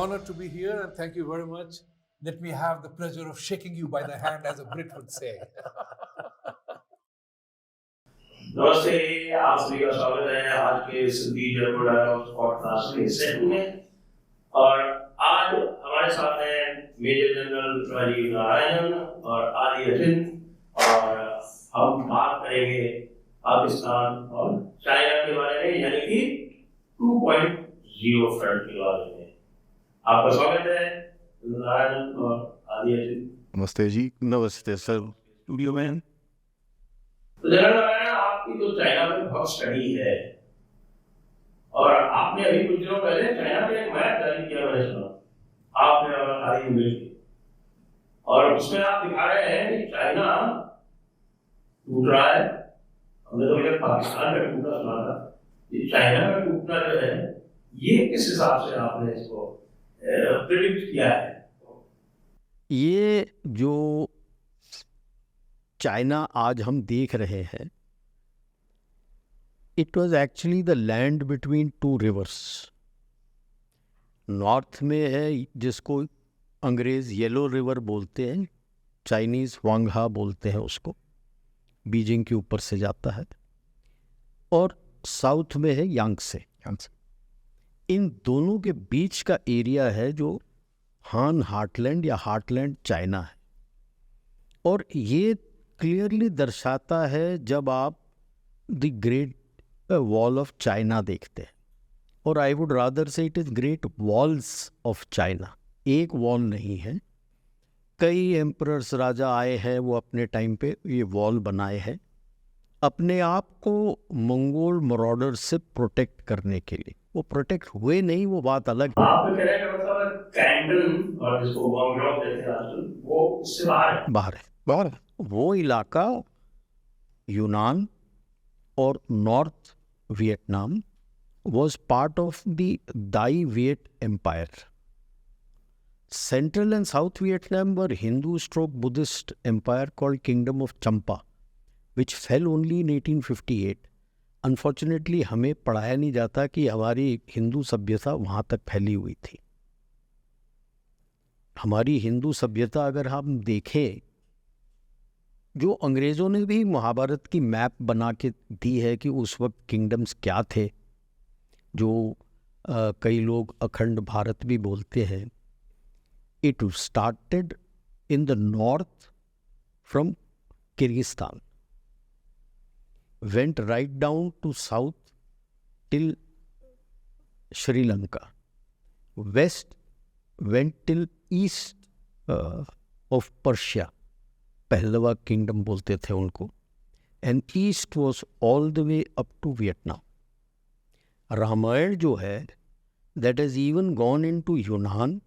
honor to be here and thank you very much. Let me have the pleasure of shaking you by the hand, as a Brit would say. नमस्ते, आप सभी का स्वागत है आज के Sindhi Jaipur dialogues podcast के सेट में। और आज हमारे साथ हैं मेजर जनरल राजीव नारायण और आदि अजिन, और हम बात करेंगे पाकिस्तान और चाइना के बारे में, यानी कि 2.0 फ्रंट के बारे में। आपका स्वागत है नारायण और आदि अजिन। नमस्ते जी। नमस्ते सर, स्टूडियो में। तो जनरल नारायण, आपकी तो चाइना में बहुत स्टडी है और आपने अभी कुछ दिनों पहले चाइना पे एक मैप जारी किया, मैंने सुना आपने और आदि मिलकर, और उसमें आप दिखा रहे हैं कि चाइना टूट रहा है। हमने तो अभी पाकिस्तान का टूटना सुना था, ये चाइना का टूटना जो है ये किस हिसाब से आपने इसको प्रेडिक्ट किया है? ये जो चाइना आज हम देख रहे हैं, it was actually the land between two reverse. North में है जिसको अंग्रेज़ येलो रिवर बोलते हैं, चाइनीज़ वांगहा बोलते हैं उसको, बीजिंग के ऊपर से जाता है। और साउथ में है यांगसे। इन दोनों के बीच का एरिया है जो हान हार्टलैंड या हार्टलैंड चाइना है। और ये क्लियरली दर्शाता है जब आप the great wall of China देखते हैं, और आई वुड रादर से it is great walls of China. एक वॉल नहीं है, कई एम्परर्स राजा आए हैं, वो अपने टाइम पे ये वॉल बनाए हैं अपने आप को मंगोल मराडर से प्रोटेक्ट करने के लिए। वो प्रोटेक्ट हुए नहीं, वो बात अलग है। आप कह रहे हैं मतलब कैंटन और जिसको वांगडाओ कहते हैं आजकल, वो इससे बाहर है। वो इलाका यूनान और north Vietnam was part of the Dai Viet Empire. Central and South Vietnam were Hindu/Buddhist empire called Kingdom of Champa, which fell only in 1858. Unfortunately, हमें पढ़ाया नहीं जाता कि हमारी हिंदू सभ्यता वहाँ तक फैली हुई थी। हमारी हिंदू सभ्यता अगर हम देखें, जो अंग्रेज़ों ने भी महाभारत की मैप बना के दी है कि उस वक्त किंगडम्स क्या थे, जो कई लोग अखंड भारत भी बोलते हैं। It started in the north from Kyrgyzstan, went right down to south till Sri Lanka, west went till east of Persia, Pahlava kingdom बोलते थे उनको, and east was all the way up to Vietnam. Ramayan जो है, that is even gone into Yunnan,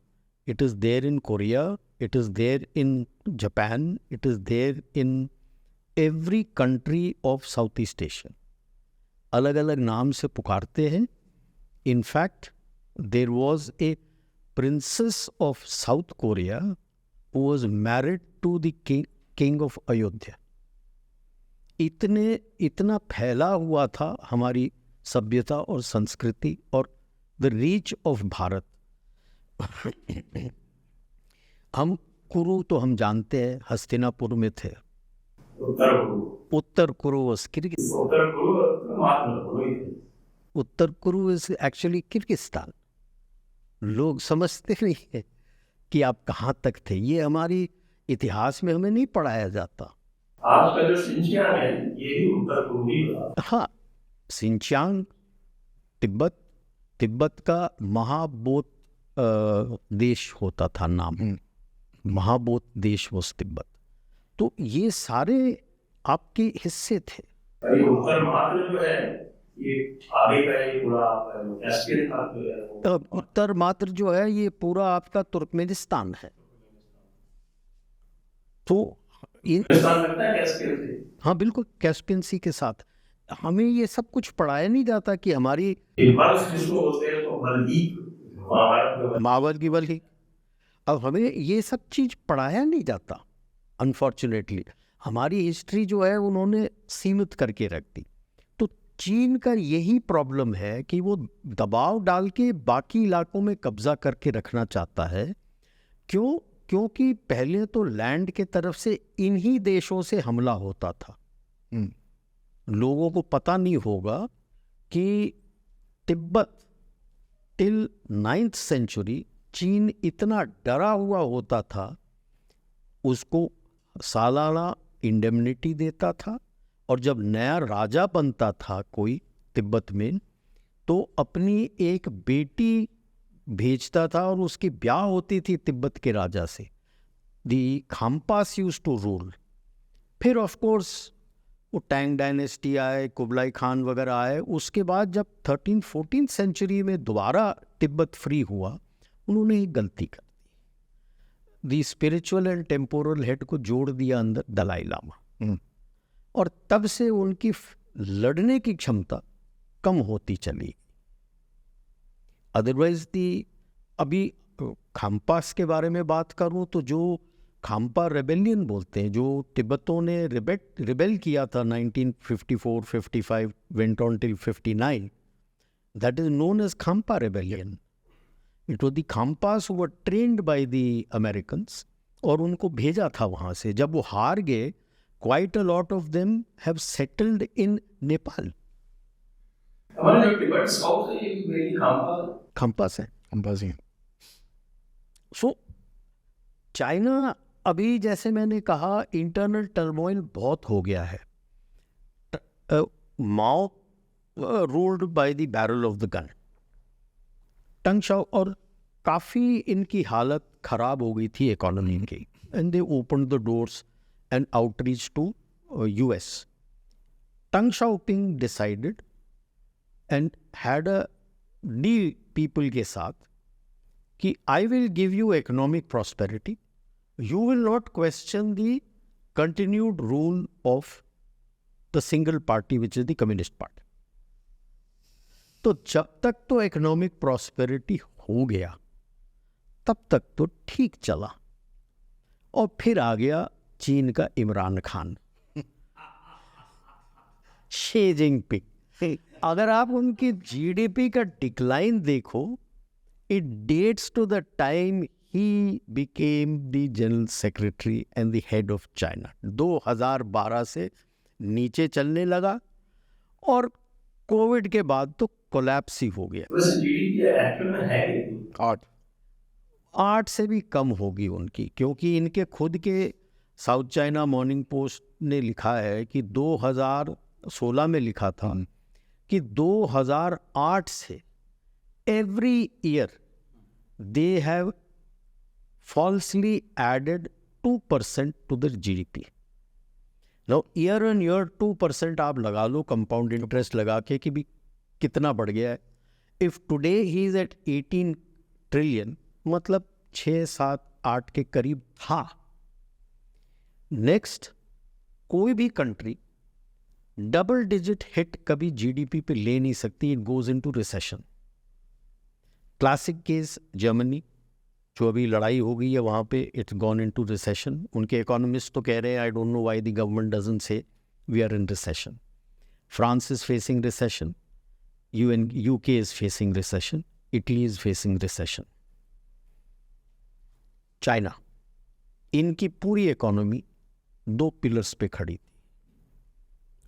it is there in Korea, it is there in Japan, it is there in every country of south east Asia. अलग अलग नाम से पुकारते हैं। In fact there was a princess of South Korea who was married to the king of Ayodhya. इतना फैला हुआ था हमारी सभ्यता और संस्कृति और द रीच ऑफ भारत। हम कुरु तो हम जानते हैं, हस्तिनापुर में थे। उत्तर कुरु उत्तर कुरु इज एक्चुअली किर्गिस्तान। लोग समझते नहीं है कि आप कहाँ तक थे। ये हमारी इतिहास में हमें नहीं पढ़ाया जाता। आज का जो शिनजियांग है ये भी उत्तर कुरु ही होता। हाँ, सिंचियांग तिब्बत का महाबोध देश होता था नाम, महाबोध देश वो तिब्बत। तो ये सारे आपके हिस्से थे। उत्तर मात्र जो है ये आगे का ये पूरा कैस्पियन था जो है, उत्तर मात्र जो है ये पूरा आपका तुर्कमेनिस्तान है। तो ये लगता है कैस्पियन से। हाँ बिल्कुल, कैस्पियन सी के साथ। हमें ये सब कुछ पढ़ाया नहीं जाता कि हमारी मावर की बल्कि अब हमें ये सब चीज़ पढ़ाया नहीं जाता। अनफॉर्चुनेटली हमारी हिस्ट्री जो है उन्होंने सीमित करके रख दी। तो चीन का यही प्रॉब्लम है कि वो दबाव डाल के बाकी इलाकों में कब्जा करके रखना चाहता है। क्यों? क्योंकि पहले तो लैंड के तरफ से इन्हीं देशों से हमला होता था। लोगों को पता नहीं होगा कि तिब्बत टिल 9th सेंचुरी चीन इतना डरा हुआ होता था, उसको सालाना इंडेमनिटी देता था, और जब नया राजा बनता था कोई तिब्बत में तो अपनी एक बेटी भेजता था और उसकी ब्याह होती थी तिब्बत के राजा से। दी खाम्पास यूज्ड टू रूल। फिर ऑफ कोर्स वो टैंग डायनेस्टी आए, कुबलाई खान वगैरह आए। उसके बाद जब 13th-14th सेंचुरी में दोबारा तिब्बत फ्री हुआ, उन्होंने एक गलती कर दी। The spiritual and temporal head को जोड़ दिया अंदर दलाई लामा, और तब से उनकी लड़ने की क्षमता कम होती चली। अदरवाइज दी अभी खाम्पास के बारे में बात करूं तो जो खाम्पा रेबेलियन बोलते हैं, जो तिब्बतों ने रिबेल किया था 1954-55 went on till 59, that is known as Khampa rebellion. It was the Khampas who were trained by the Americans, और उनको भेजा था वहां से। जब वो हार गए, quite a lot of them have settled in Nepal. हमारे जो तिब्बत साउथ है ये भी मेरी खाम्पास है। खाम्पास ही। सो चाइना अभी, जैसे मैंने कहा, इंटरनल टर्मोइल बहुत हो गया है। Mao ruled by the barrel of the gun. Deng Xiao, और काफ़ी इनकी हालत ख़राब हो गई थी इकोनॉमी की, and they open the doors and outreach to US. Deng Xiaoping decided and had a deal people के साथ कि I will give you economic prosperity. You will not question the continued rule of the single party which is the Communist Party. तो जब तक तो economic prosperity हो गया, तब तक तो ठीक चला, और फिर आ गया चीन का इमरान खान, शी जिनपिंग। अगर आप उनकी जीडीपी का डिक्लाइन देखो, it dates to the time he became the general secretary and the head of China. 2012 से नीचे चलने लगा, और कोविड के बाद तो कोलैप्स ही हो गया। वैसे जीडीपी एक्चुअल में है कितनी? 8 से भी कम होगी उनकी, क्योंकि इनके खुद के साउथ चाइना मॉर्निंग पोस्ट ने लिखा है कि 2016 में लिखा था कि 2008 से every year they have falsely added 2% to the GDP. Now year on year 2% आप लगा लो कंपाउंड इंटरेस्ट लगा के कि भी कितना बढ़ गया है। If today he is at 18 trillion, मतलब 6-7-8 के करीब था। नेक्स्ट, कोई भी कंट्री डबल डिजिट हिट कभी जीडीपी पे ले नहीं सकती, it goes into recession. Classic case Germany, जो अभी लड़ाई हो गई है वहाँ पे, इट्स गॉन इनटू रिसेशन। उनके इकोनॉमिस्ट तो कह रहे हैं, I don't know why the government doesn't say we are in recession. France is facing recession, UK is facing recession, Italy is facing recession. China, इनकी पूरी इकोनॉमी 2 पिलर्स पे खड़ी थी।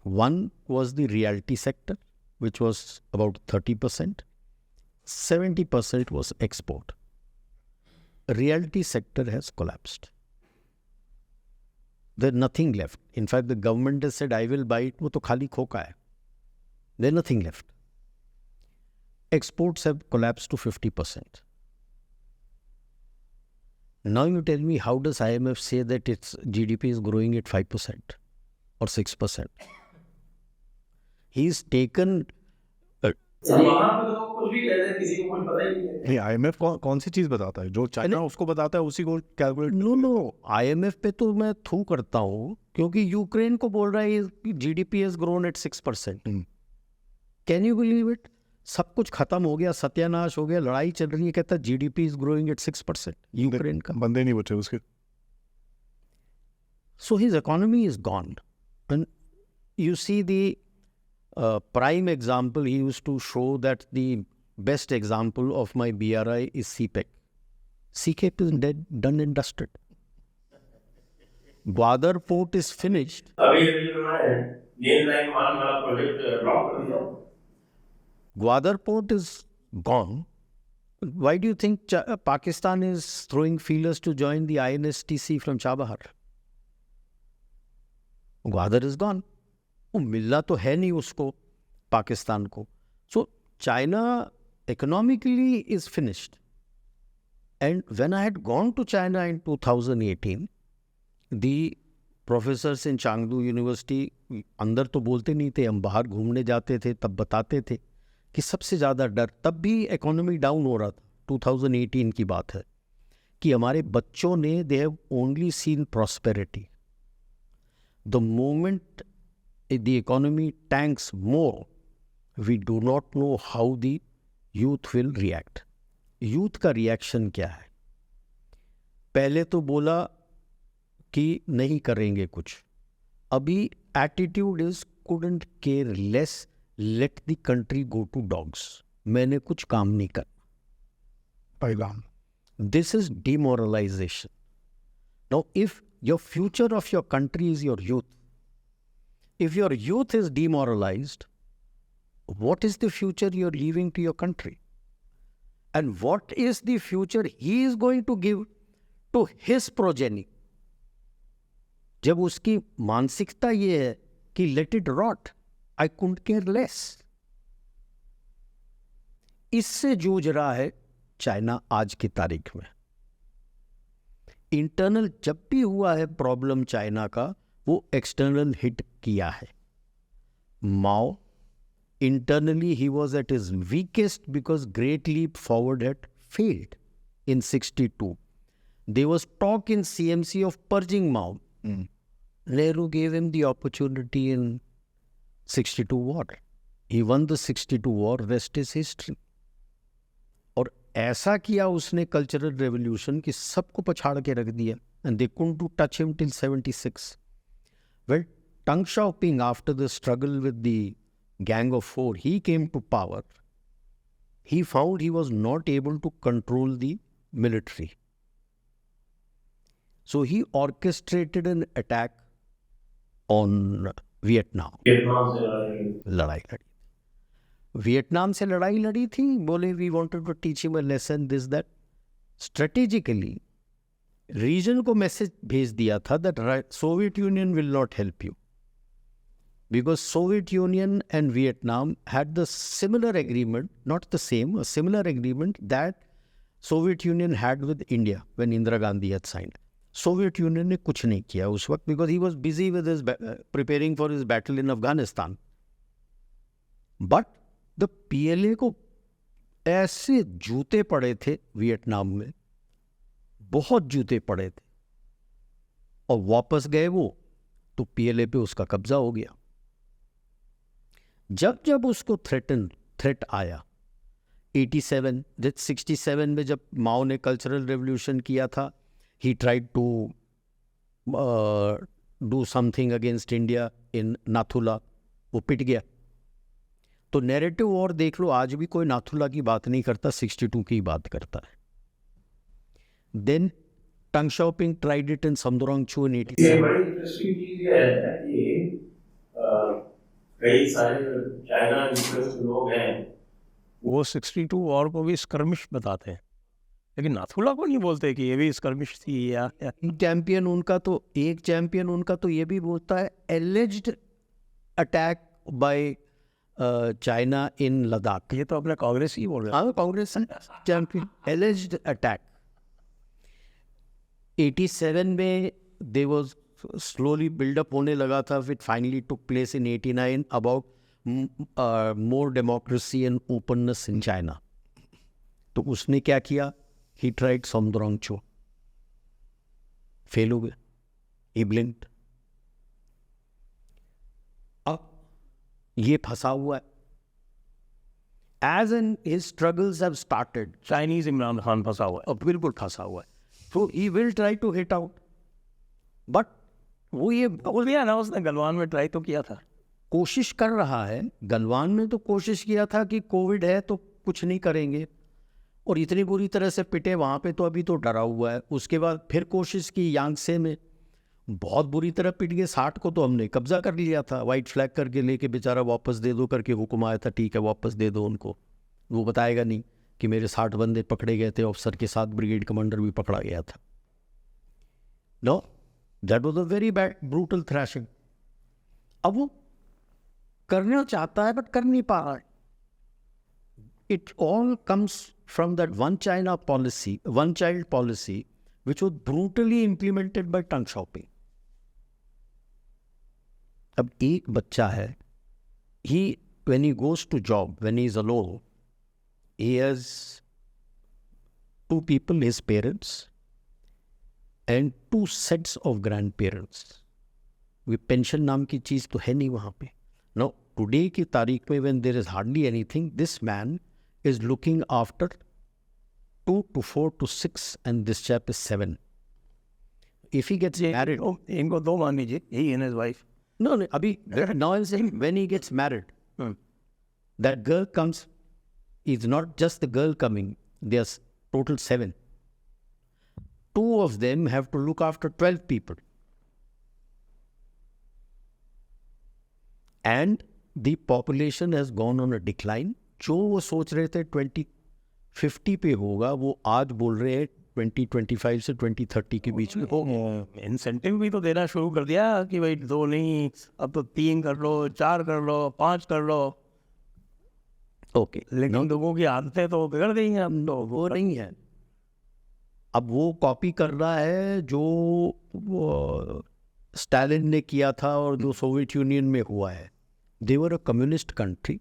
One was the realty sector which was about 30%, 70% was export. Realty sector has collapsed, there nothing left. In fact the government has said I will buy it, वो तो खाली खोखा है, there nothing left. Exports have collapsed to 50%. Now you tell me, how does IMF say that its GDP is growing at 5% or 6%? He's taken... वहाँ पे तो कुछ भी कहते हैं, किसी को कुछ पता ही नहीं है। IMF कौन सी चीज बताता है? जो चाइना उसको बताता है उसी को कैलकुलेट। नो, IMF पे तो मैं थू करता हूँ, क्योंकि यूक्रेन को बोल रहा है GDP has grown at 6%. Can you believe it? सब कुछ खत्म हो गया, सत्यानाश हो गया, लड़ाई चल रही है, कहता है GDP is growing at 6%। Ukraine का बंदे नहीं बचे उसके। So his economy is gone, and you see the prime example, he used to show that the best example of my BRI is CPEC. CPEC is dead, done and dusted. Gwadar port is finished. अभी अभी जो है main line मान वाला project drop कर दिया। Gwadar port is gone. Why do you think Pakistan is throwing feelers to join the INSTC from Chabahar? Gwadar is gone. वो मिलना तो है नहीं उसको पाकिस्तान को. So China economically is finished. And when I had gone to China in 2018, the professors in Chengdu University अंदर तो बोलते नहीं थे, हम बाहर घूमने जाते थे तब बताते थे कि सबसे ज़्यादा डर, तब भी इकोनॉमी डाउन हो रहा था, 2018 की बात है, कि हमारे बच्चों ने they have only seen prosperity. The moment the economy tanks more, we do not know how the youth will react. Youth का रिएक्शन क्या है? पहले तो बोला कि नहीं करेंगे कुछ. अभी attitude is couldn't care less, let the country go to dogs. मैंने कुछ काम नहीं करना. पैगाम. This is demoralization. Now, if your future of your country is your youth, if your youth is demoralized, what is the future you're leaving to your country? And what is the future he is going to give to his progeny? जब उसकी मानसिकता ये है कि let it rot, I couldn't care less. इससे जूझ रहा है चाइना आज की तारीख में. इंटरनल जब भी हुआ है प्रॉब्लम चाइना का, वो एक्सटर्नल हिट किया है. माओ internally he was at his weakest because Great Leap Forward had failed in 62. There was talk in CMC of purging Mao. Nehru gave him the opportunity in 62 war. He won the 62 war, rest is history. और ऐसा किया उसने cultural revolution कि सबको पछाड़ के रख दिया, and they couldn't touch him till 76. Well, Deng Xiaoping, after the struggle with the Gang of Four, he came to power. He found he was not able to control the military. So he orchestrated an attack on Vietnam. Vietnam से लड़ाई लड़ाई लड़ी. Vietnam से लड़ाई लड़ी थी. बोले we wanted to teach him a lesson, this that. Strategically, region को मैसेज भेज दिया था that Soviet Union will not help you. Because Soviet Union and Vietnam had the similar agreement, not the same, a similar agreement that Soviet Union had with India when Indira Gandhi had signed. Soviet Union ने कुछ नहीं किया उस वक्त because he was busy with his preparing for his battle in Afghanistan. But the PLA को ऐसे जूते पड़े थे वियतनाम में, बहुत जूते पड़े थे, और वापस गए वो तो PLA पे उसका कब्जा हो गया. जब जब उसको थ्रेट आया 87, 67 में जब माओ ने कल्चरल रेवोल्यूशन किया था, he tried to do something against India in Nathula, वो पिट गया. तो नैरेटिव और देख लो, आज भी कोई नाथुला की बात नहीं करता, 62 की बात करता है. Then Deng Xiaoping tried it in Samdorong-chu in 87. ये बड़ी इंटरेस्टिंग चीज ये है कि कई सारे चाइना इन्फ्लुएंस्ड लोग हैं, वो 62 वॉर को भी स्कर्मिश बताते हैं, लेकिन नाथुला को नहीं बोलते कि ये भी स्कर्मिश थी या चैंपियन उनका तो एक चैंपियन उनका तो ये भी बोलता है एलिज्ड attack by China in Ladakh. ये तो अपने कांग्रेस ही बोल रहे हैं. हाँ, कांग्रेस चैंपियन एलिज्ड अटैक. 87 में दे वाज स्लोली बिल्डअप होने लगा था. It finally took place in 89 about more democracy and openness in China. तो उसने क्या किया? ही ट्राइड समदोरंग-चू, फेल हो गया. ही ब्लिंक्ड. अब ये फंसा हुआ है. As an his struggles have started. Chinese Imran Khan फंसा हुआ है. अब बिल्कुल फंसा हुआ है. So he will try to hit out, but वो ये बोल दिया ना उसने, गलवान में ट्राई तो किया था. कोशिश कर रहा है। गलवान ने तो कोशिश किया था कि कोविड है तो कुछ नहीं करेंगे, और इतनी बुरी तरह से पिटे वहाँ पे, तो अभी तो डरा हुआ है। उसके बाद फिर कोशिश की यांगसे में, बहुत बुरी तरह पिट गए। 60 को तो हमने कब्जा कर लिया था, वाइट फ्लैग करके लेके, बेचारा वापस दे दो करके हुक्म आया था, ठीक है वापस दे दो उनको। वो बताएगा नहीं कि मेरे 60 बंदे पकड़े गए थे, ऑफिसर के साथ ब्रिगेड कमांडर भी पकड़ा गया था। No, that was a very bad brutal thrashing. अब वो करना चाहता है बट कर नहीं पा रहा है। It all comes from that one China policy, one child policy, which was brutally implemented by Deng Xiaoping. अब एक बच्चा है, when he goes to job, when he is alone, he has 2 people, his parents, and 2 sets of grandparents. Way pension नाम की चीज़ तो है नहीं वहाँ पे। Now, today की तारीख में when there is hardly anything, this man is looking after 2 to 4 to 6 and this chap is 7. If he gets married, इनको 2 मान लीजिए, he and his wife. no, abhi, now I'm saying when he gets married, that girl comes, it's not just the girl coming, there's total 7. 2 of them have to look after 12 people. And the population has gone on a decline. जो वो सोच रहे थे 2050 पे होगा, वो आज बोल रहे हैं 2025 से 2030 के बीच में होगा। इंसेंटिव भी तो देना शुरू कर दिया कि भाई 2 नहीं, अब तो 3 कर लो, 4 कर लो, 5 कर लो। ओके, लेकिन लोगों की आदतें तो बिगड़ गई हैं अब तो। वो नहीं है। अब वो कॉपी कर रहा है जो स्टालिन ने किया था और जो सोवियत यूनियन में हुआ है। They were a communist country,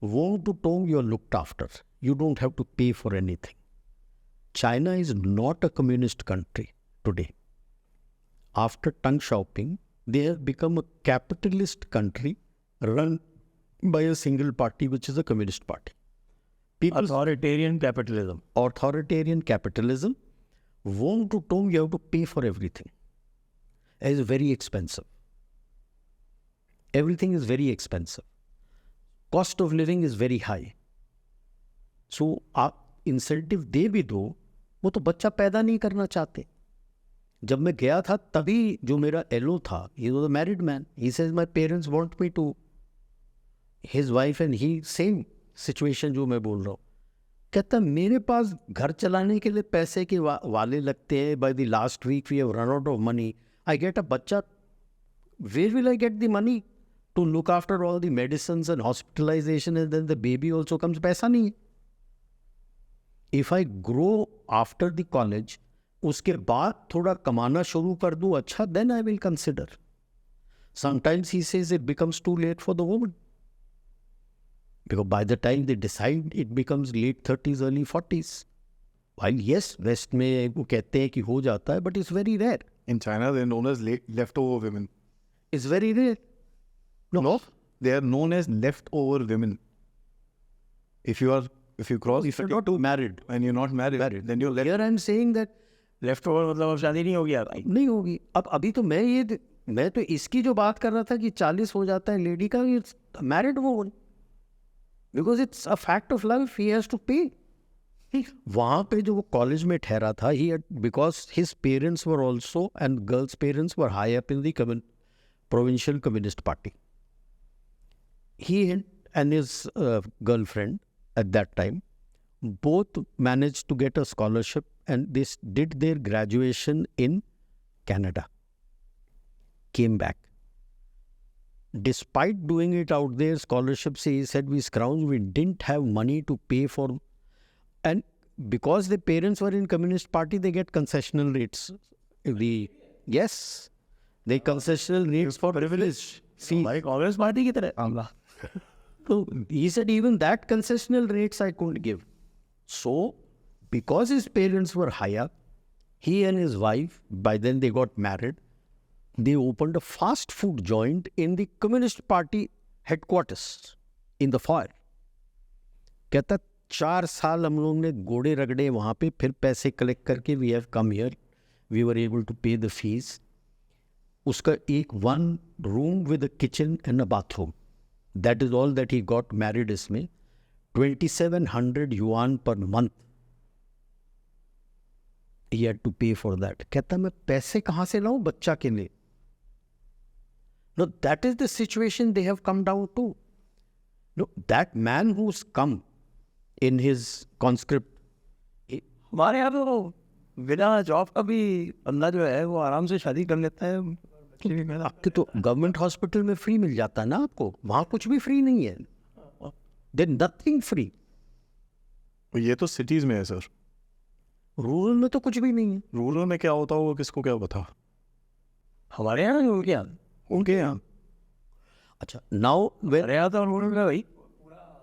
want to tell you are looked after. You don't have to pay for anything. China is not a communist country today. After Deng Xiaoping, they have become a capitalist country run by a single party, which is a communist party. Authoritarian capitalism. Authoritarian capitalism want to tell you have to pay for everything. It is very expensive. Everything is very expensive. Cost of living is very high. So आप incentive दे भी दो, वो तो बच्चा पैदा नहीं करना चाहते। जब मैं गया था तभी जो मेरा एलओ था, he was a married man. He says my parents want me to, his wife and he, same situation जो मैं बोल रहा हूँ। कहता मेरे पास घर चलाने के लिए पैसे के वाले लगते हैं। By the last week we have run out of money. I get a बच्चा, where will I get the money to look after all the medicines and hospitalization, and then the baby also comes? पैसा नहीं है। If I grow after the college, उसके बाद थोड़ा कमाना शुरू कर दूँ, अच्छा, then I will consider. Sometimes he says it becomes too late for the woman. Because by the time they decide, it becomes late 30s, early 40s. While yes, West में वो कहते हैं कि हो जाता है, but it's very rare. In China, they're known as leftover women. It's very rare. No, they are known as leftover women. If you cross, If you're not married, and you're not married, then you're left. here I'm saying that left over मतलब अब शादी नहीं होगी यार। नहीं होगी। अब अभी तो मैं तो इसकी जो बात कर रहा था कि 40 हो जाता है लेडी का, it's married woman, because it's a fact of life, he has to pay. वहाँ पे जो वो कॉलेज में ठहरा था, he because his parents were also, and girls parents were high up in the provincial communist party. He and his girlfriend at that time both managed to get a scholarship, and they did their graduation in Canada. Came back. Despite doing it out there, scholarships, he said, we scrounged, we didn't have money to pay for. And because the parents were in Communist Party, they get concessional rates. Yes, they concessional rates for privilege. See, भाई Congress party की तरह Amla. so he said, even that concessional rates I couldn't give. So, because his parents were higher, he and his wife, by then they got married, they opened a fast food joint in the Communist Party headquarters in the foyer. कहता 4 साल हम लोग ने गोड़े रगड़े वहाँ पे, फिर पैसे कलेक्ट करके we have come here, we were able to pay the fees. उसका एक 1 room with a kitchen and a bathroom, that is all that he got married. इसमें 2700 yuan per month he had to pay for that। कहता मैं पैसे कहाँ से लाऊं बच्चा के लिए? No, that is the situation they have come down to। No, that man who's come in his conscript, हमारे यहाँ तो बिना जॉब का भी बंदा जो है वो आराम से शादी कर लेता है। आपके तो गवर्नमेंट हॉस्पिटल में फ्री मिल जाता है ना आपको, वहाँ कुछ भी फ्री नहीं है, देन नथिंग फ्री। ये तो सिटीज में है सर, रूरल में तो कुछ भी नहीं है। रूरल में क्या होता होगा किसको क्या पता। हमारे यहाँ उनके यहाँ, उनके यहाँ अच्छा, नाउ हमारे यहाँ तो रूरल में भाई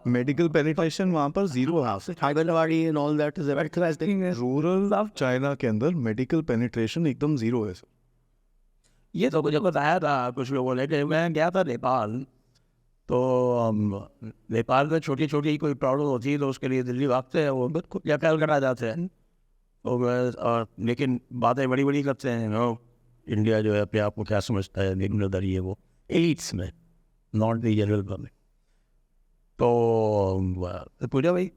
मेडिकल पेनिट्रेशन वहाँ पर जीरो है। Anganwadi and all that is rural China के अंदर मेडिकल पेनिट्रेशन एकदम जीरो है सर। ये तो मुझे बताया था कुछ लोगों ने कि मैं गया था नेपाल, तो नेपाल में छोटी छोटी कोई प्रॉब्लम होती है तो उसके लिए दिल्ली भागते हैं वो, या कलकत्ता जाते हैं और लेकिन बातें बड़ी बड़ी करते हैं। नो, इंडिया जो है अपने आप को क्या समझता है, निम्नदरी है वो, एलिट्स में, नॉट द जनरल पब्लिक। तो पूछा भाई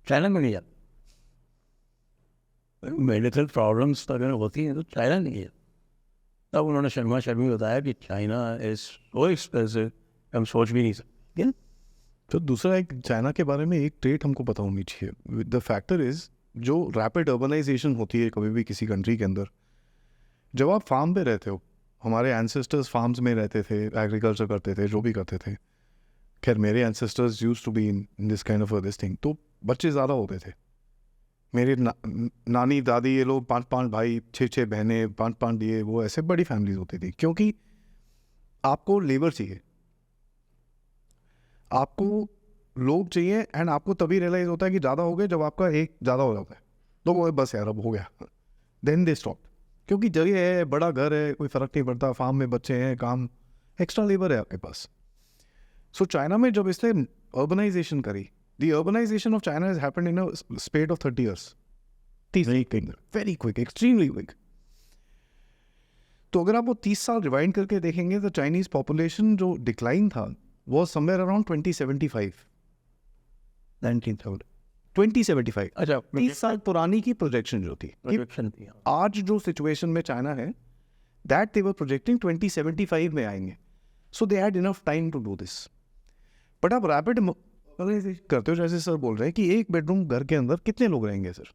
चाइना में नहीं जाता, मेडिकल प्रॉब्लम्स अगर होती हैं तो चाइना नहीं है। तब उन्होंने शर्मा शर्मी बताया कि चाइना इज सो एक्सपेंसिव, हम सोच भी नहीं सकते। तो दूसरा एक चाइना के बारे में एक ट्रेट हमको पता होनी चाहिए। द फैक्टर इज जो रैपिड अर्बनाइजेशन होती है कभी भी किसी कंट्री के अंदर, जब आप फार्म पे रहते हो, हमारे एंसेस्टर्स फार्म्स में रहते थे, एग्रीकल्चर करते थे, जो भी करते थे। खैर मेरे ancestors used to be in this kind of this thing, तो बच्चे ज़्यादा होते थे। मेरी नानी दादी ये लोग 5-5 भाई, 6-6 बहनें, 5-5 ये वो, ऐसे बड़ी फैमिलीज होती थी। क्योंकि आपको लेबर चाहिए, आपको लोग चाहिए, एंड आपको तभी रियलाइज होता है कि ज़्यादा हो गए जब आपका एक ज़्यादा हो जाता है, तो वो बस यार अब हो गया, देन दे स्टॉप। क्योंकि जगह है, बड़ा घर है, कोई फ़र्क नहीं पड़ता, फार्म में बच्चे हैं, काम, एक्स्ट्रा लेबर है आपके पास। सो चाइना में जब इसने अर्बनाइजेशन करी, the urbanization of China has happened in a spate of 30 years. Very quick, extremely quick. तो अगर आप वो 30 साल रिवाइंड करके देखेंगे तो चाइनीज पॉपुलेशन जो डिक्लाइन था वो समवेयर अराउंड 2075। 2075, अच्छा 30 साल पुरानी की प्रोजेक्शन जो थी। प्रोजेक्शन थी। आज जो सिचुएशन में चाइना है, दैट दे वर प्रोजेक्टिंग 2075 में आएंगे। So they had enough time to do this. But आप रैपिड करते हो, जैसे सर बोल रहे हैं कि एक बेडरूम घर के अंदर कितने लोग रहेंगे sir.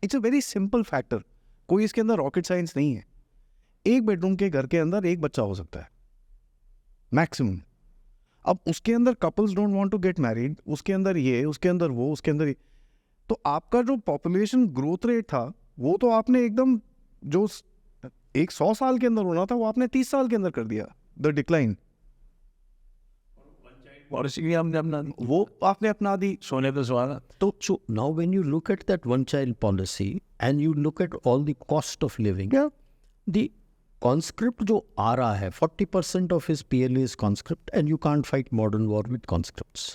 It's a very simple factor, कोई इसके अंदर रॉकेट साइंस नहीं है। एक बेडरूम के घर के अंदर एक बच्चा हो सकता है मैक्सिमम। अब उसके अंदर couples don't want to get married, उसके अंदर ये, उसके अंदर वो, उसके अंदर ये, तो आपका जो पॉपुलेशन ग्रोथ रेट था वो तो आपने एकदम जो एक 100 साल के अंदर होना था वो आपने 30 साल के अंदर कर दिया, द डिक्लाइन। और इसीलिए हमने अपना वो आपने अपना दी। सोने पे सुहागा। So now when you look at that one child policy and you look at all the cost of living, the conscript जो आ रहा है 40% of his PLA is conscript and you can't fight modern war with conscripts.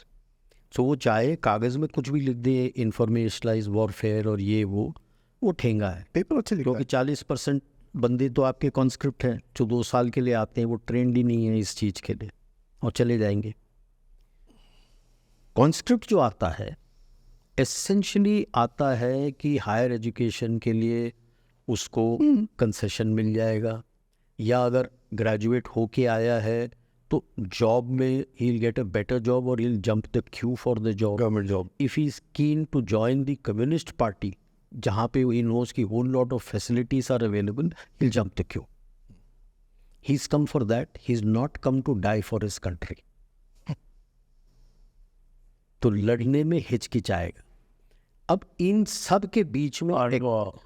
So वो चाहे कागज में कुछ भी लिख दे, इंफॉर्मेशनलाइज वॉरफेयर और ये वो ठेंगा है। पेपर अच्छे लिखा क्योंकि 40% बंदे तो आपके कॉन्स्क्रिप्ट हैं जो 2 साल के लिए आते हैं, वो ट्रेंड ही नहीं है इस चीज़ के लिए और चले जाएंगे। कॉन्स्क्रिप्ट जो आता है एसेंशली आता है कि हायर एजुकेशन के लिए उसको कंसेशन मिल जाएगा, या अगर ग्रेजुएट होके आया है तो जॉब में he will get a better job और he will jump the queue for the job, government job. If he is keen to join the communist party जहाँ पे ही नोज की whole lot of facilities are available, he will jump the queue. He is come for that, he is not come to die for his country. तो लड़ने में हिचकिचाएगा। अब इन सब के बीच में और वो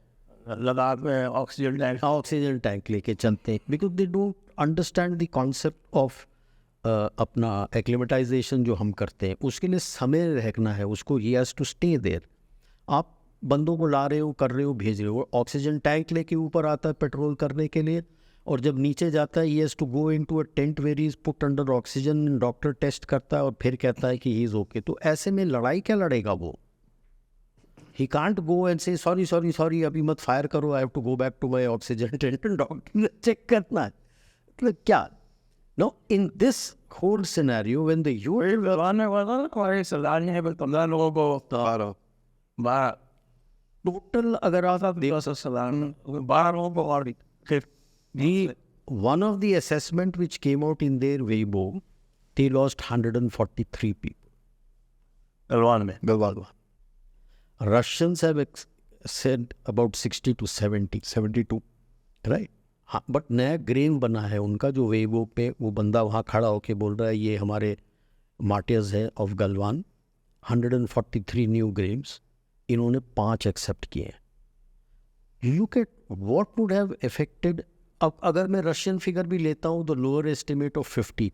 लद्दाख में ऑक्सीजन टैंक लेके चलते हैं, because they don't understand the concept of अपना एक्लिमेटाइजेशन जो हम करते हैं, उसके लिए समय रखना है उसको, he has to stay there. आप बंदों को ला रहे हो, कर रहे हो, भेज रहे हो, ऑक्सीजन टैंक लेके ऊपर आता है पेट्रोल करने के लिए, और जब नीचे जाता है he has to go into a tent where he is put under oxygen, doctor test करता है और फिर कहता है कि ही इज़ ओके। तो ऐसे में लड़ाई क्या लड़ेगा वो? He can't go and say sorry अभी मत फायर करो, I have to go back to my oxygen tent, doctor check करना है। मतलब क्या? No, in this whole scenario when the US लगाने वाला कोई सलाह नहीं है, बस 15 लोगों को तो 12 टोटल अगर आप दिवस सलाह 12 लोगों को और फिर the one of the assessment which came out in their Weibo, they lost 143 people. Galwan में Galwan Russians have said about 60 to 70, 72 right? हाँ, बट नया ग्रेन बना है उनका जो वेबो पे, वो बंदा वहाँ खड़ा होके बोल रहा है ये हमारे मार्टियर्स है ऑफ गलवान, 143 न्यू ग्रेव्स, इन्होंने 5 एक्सेप्ट किए हैं। Look at what would have affected. अब अगर मैं रशियन फिगर भी लेता हूँ, the lower estimate of 50,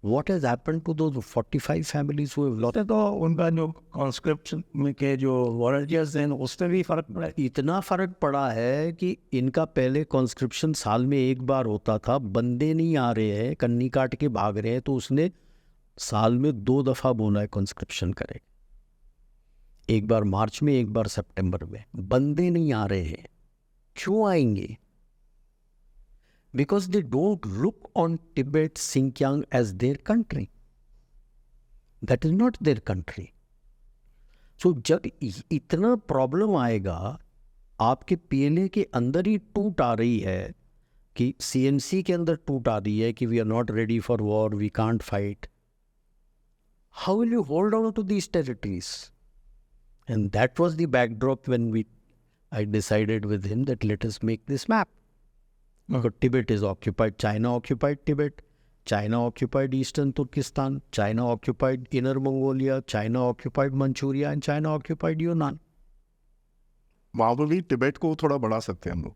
what has happened to those 45 families who have lost. तो उनका जो कॉन्स्क्रिप्शन में के जो वॉलंटियर्स हैं उसमें भी फर्क पड़ा है। इतना फ़र्क पड़ा है कि इनका पहले कॉन्स्क्रिप्शन साल में एक बार होता था, बंदे नहीं आ रहे हैं, कन्नी काट के भाग रहे हैं, तो उसने साल में 2 दफ़ा बोला है कॉन्स्क्रिप्शन करे, एक बार मार्च में एक बार सितंबर में। बंदे नहीं आ रहे हैं, क्यों आएंगे? Because they don't look on Tibet Xinjiang as their country, that is not their country. So जब इतना प्रॉब्लम आएगा, आपके पीएलए के अंदर ही टूट आ रही है कि सीएनसी के अंदर टूट आ रही है कि we are not ready for war, we can't fight, how will you hold on to these territories? And that was the backdrop when I decided with him that let us make this map. Because Tibet is occupied, China occupied Tibet, China occupied Eastern Turkestan, China occupied Inner Mongolia, China occupied Manchuria, and China occupied Yunnan. वहाँ पर भी तिब्बत को थोड़ा बढ़ा सकते हैं हम लोग।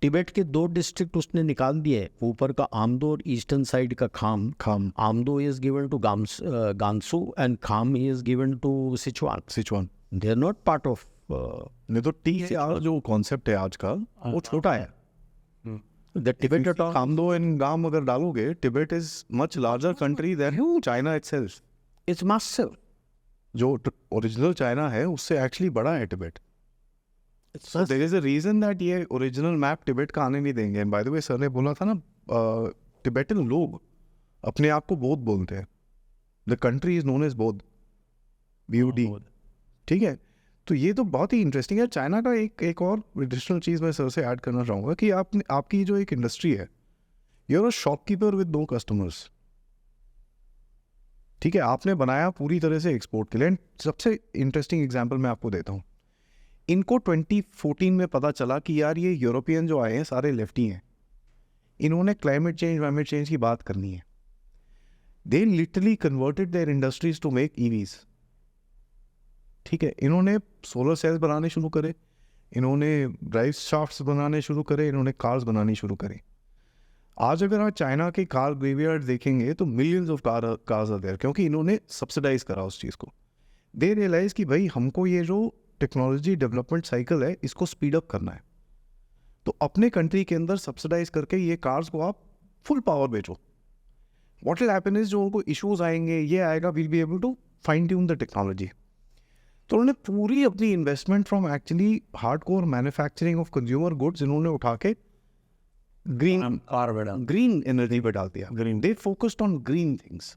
तिब्बत के 2 डिस्ट्रिक्ट उसने निकाल दिए, ऊपर का आमदो और ईस्टर्न साइड का Kham. Amdo is given to Gansu and Kham is given to Sichuan. They are not part of नहीं तो TCR जो कॉन्सेप्ट है आज का वो छोटा है। the Tibet at all. Khamdo and Kham अगर डालोगे, Tibet is much larger country than China itself. It's massive. जो ओरिजिनल चाइना है उससे एक्चुअली बड़ा है Tibet. So there is a reason that ये ओरिजिनल मैप तिब्बत का आने नहीं देंगे। बाय द वे सर ने बोला था ना, तिब्बतन लोग अपने आप को बौद्ध बोलते हैं। The country is known as Bod, BOD, ठीक है। तो ये तो बहुत ही इंटरेस्टिंग है। चाइना का एक और एडिशनल चीज़ मैं सर से ऐड करना चाहूँगा कि आपकी जो एक इंडस्ट्री है, you are a shopkeeper with 2 customers, ठीक है। आपने बनाया पूरी तरह से एक्सपोर्ट के लिए। सबसे इंटरेस्टिंग एग्जांपल मैं आपको देता हूँ। इनको 2014 में पता चला कि यार ये यूरोपियन जो आए हैं सारे लेफ्टी हैं, इन्होंने क्लाइमेट चेंज की बात करनी है। They literally converted their industries to make EVs, ठीक है। इन्होंने सोलर सेल्स बनाने शुरू करे, इन्होंने ड्राइव शाफ्ट्स बनाने शुरू करे, इन्होंने कार्स बनानी शुरू करी। आज अगर आप चाइना के कार ग्रेवयार्ड देखेंगे तो millions of cars are there, क्योंकि इन्होंने सब्सिडाइज करा उस चीज़ को। दे रियलाइज कि भाई हमको ये जो टेक्नोलॉजी डेवलपमेंट साइकिल है इसको स्पीड अप करना है, तो अपने कंट्री के अंदर सब्सिडाइज करके ये कार्स को आप फुल पावर बेचो। व्हाट विल हैपन इज, जो उनको इश्यूज आएंगे ये आएगा, will be able to fine tune the technology. तो उन्होंने पूरी अपनी investment from actually hardcore manufacturing of consumer goods इन्होंने उठा के ग्रीन एनर्जी पे डाल दिया। They focused on green things.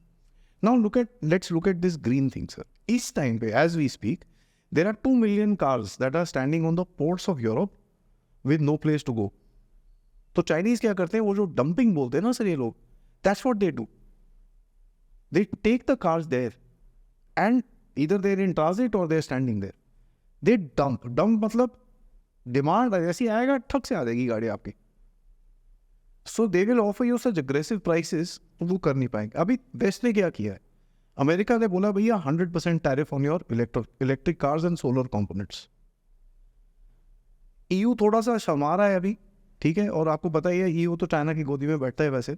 Now let's look at this green things sir. इस टाइम पे as we speak there are 2 million cars that are standing on the ports of Europe with no place to go. तो Chinese क्या करते हैं, वो जो dumping बोलते हैं ना सर ये लोग, that's what they do. They take the cars there and either they're in transit or they're standing there. They dump मतलब डिमांड ऐसी आएगा, ठक से आ जाएगी गाड़ी आपकी। So they will offer you such aggressive prices, तो वो कर नहीं पाएंगे। अभी वेस्ट ने क्या किया है, अमेरिका ने बोला भैया 100% tariff on your electric cars and solar components. EU थोड़ा सा शर्मा रहा है अभी, ठीक है, और आपको पता ही है EU तो चाइना की गोदी में बैठता है वैसे,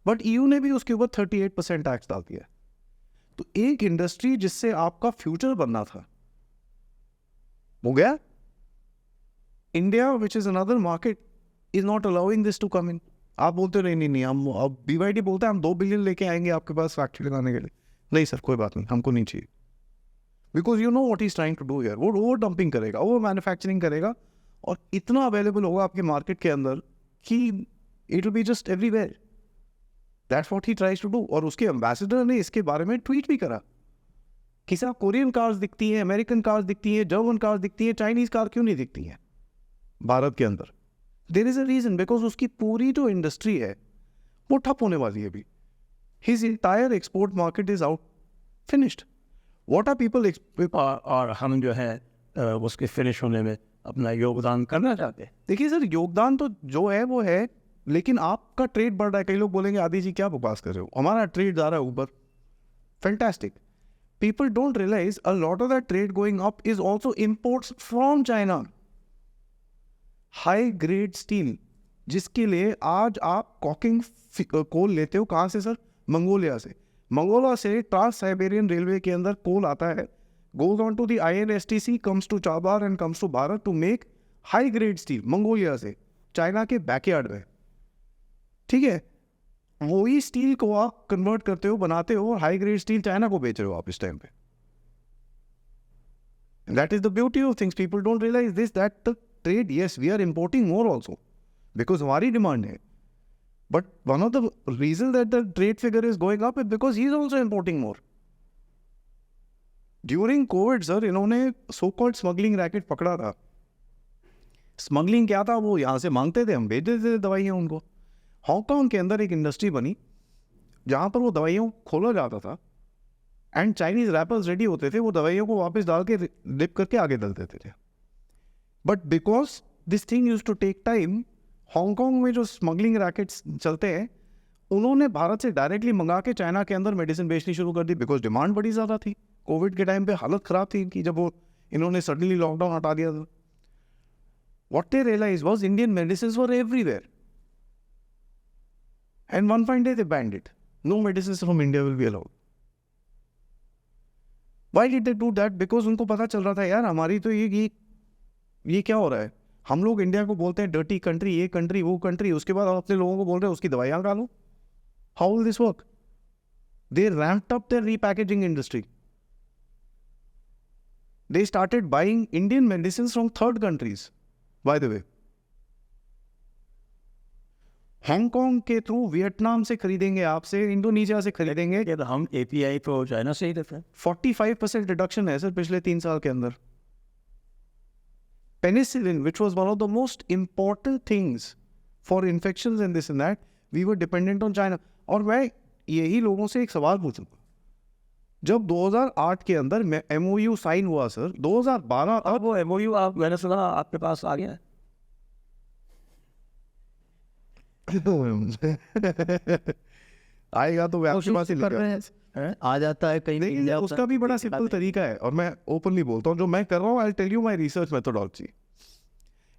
बट EU ने भी उसके ऊपर 38% टैक्स डाल दिया है। तो एक इंडस्ट्री जिससे आपका फ्यूचर बनना था हो गया। India which is another market is not allowing this to come in. आप बोलते नहीं हम, अब BYD बोलते हैं हम 2 बिलियन लेके आएंगे आपके पास फैक्ट्री लगाने के लिए। नहीं सर कोई बात नहीं, हमको नहीं चाहिए। Because you know what is trying to do here. वो ओवर डंपिंग करेगा, ओवर मैन्युफैक्चरिंग करेगा और इतना अवेलेबल होगा आपके मार्केट के अंदर कि it will be just everywhere. That's what he tries to do. और उसके एम्बेसडर ने इसके बारे में ट्वीट भी करा कि साहब कोरियन कार्स दिखती हैं, अमेरिकन कार्स दिखती हैं, जर्मन कार्स दिखती हैं, चाइनीज कार क्यों नहीं दिखती हैं भारत के अंदर? There is a reason, because उसकी पूरी जो इंडस्ट्री है वो ठप होने वाली है अभी. His entire export market is out, finished. What are people और हम जो है उसके फिनिश होने में अपना योगदान करना चाहते हैं. देखिए सर, योगदान तो जो है वो है, लेकिन आपका ट्रेड बढ़ रहा है. कई लोग बोलेंगे आदि जी क्या बकवास कर रहे हो, हमारा ट्रेड जा रहा है ऊपर. Fantastic. People don't realize a lot of that trade going up is also imports from China. High grade steel, जिसके लिए आज आप कॉकिंग कोल लेते हो कहाँ से सर? मंगोलिया से. मंगोलिया से ट्रांस साइबेरियन रेलवे के अंदर कोल आता है, goes on to the INSTC, comes to Chabar and comes to Bharat to make high grade steel. Mongolia से, चाइना के बैकयार्ड में. ठीक है, वही स्टील को आप कन्वर्ट करते हो, बनाते हो और हाई ग्रेड स्टील चाइना को बेच रहे हो आप इस टाइम पे. That is the beauty of things. People don't realize this, that the trade, yes we are importing more also because हमारी डिमांड है. But one of the reason that the trade figure is going up is because he is also importing more. During covid sir इन्होंने so called smuggling racket पकड़ा था. Smuggling क्या था? वो यहाँ से मांगते थे, हम भेज देते थे दवाइयाँ उनको. हांगकांग के अंदर एक इंडस्ट्री बनी जहाँ पर वो दवाइयों खोला जाता था एंड चाइनीज रैपर्स रेडी होते थे, वो दवाइयों को वापस डाल के डिप करके आगे डाल देते थे. But because this thing use to take time, Hong Kong में जो स्मगलिंग रैकेट्स चलते हैं उन्होंने भारत से डायरेक्टली मंगा के चाइना के अंदर मेडिसिन बेचनी शुरू कर दी. बिकॉज डिमांड बड़ी ज़्यादा थी. कोविड के टाइम पे हालत ख़राब थी इनकी जब वो इन्होंने सडनली लॉकडाउन हटा दिया था. What they realize was Indian medicine were everywhere. And one fine day they banned it. No medicines from India will be allowed. Why did they do that? Because उनको पता चल रहा था यार हमारी तो ये क्या हो रहा है. हम लोग इंडिया को बोलते हैं डर्टी कंट्री, ये कंट्री, वो कंट्री, उसके बाद आप अपने लोगों को बोल रहे हैं उसकी दवाइयाँ डालो. How will this work? They ramped up their repackaging industry. They started buying Indian medicines from third countries, by the way. Hong Kong के थ्रू वियतनाम से खरीदेंगे, आपसे इंडोनेशिया से खरीदेंगे. ये तो हम API तो चाइना से ही देते हैं. 45% रिडक्शन है सर पिछले 3 साल के अंदर. Penicillin, which was one of the most important things for infections and this and that, we were dependent on China. और मैं यही लोगों से एक सवाल पूछूंगा, जब 2008 के अंदर MOU साइन हुआ सर, 2012 अब वो MOU आप, मैंने सुना आपके पास आ गया है. आएगा तो मैं आपके पास ही लेकर आ जाता है कहीं नहीं. उसका भी बड़ा सिंपल तरीका है और मैं ओपनली बोलता हूँ जो मैं कर रहा हूँ. I tell you my research methodology.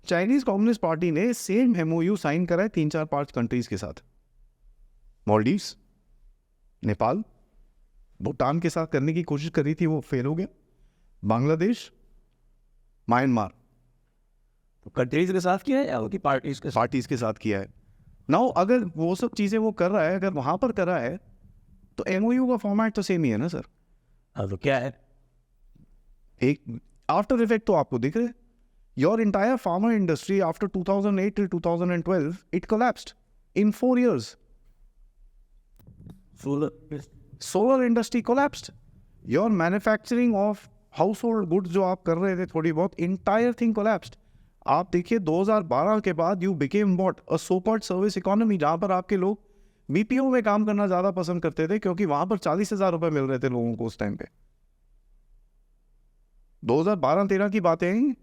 Chinese Communist Party ने सेम MOU साइन करा है 3-4-5 कंट्रीज के साथ. मालदीव्स, नेपाल, भूटान के साथ करने की कोशिश करी थी, वो फेल हो गया. बांग्लादेश, म्यांमार, कंट्रीज के साथ किया है या उनकी पार्टीज के साथ किया है. नाउ अगर वो सब चीज़ें वो कर रहा है, अगर वहाँ पर कर रहा है तो MOU का फॉर्मेट तो सेम ही है ना सर. हाँ, तो क्या है? एक आफ्टर इफेक्ट तो आपको दिख रहे. Your entire pharma industry after 2008 till 2012 it collapsed in 4 years. Solar industry collapsed. Your manufacturing of house hold goods जो आप कर रहे थे थोड़ी बहुत, इंटायर थिंग कोलैप्स्ड. आप देखिए 2012 के बाद you became what, a so called service economy, जहाँ पर आपके लोग BPO में काम करना ज़्यादा पसंद करते थे क्योंकि वहाँ पर 40,000 रुपये मिल रहे थे लोगों को उस टाइम पे. 2012-13 की बातें हैं,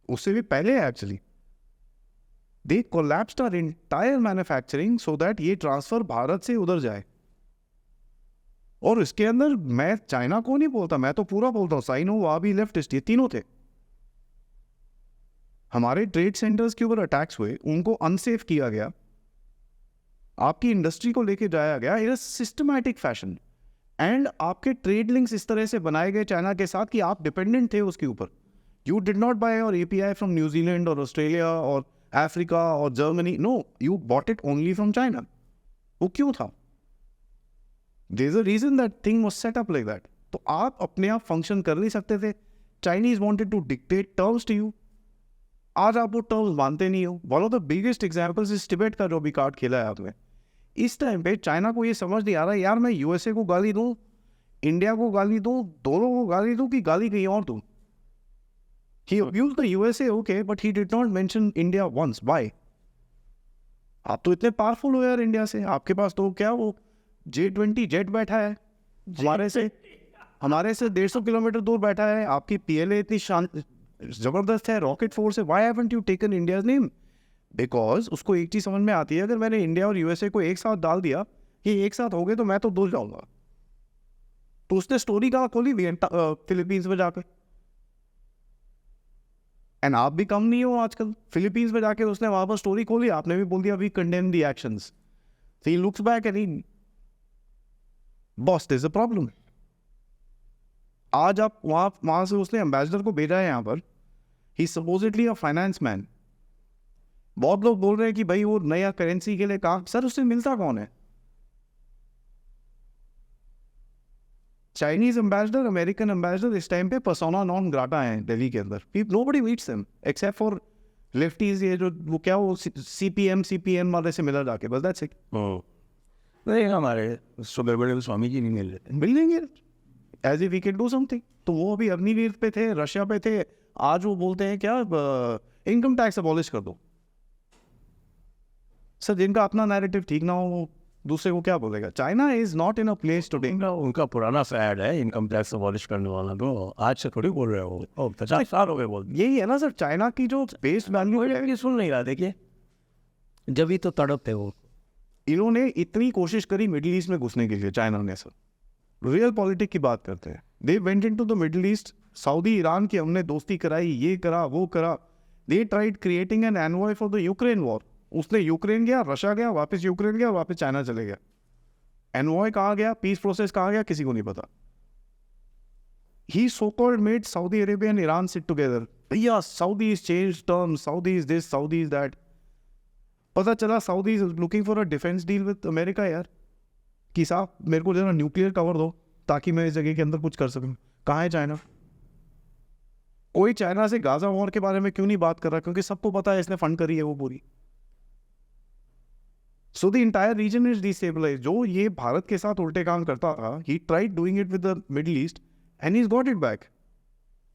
उससे भी पहले है actually. They collapsed our entire manufacturing so that ये ट्रांसफर भारत से उधर जाए. और इसके अंदर मैं चाइना को नहीं बोलता, मैं तो पूरा बोलता हूँ. साइनो, वाबी, लेफ्टिस्ट, ये तीनों थे. हमारे ट्रेड सेंटर्स के ऊपर अटैक्स हुए, उनको अनसेफ किया गया, आपकी इंडस्ट्री को लेके जाया गया इन सिस्टमैटिक फैशन. एंड आपके ट्रेड लिंक्स इस तरह से बनाए गए चाइना के साथ कि आप डिपेंडेंट थे उसके ऊपर. You did not buy your API from New Zealand और ऑस्ट्रेलिया और अफ्रीका और Germany. No, you bought it only from China. वो क्यों था? There is a reason that thing was set up like that. तो आप अपने आप फंक्शन कर नहीं सकते थे. Chinese wanted to dictate terms to you. आज आप वो टर्म्स मानते नहीं हो. One of the biggest examples is Tibet का जो भी कार्ड खेला है आपने. इस टाइम पे चाइना को ये समझ नहीं आ रहा यार मैं यूएसए को गाली दूं, इंडिया को गाली दूं, दोनों को गाली दूं कि गाली कहीं और दूं. He abused the USA, okay, but he did not mention India once. Why? आप तो इतने पावरफुल हो यार इंडिया से. आपके पास तो क्या वो J-20 जेट बैठा है हमारे से 150 किलोमीटर दूर बैठा है. आपकी PLA इतनी जबरदस्त है, रॉकेट फोर्स है. Why haven't you taken India's name? Because उसको एक चीज समझ में आती है, अगर मैंने इंडिया और यूएसए को एक साथ डाल दिया, ये एक साथ हो गए तो मैं तो दूर जाऊंगा. तो उसने स्टोरी कहाँ खोली? फिलीपींस में जाकर. एंड आप भी कम नहीं हो आजकल. फिलीपींस में जाके उसने वहां पर स्टोरी खोली, आपने भी बोल दिया we condemn the actions. So he looks back and he, boss, there's a problem. आज आप वहां से उसने एम्बेसडर को भेजा है यहाँ पर. ही सपोजिटली अ फाइनेंस मैन. बहुत लोग बोल रहे हैं कि भाई वो नया करेंसी के लिए काम. सर उससे मिलता कौन है? चाइनीज एम्बेसडर, अमेरिकन एम्बेसडर इस टाइम पे पर्सोना नॉन ग्राटा है दिल्ली के अंदर. Nobody meets them except for lefties. ये जो वो क्या वो सीपीएम वाले से मिला जाके, बस दैट्स इट. नहीं हमारे सुबह बड़े स्वामी जी नहीं मिल रहे. मिल लेंगे as a we can do something. तो वो अभी अग्निवीर पे थे, रशिया पे थे. आज वो बोलते हैं क्या इनकम टैक्स अबॉलिश कर दो. सर जिनका अपना नैरेटिव ठीक ना हो वो दूसरे को क्या बोलेगा? China is not in a place today. उनका पुराना फैड है इनकम टैक्स अबॉलिश करने वाला. तो आज से थोड़ी बोल रहे हो, 50 साल हो गए बोल. यही है ना सर, चाइना की जो बेस वैल्यू है. ये सुन नहीं रहा. देखिए जब ही तो तड़प है वो. इन्होंने इतनी कोशिश करी मिडिल ईस्ट में घुसने के लिए, चाइना ने. सर रियल पॉलिटिक्स की बात करते हैं. They went into the Middle east. Saudi Iran की हमने दोस्ती कराई, ये करा वो करा. They tried creating an envoy for the Ukraine war. उसने यूक्रेन गया, रशिया गया, वापस यूक्रेन गया, वापस चाइना चले गया. एनवॉय कहाँ गया, पीस प्रोसेस कहाँ गया, किसी को नहीं पता. He so called made Saudi Arabia and Iran sit together. भैया Saudi is change term, Saudi is this, Saudi is that. पता चला Saudi is looking for a defence deal with America यार, कि साहब मेरे को जरा न्यूक्लियर कवर दो ताकि मैं इस जगह के अंदर कुछ कर सकूं. कहाँ है चाइना? कोई चाइना से गाजा वॉर के बारे में क्यों नहीं बात कर रहा? क्योंकि सबको पता है इसने फंड करी है वो पूरी. So the entire region is destabilise. जो ये भारत के साथ उल्टे काम करता था, he tried doing it with the Middle East and he got it back.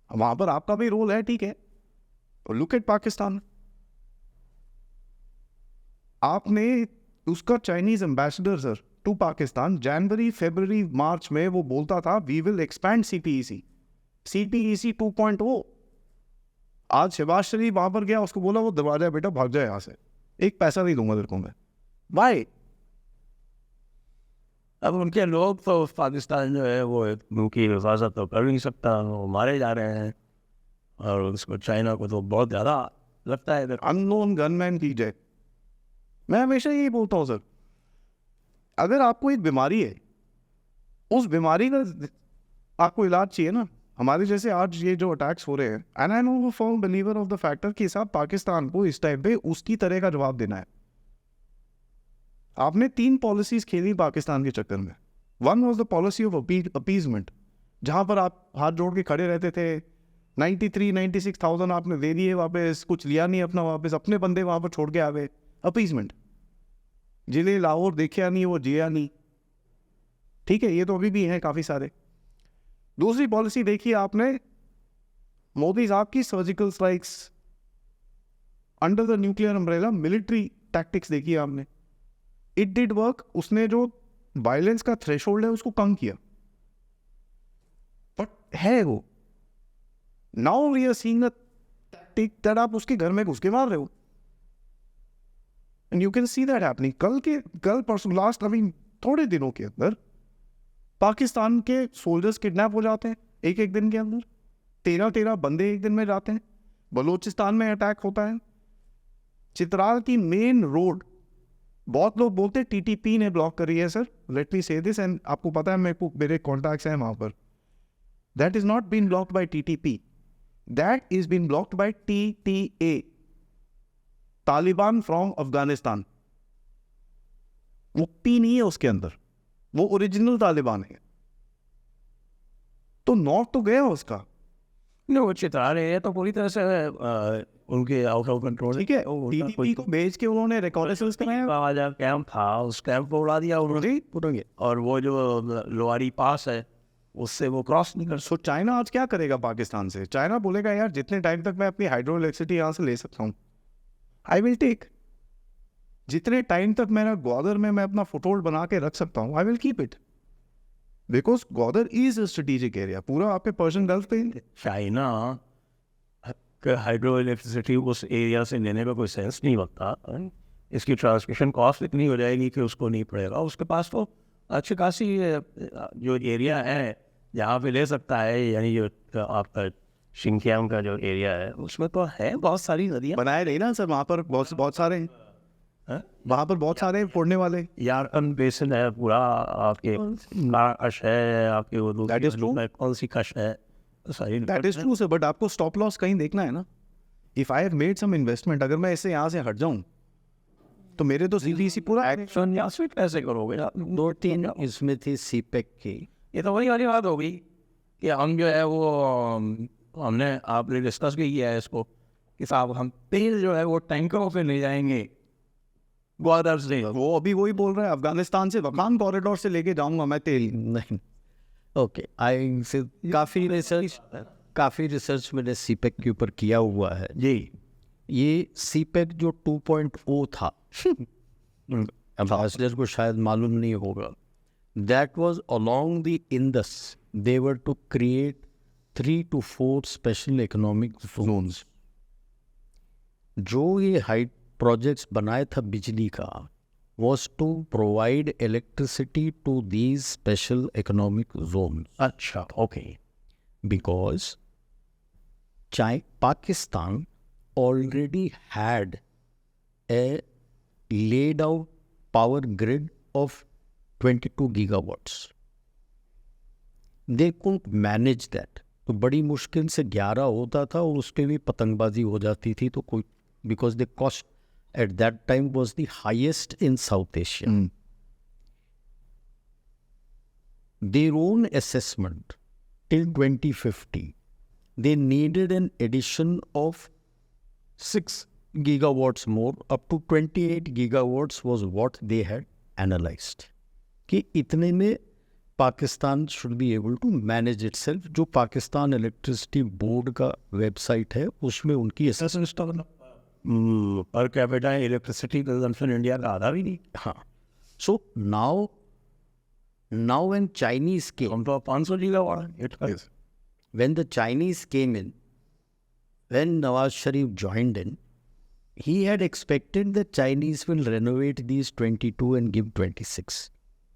वहां पर आपका भी रोल है, ठीक है. Look at Pakistan. आपने उसका Chinese ambassador sir to Pakistan जनवरी फरवरी मार्च में वो बोलता था वी विल एक्सपैंड सीपीईसी 2.0. आज शहबाज शरीफ वहां पर गया, उसको बोला वो दरवाजा बेटा भाग जाए यहाँ से, एक पैसा नहीं दूंगा तेरे को मैं. वाई? अब उनके लोग तो पाकिस्तान जो है वो उनकी हिफाजत तो कर नहीं सकता, वो मारे जा रहे हैं. और उसको चाइना को तो बहुत ज़्यादा लगता है. अननोन गनमैन की जय. मैं हमेशा यही बोलता हूँ सर, अगर आपको एक बीमारी है, उस बीमारी का आपको इलाज चाहिए ना. हमारे जैसे आज ये जो अटैक्स हो रहे हैं, and I know form believer of the factor कि साहब पाकिस्तान को इस टाइम पे उसकी तरह का जवाब देना है. आपने 3 पॉलिसीज खेली पाकिस्तान के चक्कर में. One was the policy of appeasement, जहां पर आप हाथ जोड़ के खड़े रहते थे. 93-96,000 आपने दे दिए वापस, कुछ लिया नहीं अपना वापस, अपने बंदे वहां पर छोड़ के आ गए. अपीजमेंट. जिन्हें लाहौर देखा नहीं वो जिया नहीं. ठीक है, ये तो अभी भी हैं काफी सारे. दूसरी पॉलिसी देखी आपने मोदी साहब की, surgical strikes under the nuclear umbrella, military tactics देखी आपने. It did work. उसने जो वायलेंस का थ्रेशोल्ड है उसको कम किया, बट है वो. Now we are seeing a tactic that आप उसके घर में घुस के मार रहे हो. And you can see that happening. कल परसों लास्ट थोड़े दिनों के अंदर पाकिस्तान के सोल्जर्स किडनैप हो जाते हैं एक दिन के अंदर. 13 बंदे एक दिन में जाते हैं. बलूचिस्तान में अटैक होता है. चित्राल की मेन रोड, बहुत लोग बोलते हैं टीटीपी ने ब्लॉक करी है. सर लेट मी से दिस, एंड आपको पता है मेरे कॉन्टैक्ट्स हैं वहां पर. That is not been blocked by TTP, that is been blocked by TTA, Taliban from Afghanistan. वो पी नहीं है उसके अंदर, वो ओरिजिनल तालिबान है. तो नॉर्थ तो गया उसका, नहीं वो चिता रहे हैं तो पूरी तरह से उनके आउट ऑफ कंट्रोल। ठीक है, टीटीपी को भेज के उन्होंने रिकॉर्डेशंस कराया, कैंप था, उस कैंप को उड़ा दिया उन्होंने, और वो जो लोहारी पास है उससे वो क्रॉस नहीं कर सो चाइना आज क्या करेगा पाकिस्तान से? चाइना बोलेगा यार जितने टाइम तक मैं अपनी हाइड्रो इलेक्ट्रिसिटी यहाँ से ले सकता हूँ आई विल टेक, जितने टाइम तक मेरा ग्वादर में मैं अपना फुटहोल्ड बना के रख सकता हूँ I will keep it, because Gwadar is a strategic area, पूरा आपके पर्शियन गल्फ पे। चाइना का हाइड्रो इलेक्ट्रिसिटी उस एरिया से लेने का कोई सेंस नहीं बनता, इसकी ट्रांसमिशन कॉस्ट इतनी हो जाएगी कि उसको नहीं पड़ेगा। उसके पास तो अच्छी खासी जो एरिया है जहाँ पे ले सकता है, यानी जो आपका शिंकियांग का जो एरिया है उसमें तो है बहुत सारी नदियाँ बनाए रही ना सर, वहाँ पर बहुत सारे हैं, वहाँ पर बहुत सारे फोड़ने वाले। यारकन बेसिन है पूरा, आपके कश है, आपके वो That is true. कौन सी कश है सारी। That is true sir, but आपको स्टॉप लॉस कहीं देखना है ना। If I have made some investment, अगर मैं इससे यहाँ से हट जाऊँ तो मेरे तो सीधी सी पूरा एक्शन या स्वीट कैसे करोगे आप? 2-3 इसमें थी सीपेक की। ये तो वही वाली बात होगी कि हम जो है वो हमने आपने डिस्कस भी किया है इसको कि साहब हम तेल जो है वो टैंकरों पे ले जाएंगे ग्वादर से। वो अभी वही बोल रहा है, अफगानिस्तान से वकान कॉरिडोर से लेके जाऊंगा मैं तेल। नहीं, ओके, आई से काफ़ी रिसर्च मैंने सीपेक के ऊपर किया हुआ है जी। ये सीपेक जो 2.0 था, एम्बेसडर को शायद मालूम नहीं होगा, that was along the Indus, they were to create 3 to 4 special economic zones. जो ये हाइट प्रोजेक्ट्स बनाया था बिजली का was to provide electricity to these special economic zones. अच्छा, okay. Because Pakistan already had a laid out power grid of 22 gigawatts. They couldn't manage that. तो बड़ी मुश्किल से 11 होता था और उसके भी पतंगबाजी हो जाती थी, तो कोई because the cost at that time was the highest in South Asia. Their own assessment till 2050, they needed an addition of 6 gigawatts more, up to 28 gigawatts was what they had analyzed. कि इतने में Pakistan should be able to manage itself. जो Pakistan electricity board का website है उसमें उनकी assessment per capita electricity consumption India का आधा भी नहीं। हाँ, सो नाउ व्हेन चाइनीज केम, हम तो 500 gigawatt. When the Chinese came in, when Nawaz Sharif joined in, he had expected the Chinese will renovate these 22 and give 26.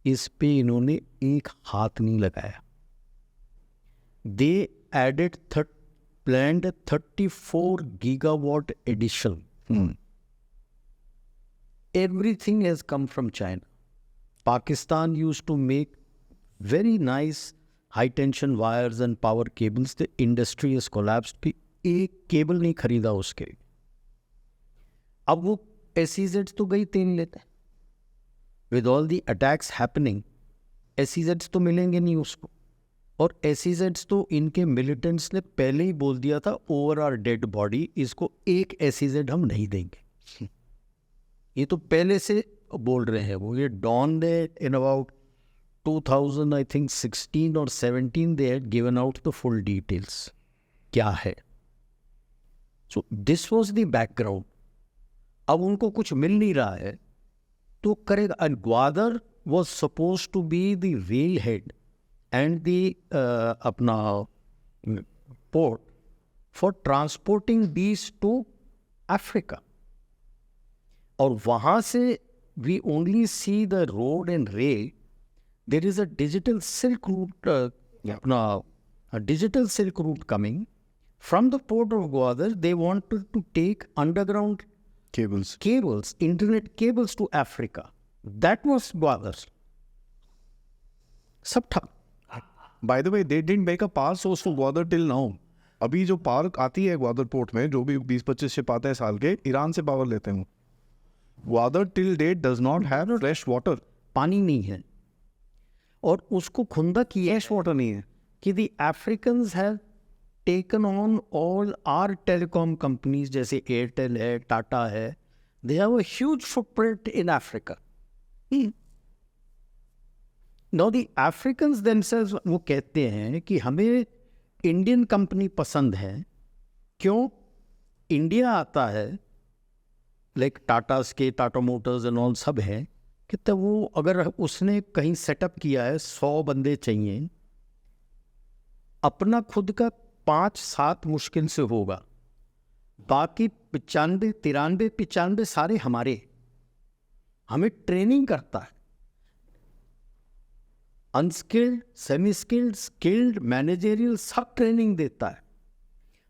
इस पे इन्होंने एक हाथ नहीं लगाया। They added planned a 34 gigawatt addition. Everything has come from China. Pakistan used to make very nice high tension wires and power cables. The industry has collapsed. भी एक cable नहीं खरीदा उसके। अब वो SEZ तो गई तेल लेते। With all the attacks happening, SEZ तो मिलेंगे नहीं उसको। और SEZ तो इनके मिलिटेंट्स ने पहले ही बोल दिया था, ओवर आवर डेड बॉडी इसको एक SEZ हम नहीं देंगे। ये तो पहले से बोल रहे हैं वो। ये डॉन ने इन अबाउट 2000 आई थिंक 16 और 17 they had given out the full details क्या है। So this was the background. अब उनको कुछ मिल नहीं रहा है तो करेगा। And Gwadar was suppose to be the rail head and the अपना port for transporting these to Africa. और वहाँ से we only see the road and rail. There is a digital silk route, a digital silk route coming from the port of Gwadar. They wanted to take underground cables, internet cables to Africa. That was Gwadar. सब ठप। By the way, they didn't make a pass also Gwadar till now. अभी जो park आती है Gwadar port में, जो भी 20-25 ship आते हैं साल के, ईरान से पावर लेते हैं। Gwadar till date does not have fresh water. पानी नहीं है और उसको खुंदा किया। फ्रेश वाटर नहीं है। कि the Africans have taken on all our telecom companies, जैसे एयरटेल है, टाटा है, they have a huge footprint in Africa. Now the Africans themselves वो कहते हैं कि हमें इंडियन कंपनी पसंद है. क्यों? इंडिया आता है, like Tata Motors and all सब हैं, कि तब वो अगर उसने कहीं सेटअप किया है 100 बंदे चाहिए, अपना खुद का 5-7 मुश्किल से होगा, बाकी 95 सारे हमारे. हमें ट्रेनिंग करता है, unskilled, semi skilled, skilled, managerial सब ट्रेनिंग देता है.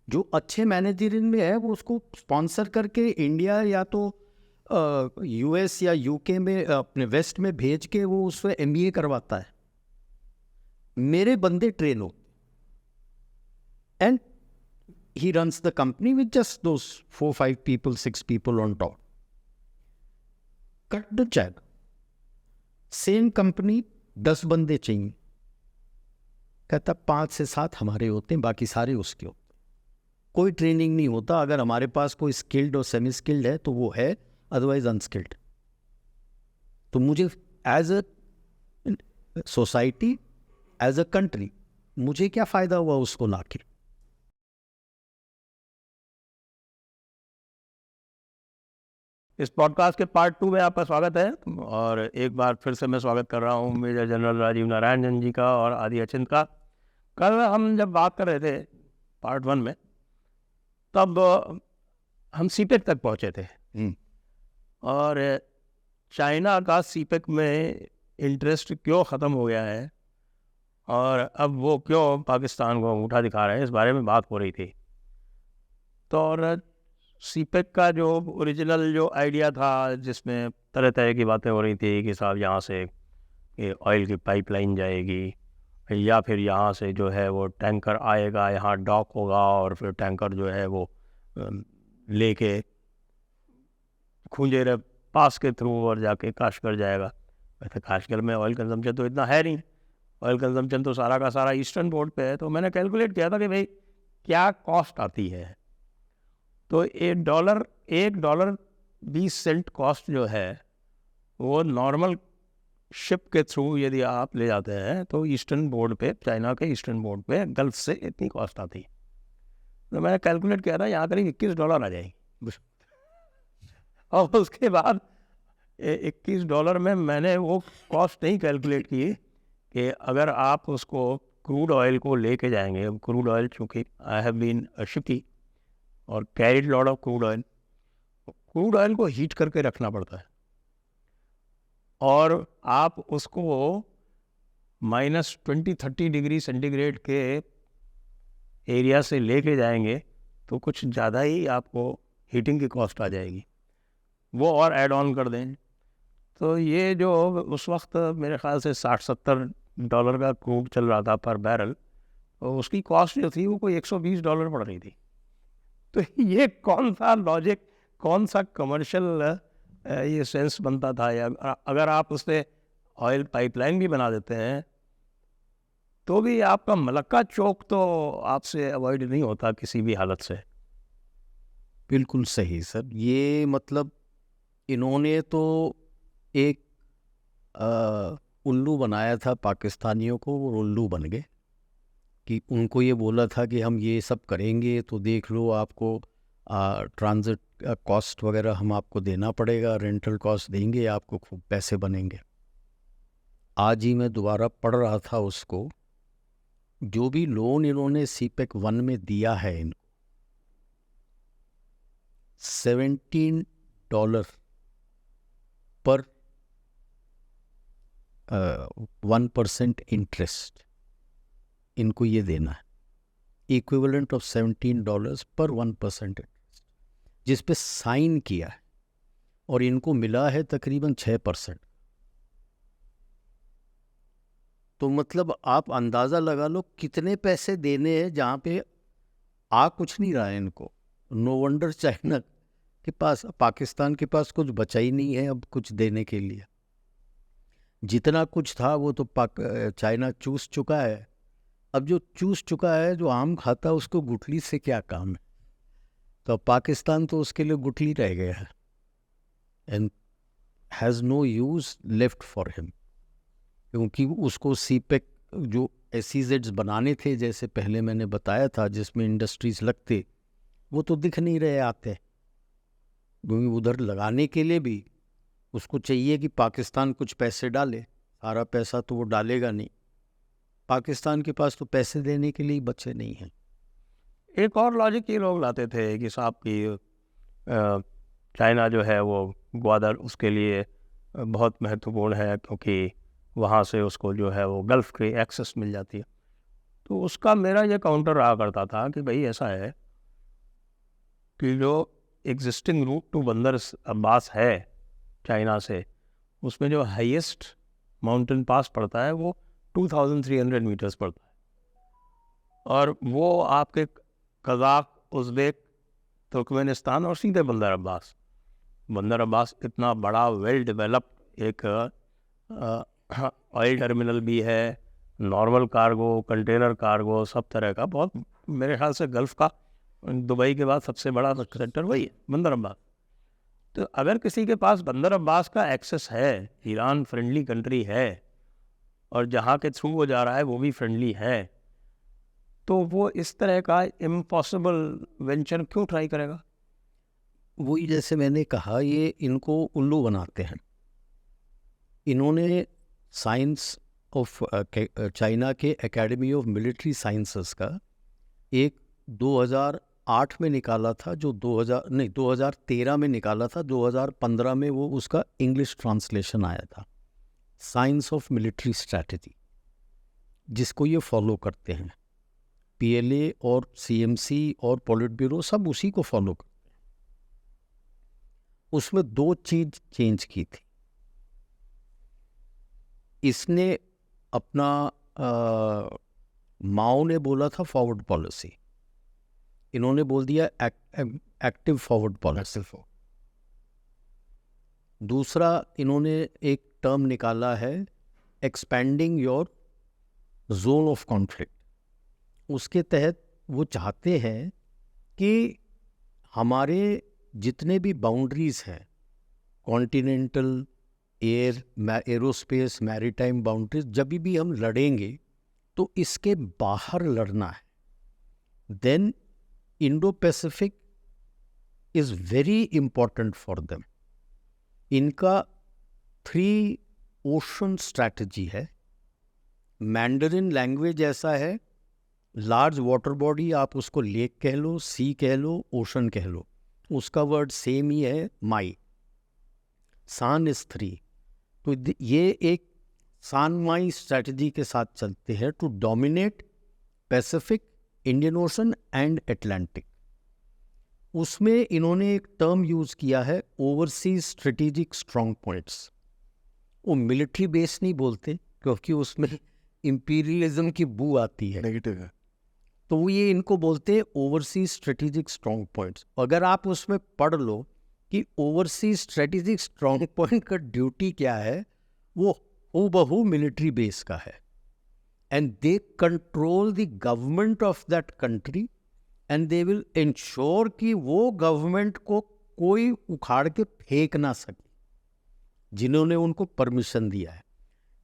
जो अच्छे मैनेजरियल में है वो उसको स्पॉन्सर करके इंडिया या तो यूएस या यूके में, अपने वेस्ट में भेज के वो उससे एमबीए करवाता है. मेरे बंदे ट्रेन हो, and he runs the company with just those 4-5 people, 6 people on top. Cut the check. Same company, 10 बंदे चाहिए, कहता 5 से 7 हमारे होते हैं, बाकी सारे उसके होते हैं. कोई ट्रेनिंग नहीं होता. अगर हमारे पास कोई स्किल्ड और सेमी स्किल्ड है तो वो है, अदरवाइज अनस्किल्ड. तो मुझे as a society, as a country, मुझे क्या फ़ायदा हुआ उसको लाके? इस पॉडकास्ट के पार्ट 2 में आपका स्वागत है, और एक बार फिर से मैं स्वागत कर रहा हूँ मेजर जनरल राजीव नारायण जी का और आदि अचिंत का. कल हम जब बात कर रहे थे पार्ट 1 में, तब हम सीपेक तक पहुँचे थे, और चाइना का सीपेक में इंटरेस्ट क्यों ख़त्म हो गया है और अब वो क्यों पाकिस्तान को अंगूठा दिखा रहे हैं, इस बारे में बात हो रही थी. तो और सीपेक का जो ओरिजिनल जो आइडिया था, जिसमें तरह तरह की बातें हो रही थी कि साहब यहाँ से ऑयल की पाइपलाइन जाएगी, या फिर यहाँ से जो है वो टैंकर आएगा, यहाँ डॉक होगा, और फिर टैंकर जो है वो लेके खूंजेर पास के थ्रू और जाके काशगर जाएगा. वैसे काशगर में ऑयल कंजम्पशन तो इतना है नहीं, ऑयल कंजम्पशन तो सारा का सारा ईस्टर्न बोर्ड पे है. तो मैंने कैलकुलेट किया था कि भाई क्या कॉस्ट आती है. तो $1 20 सेंट कॉस्ट जो है वो नॉर्मल शिप के थ्रू यदि आप ले जाते हैं तो ईस्टर्न बोर्ड पे, चाइना के ईस्टर्न बोर्ड पे गल्फ से इतनी कॉस्ट आती है. तो मैंने कैलकुलेट किया था यहाँ करीब $21 आ जाएगी. और उसके बाद $21 में मैंने वो कॉस्ट नहीं कैलकुलेट की कि अगर आप उसको क्रूड ऑयल को लेके जाएंगे. क्रूड ऑयल चूँकि आई हैव बीन अ शिपी और carried lot of crude oil को हीट करके रखना पड़ता है, और आप उसको -20-30 डिग्री सेंटीग्रेड के एरिया से लेके जाएंगे तो कुछ ज़्यादा ही आपको हीटिंग की कॉस्ट आ जाएगी. वो और ऐड ऑन कर दें तो ये जो उस वक्त मेरे ख्याल से $60-70 का क्रूड चल रहा था पर बैरल, तो उसकी कॉस्ट जो थी वो कोई $120 पड़ रही थी. तो ये कौन सा लॉजिक, कौन सा कमर्शियल ये सेंस बनता था? या अगर आप उससे ऑयल पाइपलाइन भी बना देते हैं तो भी आपका मलक्का चौक तो आपसे अवॉइड नहीं होता किसी भी हालत से. बिल्कुल सही सर. ये मतलब इन्होंने तो एक उल्लू बनाया था पाकिस्तानियों को, वो उल्लू बन गए. कि उनको ये बोला था कि हम ये सब करेंगे तो देख लो, आपको ट्रांजिट कॉस्ट वगैरह हम आपको देना पड़ेगा, रेंटल कॉस्ट देंगे, आपको खूब पैसे बनेंगे. आज ही मैं दोबारा पढ़ रहा था उसको, जो भी लोन इन्होंने सीपेक 1 में दिया है इनको, $17 पर 1% इंटरेस्ट इनको ये देना है, इक्विवेलेंट ऑफ $17 पर 1% इंटरेस्ट, जिस पे साइन किया है, और इनको मिला है तकरीबन 6%. तो मतलब आप अंदाज़ा लगा लो कितने पैसे देने हैं, जहाँ पे आ कुछ नहीं रहा है इनको. नो वंडर चाइना के पास, पाकिस्तान के पास कुछ बचा ही नहीं है अब कुछ देने के लिए. जितना कुछ था वो तो चाइना चूस चुका है, अब जो चूस चुका है, जो आम खाता है, उसको गुठली से क्या काम है? तो अब पाकिस्तान तो उसके लिए गुठली रह गया है and has no use left for him, क्योंकि उसको सीपेक जो एसईजेड्स बनाने थे, जैसे पहले मैंने बताया था, जिसमें इंडस्ट्रीज लगते, वो तो दिख नहीं रहे आते, क्योंकि उधर लगाने के लिए भी उसको चाहिए कि पाकिस्तान कुछ पैसे डाले। सारा पैसा तो वो डालेगा नहीं, पाकिस्तान के पास तो पैसे देने के लिए बचे नहीं हैं। एक और लॉजिक ये लोग लाते थे कि साहब की चाइना जो है वो ग्वादर उसके लिए बहुत महत्वपूर्ण है, क्योंकि वहाँ से उसको जो है वो गल्फ़ की एक्सेस मिल जाती है। तो उसका मेरा ये काउंटर रहा करता था कि भाई ऐसा है कि जो एग्जिस्टिंग रूट टू बंदर अब्बास है चाइना से, उसमें जो हाईएस्ट माउंटेन पास पड़ता है वो 2300 मीटर्स पड़ता है, और वो आपके कज़ाक, उज़्बेक, तुर्कमेनिस्तान और सीधे बंदर अब्बास इतना बड़ा वेल डेवलप्ड एक ऑयल टर्मिनल भी है, नॉर्मल कार्गो, कंटेनर कार्गो, सब तरह का, बहुत मेरे ख्याल से गल्फ़ का दुबई के बाद सबसे बड़ा सेक्टर वही है, बंदर अब्बास। तो अगर किसी के पास बंदर अब्बास का एक्सेस है, ईरान फ्रेंडली कंट्री है, और जहाँ के थ्रू वो जा रहा है वो भी फ्रेंडली है, तो वो इस तरह का इम्पॉसिबल वेंचर क्यों ट्राई करेगा? वही जैसे मैंने कहा, ये इनको उल्लू बनाते हैं। इन्होंने साइंस ऑफ चाइना के एकेडमी ऑफ मिलिट्री साइंसेस का एक 2008 में निकाला था, जो 2013 में निकाला था, 2015 में वो उसका इंग्लिश ट्रांसलेशन आया था, साइंस ऑफ मिलिट्री स्ट्रैटेजी, जिसको ये फॉलो करते हैं। पीएलए और सीएमसी और पॉलिट ब्यूरो सब उसी को फॉलो करते हैं। उसमें 2 चीज चेंज की थी। इसने अपना माओ ने बोला था फॉरवर्ड पॉलिसी, इन्होंने बोल दिया एक्टिव फॉरवर्ड पॉलिसी। दूसरा इन्होंने एक टर्म निकाला है, expanding your zone of conflict. उसके तहत वो चाहते हैं कि हमारे जितने भी बाउंड्रीज हैं, कॉन्टिनेंटल, एरोस्पेस, मैरीटाइम बाउंड्रीज, जब भी हम लड़ेंगे तो इसके बाहर लड़ना है। Then Indo Pacific is very important for them. इनका 3 ओशन स्ट्रैटेजी है। मैंडरिन लैंग्वेज ऐसा है, लार्ज वाटर बॉडी, आप उसको लेक कह लो, सी कह लो, ओशन कह लो, उसका वर्ड सेम ही है, माई। सान इज 3, तो ये एक सान माई स्ट्रैटेजी के साथ चलते हैं to dominate Pacific, Indian ocean and Atlantic. उसमें इन्होंने एक टर्म यूज किया है, ओवरसीज स्ट्रेटेजिक स्ट्रॉन्ग पॉइंट्स। वो मिलिट्री बेस नहीं बोलते, क्योंकि उसमें इंपीरियलिज्म की बू आती है, नेगेटिव है। तो वो ये इनको बोलते हैं ओवरसीज स्ट्रेटेजिक स्ट्रॉन्ग पॉइंट्स। अगर आप उसमें पढ़ लो कि ओवरसीज स्ट्रेटेजिक स्ट्रॉन्ग पॉइंट का ड्यूटी क्या है, वो हूबहू मिलिट्री बेस का है। And they control the government of that country and they will ensure कि वो गवर्नमेंट को कोई उखाड़ के फेंक ना सके, जिन्होंने उनको परमिशन दिया है।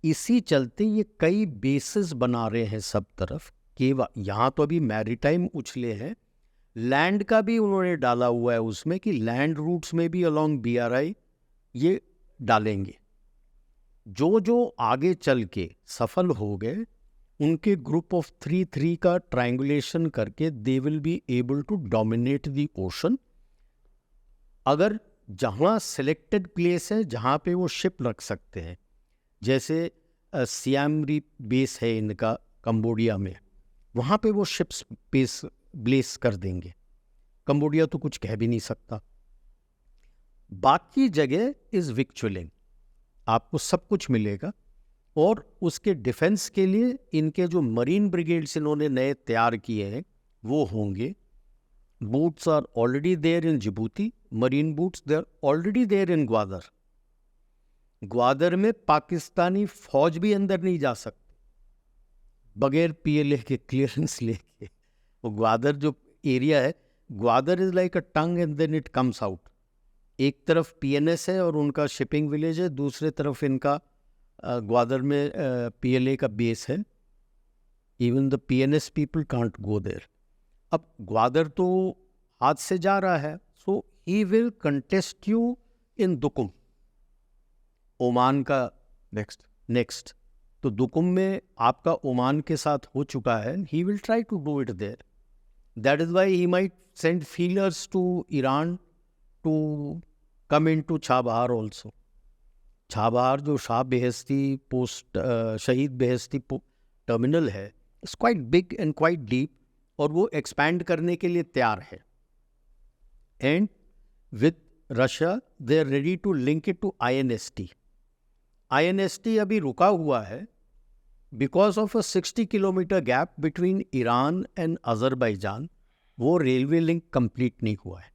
इसी चलते ये कई बेसिस बना रहे हैं सब तरफ, कि यहाँ तो अभी मैरीटाइम उछले हैं, लैंड का भी उन्होंने डाला हुआ है उसमें, कि लैंड रूट्स में भी अलोंग BRI ये डालेंगे। जो जो आगे चल के सफल हो गए, उनके ग्रुप ऑफ 3 का ट्रायंगुलेशन करके they will be able to dominate the ocean. अगर जहाँ सिलेक्टेड प्लेस है जहाँ पे वो शिप रख सकते हैं, जैसे सियाम रीप बेस है इनका कंबोडिया में, वहाँ पे वो शिप्स ब्लेस कर देंगे। कंबोडिया तो कुछ कह भी नहीं सकता। बाकी जगह इज विक्चुअलिंग, आपको सब कुछ मिलेगा। और उसके डिफेंस के लिए इनके जो मरीन ब्रिगेड्स इन्होंने नए तैयार किए हैं वो होंगे। Boots are already there in Djibouti, marine boots they are already there in Gwadar. Gwadar में पाकिस्तानी फौज भी अंदर नहीं जा सकती, बगैर पीएलए के क्लियरेंस लेके। वो ग्वादर जो एरिया है, Gwadar is like a tongue and then it comes out. एक तरफ पीएनएस है और उनका शिपिंग विलेज है, दूसरे तरफ इनका ग्वादर में पीएलए का बेस है। Even the PNS people can't go there. अब ग्वादर तो हाथ से जा रहा है, so he will contest you in Duqm, Oman का नेक्स्ट। तो दुकुम में आपका ओमान के साथ हो चुका है, he will try to do it there. That is why he might send feelers to Iran to come into Chabahar also. Chabahar जो Shah Beheshti Shahid Beheshti terminal है, it's quite big and quite deep, और वो expand करने के लिए तैयार है। And with Russia they are ready to link it to INST। INST अभी रुका हुआ है because of a 60 kilometre gap between Iran and Azerbaijan. वो रेलवे लिंक कंप्लीट नहीं हुआ है।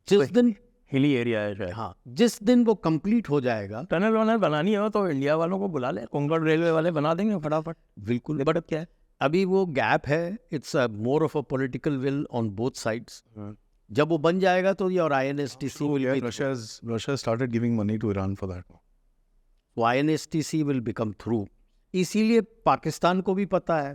जिस दिन हिली एरिया है शायद। हाँ, जिस दिन वो कंप्लीट हो जाएगा, टनल वनल बनानी हो तो इंडिया वालों को बुला ले, कोंकण रेलवे वाले बना देंगे फटाफट। बिल्कुल। बट क्या है, अभी वो गैप है, it's more of a political will on both sides. जब वो बन जाएगा तो ये और INSTC So will yeah, be Russia started giving money to Iran for that. वो INSTC will become through। इसीलिए पाकिस्तान को भी पता है।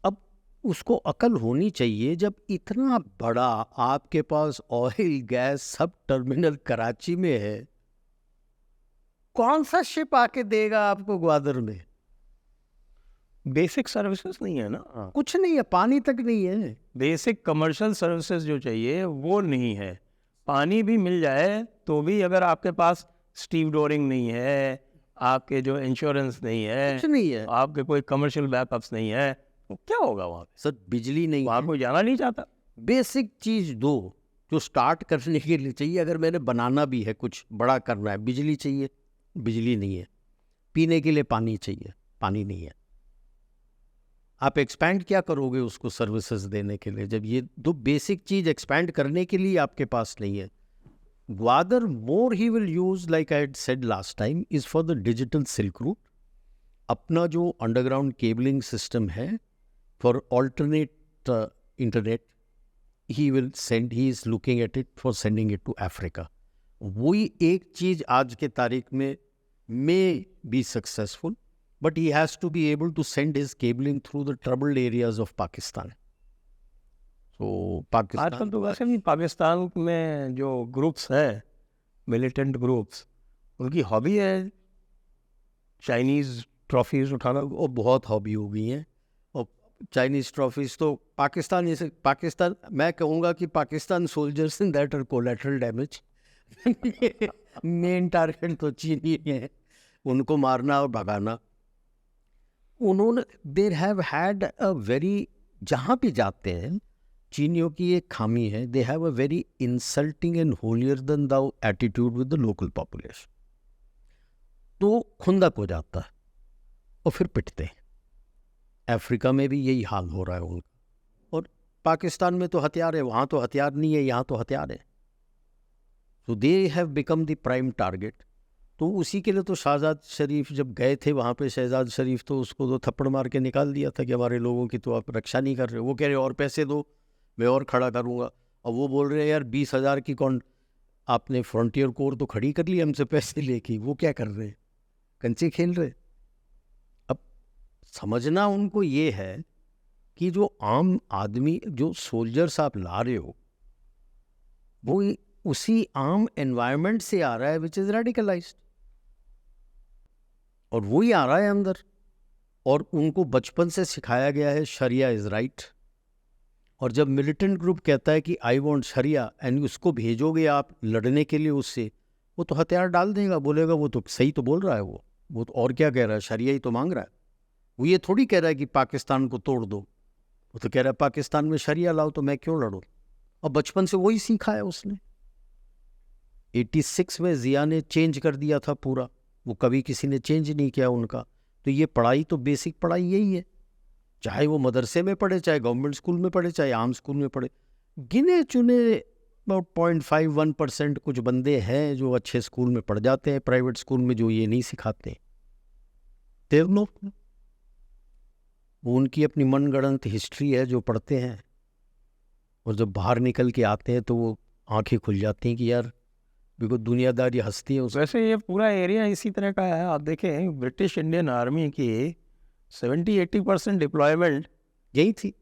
अब उसको अकल होनी चाहिए, जब इतना बड़ा आपके पास ऑयल गैस सब टर्मिनल कराची में है, कौन सा शिप आके देगा आपको ग्वादर में? बेसिक सर्विसेज नहीं है ना, कुछ नहीं है, पानी तक नहीं है। बेसिक कमर्शियल सर्विसेज जो चाहिए वो नहीं है। पानी भी मिल जाए तो भी अगर आपके पास स्टीव डोरिंग नहीं है, आपके जो इंश्योरेंस नहीं है, कुछ नहीं है आपके कोई कमर्शियल बैकअप्स नहीं है, तो क्या होगा वहाँ पे? सर। बिजली नहीं वहाँ है। कोई जाना नहीं चाहता। बेसिक चीज दो जो स्टार्ट करने के लिए चाहिए। अगर मैंने बनाना भी है, कुछ बड़ा करना है, बिजली चाहिए, बिजली नहीं है। पीने के लिए पानी चाहिए, पानी नहीं है। आप एक्सपैंड क्या करोगे उसको सर्विसेज देने के लिए, जब ये दो बेसिक चीज एक्सपैंड करने के लिए आपके पास नहीं है? Gwadar more he will use, like I had said last time, is for the digital silk route. अपना जो अंडरग्राउंड केबलिंग सिस्टम है for alternate internet, he is looking at it for sending it to Africa। वही एक चीज आज के तारीख में may be successful, but he has to be able to send his cabling through the troubled areas of Pakistan। So आजकल तो वैसे भी पाकिस्तान में जो ग्रुप्स हैं, मिलिटेंट ग्रुप्स, उनकी हॉबी है चाइनीज ट्रॉफीज उठाना। वो बहुत हॉबी हो गई हैं। और चाइनीज ट्रॉफीज तो पाकिस्तान मैं कहूँगा कि Pakistan soldiers in that are collateral damage. Main target तो चीनी है, उनको मारना और भगाना। उन्होंने there have had a very, जहाँ भी जाते हैं चीनियों की एक खामी है, they have a very insulting and holier than thou attitude with the local population. तो खुंदक हो जाता है और फिर पिटते हैं। अफ्रीका में भी यही हाल हो रहा है उनका। और पाकिस्तान में तो हथियार है, वहाँ तो हथियार नहीं है, यहाँ तो हथियार है। तो they have become the prime target. तो उसी के लिए तो शहजाद शरीफ जब गए थे वहाँ पे, शहजाद शरीफ तो उसको तो थप्पड़ मार के निकाल दिया था कि हमारे लोगों की तो आप रक्षा नहीं कर रहे। वो कह रहे और पैसे दो, मैं और खड़ा करूँगा। और वो बोल रहे हैं यार 20,000 की कौन, आपने फ्रंटियर कोर तो खड़ी कर ली हमसे पैसे लेके, वो क्या कर रहे हैं, कंचे खेल रहे। अब समझना उनको ये है कि जो आम आदमी, जो सोल्जर्स आप ला रहे हो, वो उसी आम एनवायरनमेंट से आ रहा है विच इज़ रेडिकलाइज्ड, और वही आ रहा है अंदर। और उनको बचपन से सिखाया गया है शरिया इज़ राइट। और जब मिलिटेंट ग्रुप कहता है कि आई वांट शरिया, एंड उसको भेजोगे आप लड़ने के लिए उससे, वो तो हथियार डाल देगा, बोलेगा वो तो सही तो बोल रहा है, वो तो और क्या कह रहा है, शरिया ही तो मांग रहा है। वो ये थोड़ी कह रहा है कि पाकिस्तान को तोड़ दो, वो तो कह रहा है पाकिस्तान में शरिया लाओ, तो मैं क्यों लड़ूँ। और बचपन से वही सीखा है उसने। 86 में जिया ने चेंज कर दिया था पूरा, वो कभी किसी ने चेंज नहीं किया उनका। तो ये पढ़ाई तो बेसिक पढ़ाई यही है, चाहे वो मदरसे में पढ़े, चाहे गवर्नमेंट स्कूल में पढ़े, चाहे आम स्कूल में पढ़े। गिने चुने अबाउट 0.51% कुछ बंदे हैं जो अच्छे स्कूल में पढ़ जाते हैं, प्राइवेट स्कूल में जो ये नहीं सिखाते। देयर नो वो उनकी अपनी मनगढ़ंत हिस्ट्री है जो पढ़ते हैं, और जब बाहर निकल के आते हैं तो वो आंखें खुल जाती हैं कि यार बिल्कुल दुनियादारी हस्ती है उस। वैसे ये पूरा एरिया इसी तरह का है। आप देखें ब्रिटिश इंडियन आर्मी की 70-80% डिप्लॉयमेंट यही थी।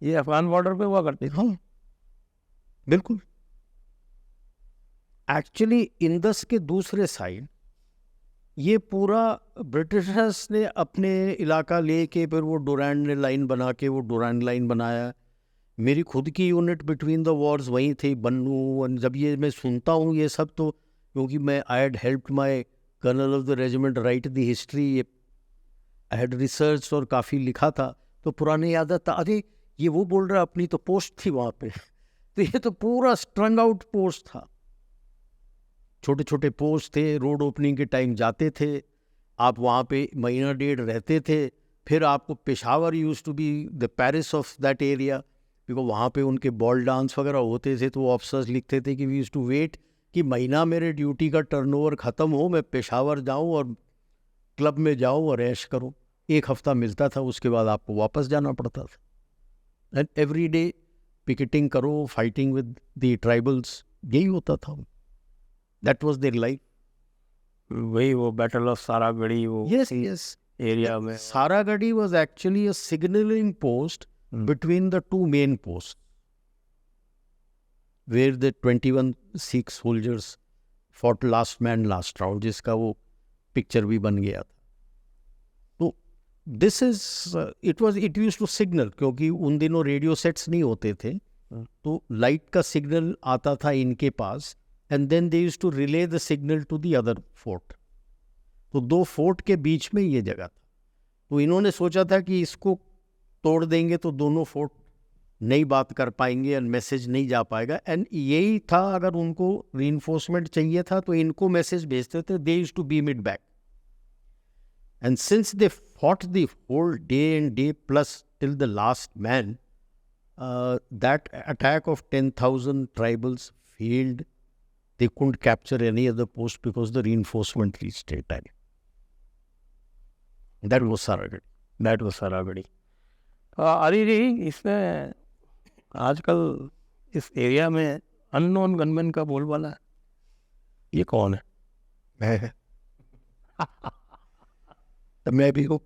ये अफगान बॉर्डर पे हुआ करती थी। हाँ बिल्कुल। एक्चुअली इंदस के दूसरे साइड ये पूरा ब्रिटिशर्स ने अपने इलाका लेके फिर वो डुरैंड ने लाइन बना के वो डुरैंड लाइन बनाया। मेरी खुद की यूनिट बिटवीन द वॉर्स वहीं थी, बन्नू। जब ये मैं सुनता हूँ ये सब तो क्योंकि मैं I had helped my colonel of the regiment write the history, I had research और काफ़ी लिखा था, तो पुराने याद आता अरे ये वो बोल रहा अपनी तो पोस्ट थी वहाँ पे। तो ये तो पूरा स्ट्रंग आउट पोस्ट था, छोटे छोटे पोस्ट थे, रोड ओपनिंग के टाइम जाते थे आप वहाँ पे महीना डेढ़ रहते थे, फिर आपको Peshawar use to be the Paris of that area, because वहाँ पे उनके बॉल डांस वगैरह होते थे, तो वो ऑफिसर्स लिखते थे कि वी यूज टू वेट कि महीना मेरे ड्यूटी का टर्नओवर ख़त्म हो, मैं पेशावर जाऊँ और क्लब में जाऊँ और ऐश करूँ। एक हफ्ता मिलता था, उसके बाद आपको वापस जाना पड़ता था। एंड एवरी डे पिकेटिंग करो, फाइटिंग विद द ट्राइबल्स, यही होता था। That was their life. वही वो बैटल ऑफ सारागढ़ी वो Yes, yes. एरिया में। Saragadi was actually a signaling post between the two main posts, where the 21 Sikh soldiers fought last man last round, जिसका वो picture भी बन गया था। तो this is it use to signal, क्योंकि उन दिनों रेडियो सेट्स नहीं होते थे, तो लाइट का सिग्नल आता था इनके पास, and then they use to relay the signal to the other fort. तो दो फोर्ट के बीच में ये जगह था, तो इन्होंने सोचा था कि इसको तोड़ देंगे तो दोनों फोर्ट नहीं बात कर पाएंगे एंड मैसेज नहीं जा पाएगा। एंड यही था, अगर उनको रीइंफोर्समेंट चाहिए था तो इनको मैसेज भेजते थे, they used to beam it back. And since they fought the whole day and day plus till the last man, that attack of 10,000 tribals failed. They couldn't capture any other post because the reinforcement reached in time. That was Saragadi. That was Saragarhi. अरे जी, इसमें आजकल इस area में unknown gunman का बोलबाला है। ये कौन है? मैं तो मैं भी हूँ।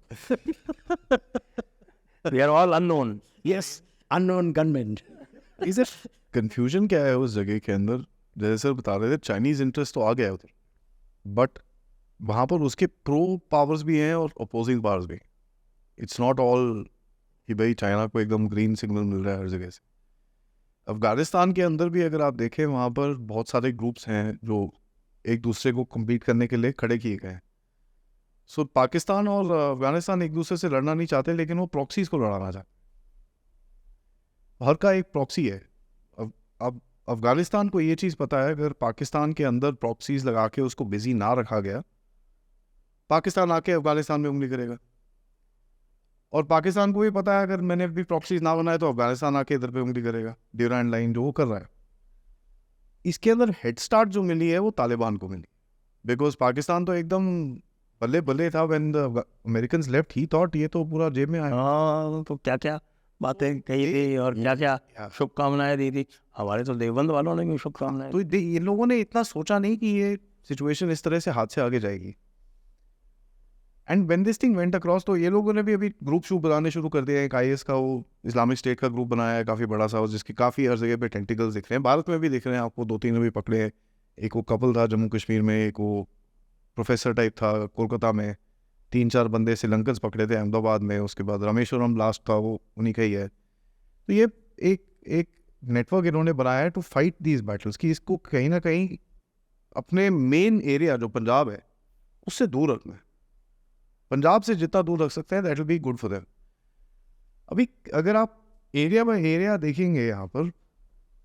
We are all unknown. Yes, unknown gunmen. इसे कंफ्यूजन क्या है उस जगह के अंदर? जैसे सर बता रहे थे, चाइनीज इंटरेस्ट तो आ गया उधर, बट वहाँ पर उसके प्रो पावर्स भी हैं और अपोजिंग पावर्स भी। इट्स नॉट ऑल कि भाई चाइना को एकदम ग्रीन सिग्नल मिल रहा है हर जगह से। अफगानिस्तान के अंदर भी अगर आप देखें, वहाँ पर बहुत सारे ग्रुप्स हैं जो एक दूसरे को कम्पीट करने के लिए खड़े किए गए हैं। सो पाकिस्तान और अफगानिस्तान एक दूसरे से लड़ना नहीं चाहते, लेकिन वो प्रॉक्सीज को लड़ाना चाहते। हर का एक प्रॉक्सी है। अब अफगानिस्तान को ये चीज़ पता है, अगर पाकिस्तान के अंदर प्रॉक्सीज लगा के उसको बिजी ना रखा गया, पाकिस्तान आके अफगानिस्तान में उंगली करेगा। और पाकिस्तान को भी पता है, अगर मैंने भी प्रॉक्सीज ना बनाए तो अफगानिस्तान आके इधर पे उंगली करेगा। ड्यूरैंड लाइन जो वो कर रहा है, इसके अंदर हेड स्टार्ट जो मिली है वो तालिबान को मिली, बिकॉज पाकिस्तान तो एकदम बल्ले बल्ले था। When the Americans left he thought ये तो पूरा जेब में आया। हाँ, तो क्या क्या बातें कही थी और क्या क्या शुभकामनाएं दी थी। हमारे तो देवबंद वालों ने भी शुभकामनाएं। तो इन लोगों ने इतना सोचा नहीं कि ये सिचुएशन इस तरह से हाथ से आगे जाएगी। And when this thing went across, तो ये लोगों ने भी अभी ग्रुप शूप बनाने शुरू कर दिया है। एक IS का वो इस्लामिक स्टेट का ग्रुप बनाया है काफ़ी बड़ा सा, जिसकी काफ़ी हर जगह पे टेंटिकल्स दिख रहे हैं। भारत में भी दिख रहे हैं आपको, 2-3 अभी पकड़े हैं। एक वो कपल था जम्मू कश्मीर में, एक वो प्रोफेसर टाइप था कोलकाता में, 3-4 बंदे श्रीलंकन्स पकड़े थे अहमदाबाद में। उसके बाद रामेश्वरम लास्ट था, वो उन्हीं का ही है। तो ये एक नेटवर्क इन्होंने बनाया है टू फाइट दीज बैटल्स, कि इसको कहीं ना कहीं अपने मेन एरिया जो पंजाब है उससे दूर रखना है। पंजाब से जितना दूर रख सकते हैं that will be good for them. अभी अगर आप एरिया बाय एरिया देखेंगे, यहाँ पर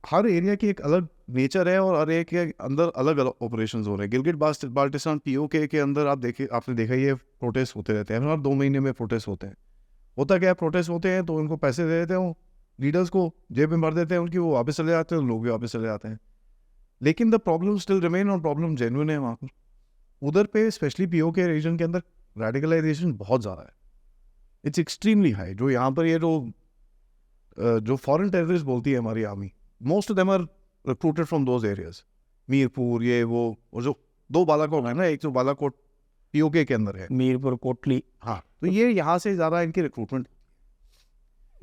हर एरिया की एक अलग नेचर है और हर एक के अंदर अलग अलग ऑपरेशंस हो रहे हैं। गिलगिट बाल्टिस्तान POK के अंदर आपने देखा ये प्रोटेस्ट होते रहते हैं, हर 2 महीने में प्रोटेस्ट होते हैं। होता क्या है, प्रोटेस्ट होते हैं तो उनको पैसे दे देते हैं, लीडर्स को जेब में भर देते हैं उनकी, वो वापस चले जाते हैं, लोग भी वापस चले जाते हैं। लेकिन द प्रॉब्लम स्टिल रिमेन, और प्रॉब्लम जेन्युइन है वहाँ पर। उधर पे स्पेशली POK रीजन के अंदर रेडिकलाइजेशन बहुत ज़्यादा है। It's extremely high. जो यहाँ पर ये जो फॉरेन टेररिस्ट बोलती है हमारी army, most of them are recruited from those areas. Mirpur ये वो, और जो 2 बालाकोट है ना, एक जो बालाकोट पीओके के अंदर है, मीरपुर कोटली हाँ, तो ये यहाँ से ज़्यादा इनकी रिक्रूटमेंट.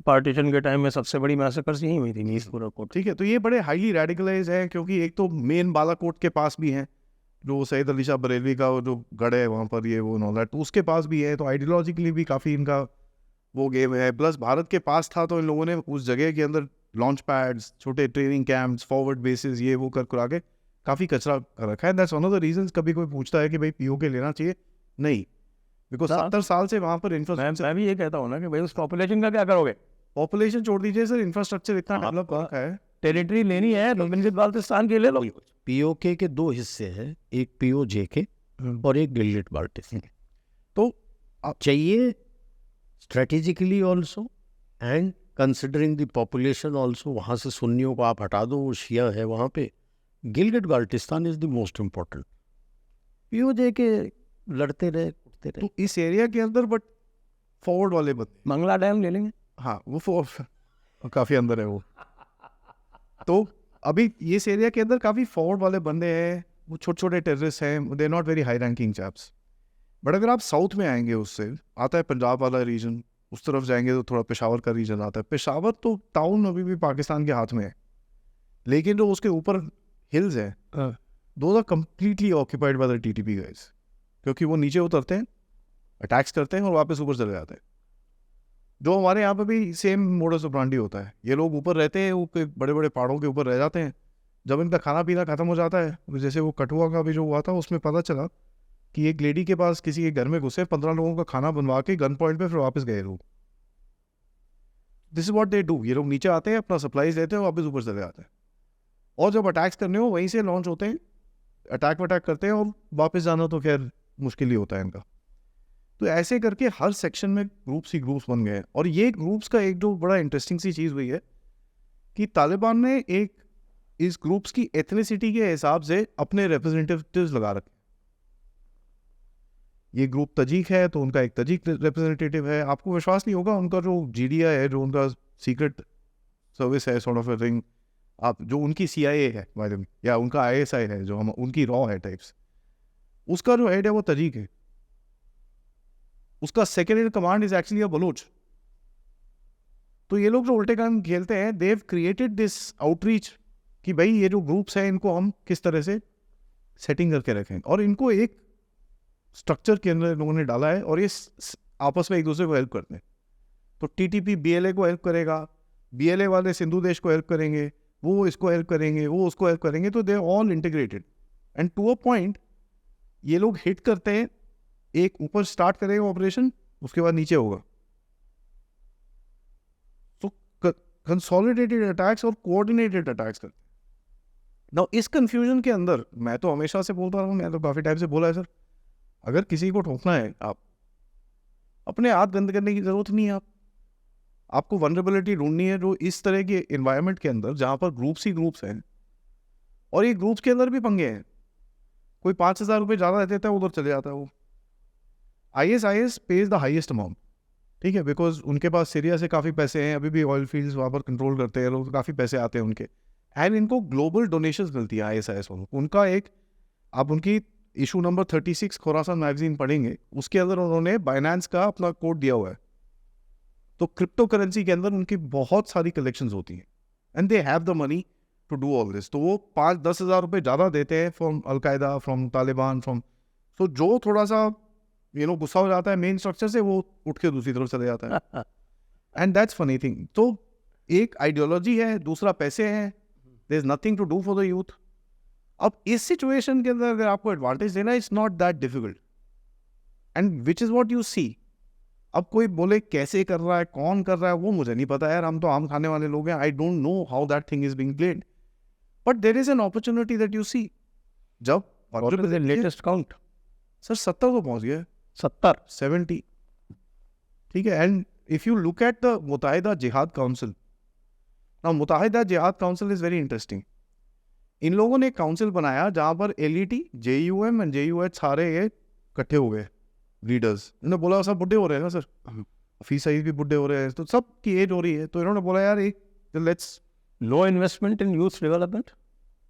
पार्टीशन के टाइम में सबसे बड़ी मैसेकर्स यही हुई थी, मीरपुर और कोटली. ठीक है, तो ये बड़े हाईली रेडिकलाइज हैं, क्योंकि एक तो मेन बालाकोट के पास भी हैं जो सैयद अली शाह बरेलवी का वो जो गढ़ है वहाँ पर, ये वो नॉल, तो उसके पास भी है. तो आइडियोलॉजिकली भी काफ़ी इनका वो गेम है. प्लस भारत के पास था तो इन लोगों ने उस जगह के अंदर लॉन्च पैड्स, छोटे ट्रेनिंग कैंप्स, फॉरवर्ड बेसिस, ये वो कर आगे काफ़ी कचरा कर रखा है. That's one of the reasons. कभी कोई पूछता है कि भाई पीओके लेना चाहिए, नहीं, बिकॉज हाँ. 70 साल से वहाँ पर इंफ्रास्ट्रक्चर, मैं भी ये कहता हूँ ना कि भाई उस पॉपुलेशन का क्या करोगे? पॉपुलेशन छोड़ दीजिए सर, इंफ्रास्ट्रक्चर इतना डेवलप कर रखा है. टेरिटरी लेनी है तो बाल्टिस्तान के ले लो. पीओके के 2 हिस्से हैं, एक पीओजेके और एक गिलगिट बाल्टिस्तान. तो चाहिए strategically also and considering the population also. वहाँ से सुन्नियों को आप हटा दो, वो शिया है वहाँ पे. Gilgit Baltistan is the most important. PoJK लड़ते रहे, उठते रहे. तो इस एरिया के अंदर बट फॉरवर्ड वाले बंदे, मंगला डैम ले लेंगे. हाँ, वो काफ़ी अंदर है वो. तो अभी इस एरिया के अंदर काफ़ी फॉरवर्ड वाले बंदे हैं, वो छोटे छोटे टेररिस्ट हैं, they not very high ranking chaps. But अगर आप साउथ में आएंगे, उससे आता है पंजाब वाला रीजन, उस तरफ जाएंगे तो थोड़ा पेशावर का रीजन आता है. पेशावर तो टाउन अभी भी पाकिस्तान के हाथ में है, लेकिन जो उसके ऊपर हिल्स हैं, those are completely occupied by the TTP guys. क्योंकि वो नीचे उतरते हैं, अटैक्स करते हैं और वापस ऊपर चले जाते हैं. जो हमारे यहाँ पे भी सेम मोडस ऑपरेंडी होता है. ये लोग ऊपर रहते हैं, वो बड़े बड़े पहाड़ों के ऊपर रह जाते हैं. जब इनका खाना पीना खत्म हो जाता है, जैसे वो कठुआ का भी जो हुआ था, उसमें पता चला कि एक लेडी के पास किसी के घर में घुसे, 15 लोगों का खाना बनवा के गन पॉइंट पे फिर वापस गए लोग. This is what they do. ये लोग नीचे आते हैं, अपना सप्लाईज लेते हैं, वापस ऊपर चले जाते हैं. और जब अटैक्स करने हो वहीं से लॉन्च होते हैं, अटैक वटैक करते हैं, और वापस जाना तो खैर मुश्किल ही होता है इनका. तो ऐसे करके हर सेक्शन में ग्रुप्स ही ग्रुप्स बन गए. और ये ग्रुप्स का एक जो बड़ा इंटरेस्टिंग सी चीज़ हुई है कि तालिबान ने एक इस ग्रुप्स की एथनिसिटी के हिसाब से अपने रिप्रेजेंटेटिव्स लगा रखे. ये ग्रुप तजीक है तो उनका एक तजीक रिप्रेजेंटेटिव है. आपको विश्वास नहीं होगा, उनका जो जीडीआई है, जो उनका सीक्रेट सर्विस है, सॉर्ट ऑफ ए थिंग, आप जो उनकी सीआईए है बाय द वे, या उनका आईएसआई है, जो हम उनकी रॉ है टाइप्स, उसका जो हेड है वो तजीक है. उसका second in command is actually a Baloch. तो ये लोग जो उल्टे काम खेलते हैं, they have created this outreach कि भाई ये जो ग्रुप्स हैं, इनको हम किस तरह से सेटिंग करके रखें. और इनको एक स्ट्रक्चर के अंदर लोगों ने डाला है, और ये आपस में एक दूसरे को हेल्प करते हैं. तो टीटीपी बीएलए को हेल्प करेगा, बीएलए वाले सिंधु देश को हेल्प करेंगे, वो इसको हेल्प करेंगे, वो उसको हेल्प करेंगे. तो they all integrated. And to a point ये लोग हिट करते हैं, एक ऊपर स्टार्ट करेगा ऑपरेशन, उसके बाद नीचे होगा. तो कंसोलिडेटेड अटैक्स और कोऑर्डिनेटेड अटैक्स करते हैं. नाउ इस कंफ्यूजन के अंदर मैं तो हमेशा से बोलता रहा हूँ, मैं तो काफ़ी टाइम से बोला है सर, अगर किसी को ठोकना है, आप अपने हाथ बंद करने की ज़रूरत नहीं है. आपको वनरेबिलिटी ढूंढनी है जो इस तरह के इन्वायरमेंट के अंदर, जहाँ पर ग्रुप्स ही ग्रुप्स हैं, और ये ग्रुप्स के अंदर भी पंगे हैं. कोई 5,000 रुपये ज़्यादा देता है, उधर चले जाता है वो. ISIS page the highest amount, ठीक है, बिकॉज उनके पास सीरिया से काफ़ी पैसे हैं, अभी भी ऑयल फील्ड्स वहाँ पर कंट्रोल करते हैं लोग, काफ़ी पैसे आते हैं उनके. एंड इनको ग्लोबल डोनेशंस मिलती है ISIS वालों. उनका एक, आप उनकी इशू नंबर 36 खोरासान मैगजीन पढ़ेंगे, उसके अंदर उन्होंने बाइनेंस का अपना कोड दिया हुआ है. तो क्रिप्टो करेंसी के अंदर उनकी बहुत सारी कलेक्शंस होती हैं, and they have the money to do all this. तो वो 5-10 हज़ार रुपये ज़्यादा देते हैं from al Qaeda, from Taliban, from, तो जो थोड़ा सा गुस्सा हो जाता है मेन स्ट्रक्चर से, वो उठ के दूसरी तरफ चले जाता है. And that's funny thing. तो एक आइडियोलॉजी है, दूसरा पैसे हैं, there is nothing to do for the youth. अब इस सिचुएशन के अंदर अगर आपको एडवांटेज देना, it's not that difficult, and which is what you see. अब कोई बोले कैसे कर रहा है, कौन कर रहा है, वो मुझे नहीं पता यार, हम तो आम खाने वाले लोग हैं. I don't know how that thing is being played, but there is an opportunity that you see. जब लेटेस्ट काउंट सर 70 को पहुंच गया, 70 ठीक है. And if you look at the Muttahida Jihad Council, now Muttahida Jihad Council is very interesting. इन लोगों ने एक काउंसिल बनाया जहां पर LET, JUM एंड JUH सारे ये इकट्ठे हो गए लीडर्स. इन्होंने बोला सब बुढ़े हो रहे हैं ना सर, हफीज सईद भी बुढ़े हो रहे हैं, तो सब की एज हो रही है, तो इन्होंने बोला यार एक let's, no investment in youth development.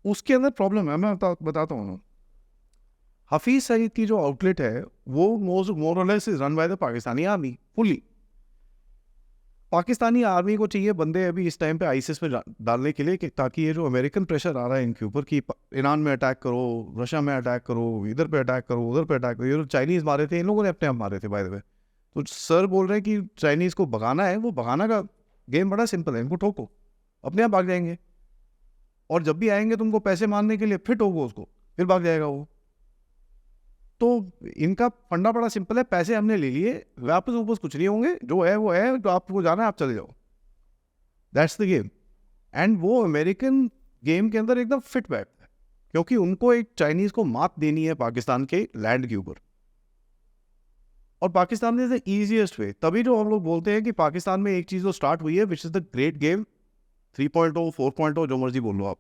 उसके अंदर प्रॉब्लम है, मैं बताता हूँ. हफीज सईद की जो आउटलेट है वो मोर और less is run by the Pakistani army fully. Pakistani army को चाहिए बंदे अभी इस टाइम पे आईसिस में डालने के लिए, कि ताकि ये जो अमेरिकन प्रेशर आ रहा है इनके ऊपर कि ईरान में अटैक करो, रशिया में अटैक करो, इधर पे अटैक करो, उधर पे अटैक करो. ये जो चाइनीज़ मारे थे इन लोगों ने अपने आप मारे थे बाय द वे. तो सर बोल रहे हैं कि चाइनीज़ को भगाना है, वो भगाना का गेम बड़ा सिंपल है, इनको ठोको, अपने आप भाग जाएंगे. और जब भी आएंगे तुमको पैसे मारने के लिए, फिर ठोको उसको, फिर भाग जाएगा वो. तो इनका फंडा बड़ा सिंपल है, पैसे हमने ले लिए, वापस वापस कुछ नहीं होंगे, जो है वो है, तो आपको जाना है आप चले जाओ. That's the game. एंड वो अमेरिकन गेम के अंदर एकदम फिट बैठता है, क्योंकि उनको एक चाइनीज़ को मात देनी है पाकिस्तान के लैंड के ऊपर. और पाकिस्तान इज द ईजीएस्ट वे. तभी जो हम लोग बोलते हैं कि पाकिस्तान में एक चीज़ जो स्टार्ट हुई है, which is the great game 3.0 4.0, जो मर्जी बोल लो आप.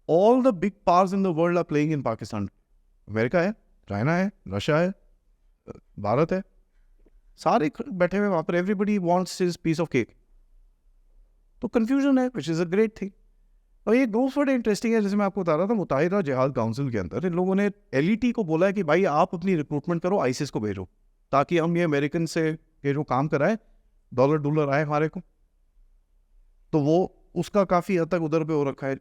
All the big powers in the world are playing in Pakistan. America है, चाइना है, रशिया है, भारत है, सारे बैठे हुए वहाँ पर. Everybody wants his piece of cake. तो कंफ्यूजन है, which is a great thing. और ये ग्रुप्स बड़े इंटरेस्टिंग है. जैसे मैं आपको बता रहा था, मुत्ताहिदा जिहाद काउंसिल के अंदर इन लोगों ने एलईटी को बोला है कि भाई आप अपनी रिक्रूटमेंट करो, आईसिस को भेजो, ताकि हम ये अमेरिकन से ये जो काम कराए, डॉलर आए हमारे को. तो वो उसका काफ़ी हद तक उधर पे हो रखा है.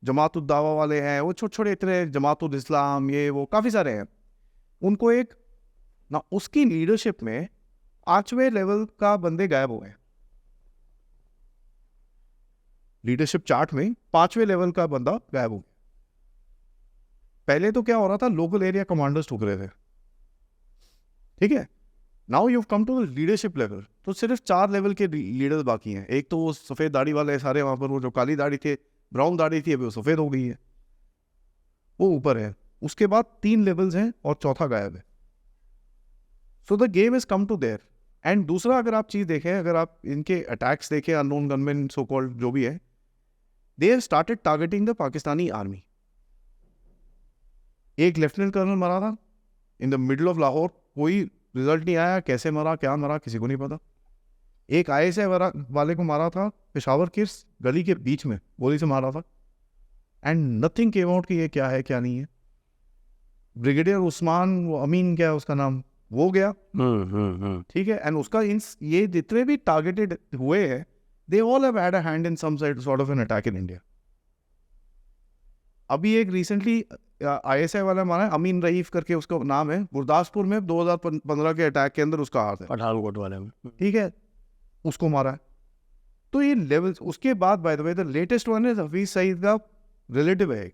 जमातुद दावा वाले हैं, वो छोटे छोटे इतने, जमातुल इस्लाम, ये वो काफ़ी सारे हैं. उनको एक ना, उसकी लीडरशिप में 5वें लेवल का बंदे गायब हो गए. लीडरशिप चार्ट में 5वें लेवल का बंदा गायब हो गया. पहले तो क्या हो रहा था, लोकल एरिया कमांडर्स ठुक रहे थे. ठीक है, now you come to the leadership level, तो सिर्फ 4 लेवल के लीडर्स बाकी हैं. एक तो वो सफ़ेद दाढ़ी वाले सारे वहाँ पर, वो जो काली दाढ़ी थे, ब्राउन दाढ़ी थी, अभी वो सफ़ेद हो गई है, वो ऊपर है. उसके बाद 3 लेवल्स हैं और चौथा गायब है. So the game is come to there. And दूसरा, अगर आप चीज़ देखें, अगर आप इनके अटैक्स देखें, अननोन गनमैन सो कॉल्ड जो भी है, they have started targeting the Pakistani army. एक लेफ्टिनेंट कर्नल मरा था in the middle of Lahore, कोई रिजल्ट नहीं आया, कैसे मरा क्या मरा किसी को नहीं पता. एक ISI वाले को मारा था पेशावर के गली के बीच में, गोली से मारा था, एंड नथिंग केम आउट कि ये क्या है क्या नहीं है. ब्रिगेडियर उस्मान, वो अमीन क्या है उसका नाम, वो गया. ठीक है. एंड उसका ये जितने भी टारगेटेड हुए हैं, they all have had a hand in some sort of an attack in India. अभी एक रिसेंटली ISI वाला मारा है, अमीन रईफ करके उसका नाम है, गुरदासपुर में 2015 के अटैक के अंदर उसका हाथ है, पठानकोट वाले में. ठीक है, उसको मारा है. तो ये लेवल. उसके बाद bye the way the latest one है हफीज सईद का रिलेटिव है,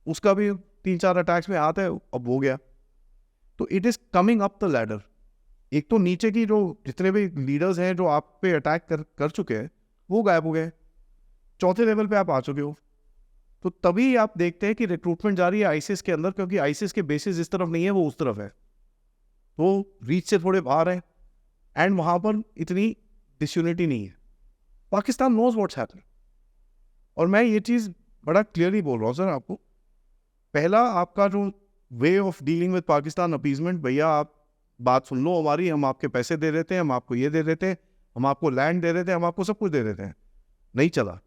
उसका भी 3-4 अटैक्स में हाथ है, अब हो गया. तो it is coming up the ladder. एक तो नीचे की जो जितने भी लीडर्स हैं जो आप पे अटैक कर चुके हैं, वो गायब हो गए. चौथे लेवल पे आप आ चुके हो. तो तभी आप देखते हैं कि रिक्रूटमेंट जारी है आईसिस के अंदर, क्योंकि आईसिस के बेसिस इस तरफ नहीं है, वो उस तरफ है, वो रीच से थोड़े बाहर है. एंड वहाँ पर इतनी डिसयूनिटी नहीं है. Pakistan knows what's happening. और मैं ये चीज़ बड़ा क्लियरली बोल रहा हूँ सर आपको. पहला आपका जो way of dealing with Pakistan, appeasement, भैया आप बात सुन लो हमारी, हम आपके पैसे दे देते हैं, हम आपको ये दे देते हैं, हम आपको लैंड दे देते हैं, हम आपको सब कुछ दे देते हैं, नहीं चला.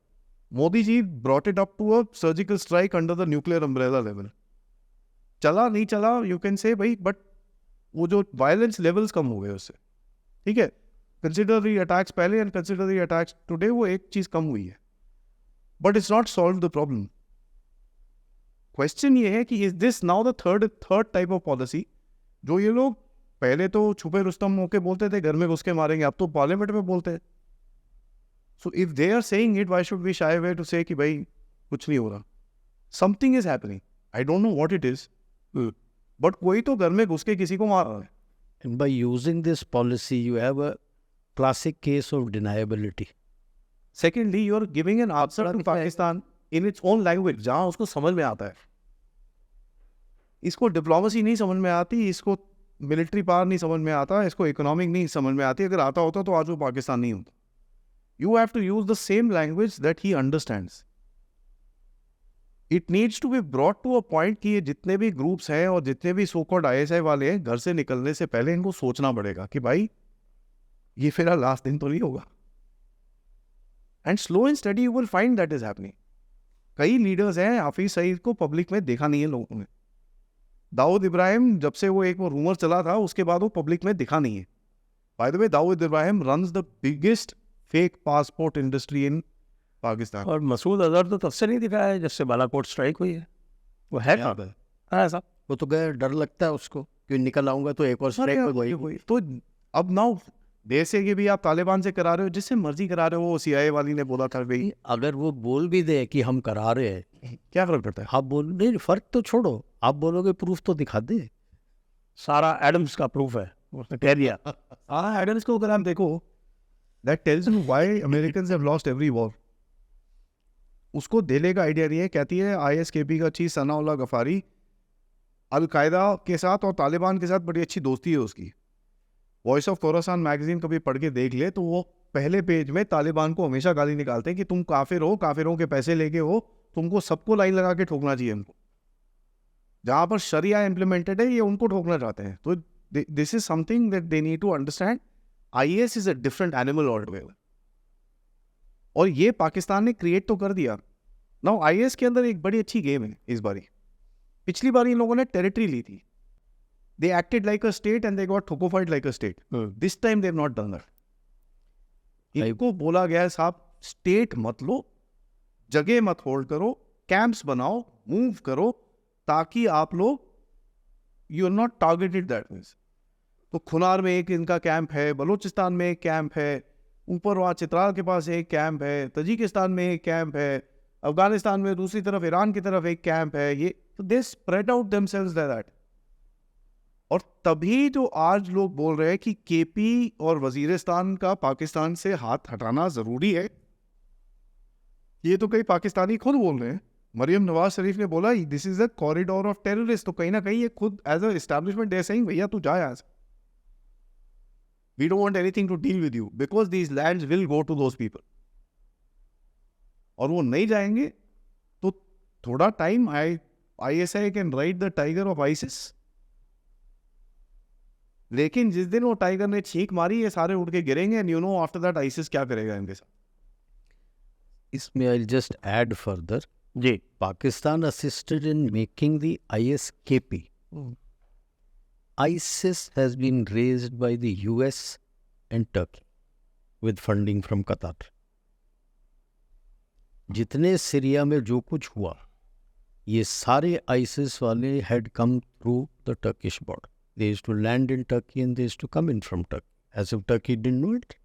Modi ji brought it up to a surgical strike under the nuclear umbrella level. चला नहीं चला यू कैन से भाई, बट वो जो वायलेंस लेवल्स कम हो गए उससे. ठीक है, कंसिडर द अटैक्स पहले and consider the attacks today, वो एक चीज़ कम हुई है, but it's not solve the problem. Question ये है कि is this now the third type of policy, जो ये लोग पहले तो छुपे रुस्तम होके बोलते थे घर में घुस के मारेंगे, अब तो पार्लियामेंट में बोलते हैं. So if they are saying it, why should we shy away to say कि भाई कुछ नहीं हो रहा. Something is happening, I don't know what it is, but कोई तो घर में घुस के किसी को मार रहा है. And by using this policy, you have a classic case of deniability. Secondly you are giving an answer to Pakistan in its own language, जहाँ उसको समझ में आता है. इसको डिप्लोमेसी नहीं समझ में आती, इसको मिलिट्री पावर नहीं समझ में आता, इसको इकोनॉमिक नहीं समझ में आती. अगर आता होता तो आज वो पाकिस्तान नहीं होता. You have to use the same language that he understands. It needs to be brought to a point कि ये जितने भी ग्रुप्स हैं और जितने भी सो कॉल्ड ISI वाले हैं, घर से निकलने से पहले इनको सोचना पड़ेगा कि भाई ये फिर लास्ट दिन तो नहीं होगा. And slow and study you will find that is happening. कई लीडर्स हैं, हाफिज सईद को पब्लिक में देखा नहीं है लोगों ने. दाऊद इब्राहिम, जब से वो एक वो रूमर चला था उसके बाद वो पब्लिक में दिखा नहीं है. By the way, Dawood Ibrahim runs the biggest fake passport industry in Pakistan. और मसूद अजहर तो तब से नहीं दिखा है जब से बालाकोट स्ट्राइक हुई है. वो है कहाँ पे? हाँ ऐसा वो तो गया, डर लगता है उसको कि निकल आऊंगा तो एक और स्ट्राइक पे वही. तो अब नाउ देर से कि भी आप तालिबान से करा रहे हो, जिससे मर्जी करा रहे हो. वो CIA वाली ने बोला था भाई अगर वो बोल भी दे कि हम करा रहे हैं, क्या फर्क पड़ता है. आप बोल नहीं, फर्क तो छोड़ो, आप बोलोगे प्रूफ तो दिखा दे. सारा एडम्स का प्रूफ है, उसने कह दिया. हाँ, एडम्स को अगर आप देखो, that tells you why Americans have lost every war. उसको देने का आइडिया नहीं है. कहती है ISKP का चीफ सनाउल्लाह गफारी, अलकायदा के साथ और तालिबान के साथ बड़ी अच्छी दोस्ती है उसकी. वॉइस ऑफ खोरासान मैगजीन कभी पढ़ के देख ले तो वो पहले पेज में तालिबान को हमेशा गाली निकालते हैं कि तुम काफिर हो, काफिरों के पैसे लेके हो, तुमको सबको लाइन लगा के ठोकना चाहिए हमको. जहाँ पर शरिया इम्प्लीमेंटेड है ये उनको ठोकना चाहते हैं. तो this is something that they need to understand. IS is a different animal altogether. और ये पाकिस्तान ने क्रिएट तो कर दिया. नाउ IS के अंदर एक बड़ी अच्छी गेम है इस बारी. पिछली बार इन लोगों ने टेरिटरी ली थी. They acted like a state and they got thocophied like a state. This time they have not done that. इनको बोला गया है साहब, स्टेट मत लो, जगह मत होल्ड करो, कैंप्स बनाओ, मूव करो, ताकि आप लोग you are not targeted that means. तो खुनार में एक इनका कैंप है, बलूचिस्तान में एक कैंप है, ऊपर वहाँ चित्राल के पास एक कैंप है, तजिकिस्तान में एक कैंप है, अफगानिस्तान में दूसरी तरफ ईरान की तरफ एक कैंप है. ये तो they spread out themselves like that. और तभी जो आज लोग बोल रहे हैं कि KP और वजीरिस्तान का पाकिस्तान से हाथ हटाना जरूरी है, ये तो कई पाकिस्तानी खुद बोल रहे हैं. मरियम नवाज शरीफ ने बोला this is a corridor of terrorist. तो कहीं ना कहीं ये खुद as a establishment they saying भैया तू जा यहाँ से, we don't want anything to deal with you because these lands will go to those people. और वो नहीं जाएंगे तो थोड़ा time ISI can ride the tiger of ISIS. लेकिन जिस दिन वो टाइगर ने छींक मारी ये सारे उड़ के गिरेंगे. And you know after that ISIS क्या करेगा इनके साथ. इसमें आई जस्ट ऐड फर्दर, जी, Pakistan assisted in making the ISKP. ISIS has been raised by the US and Turkey with funding from Qatar. जितने सीरिया में जो कुछ हुआ, ये सारे ISIS वाले had come through the Turkish border. They used to land in Turkey and they used to come in from Turkey, as if Turkey didn't know it.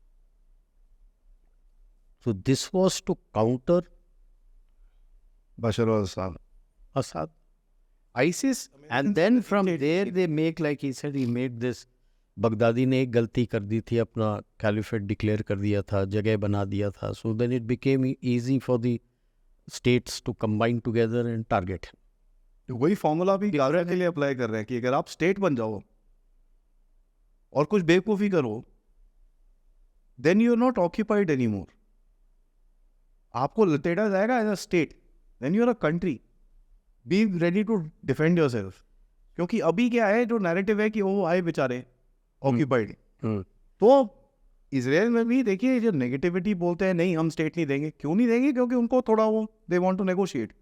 So this was to counter Bashar al-Assad. Assad. ISIS. And then from there they make, like he said, he made this. Baghdadi ने एक गलती कर दी थी, अपना caliphate declare कर दिया था, जगह बना दिया था. So then it became easy for the states to combine together and target him. वही फॉर्मूला भी गाजा के लिए अप्लाई कर रहे हैं कि अगर आप स्टेट बन जाओ और कुछ बेवकूफ़ी करो, then you are not occupied any more. आपको लतेड़ा जाएगा as a state, then you are a country. Be ready to defend yourself. क्योंकि अभी क्या है, जो नैरेटिव है कि वो आए बेचारे ऑक्यूपाइड. तो इसराइल में भी देखिए जो नेगेटिविटी बोलते हैं, नहीं हम स्टेट नहीं देंगे. क्यों नहीं देंगे? क्योंकि उनको थोड़ा वो they want to negotiate.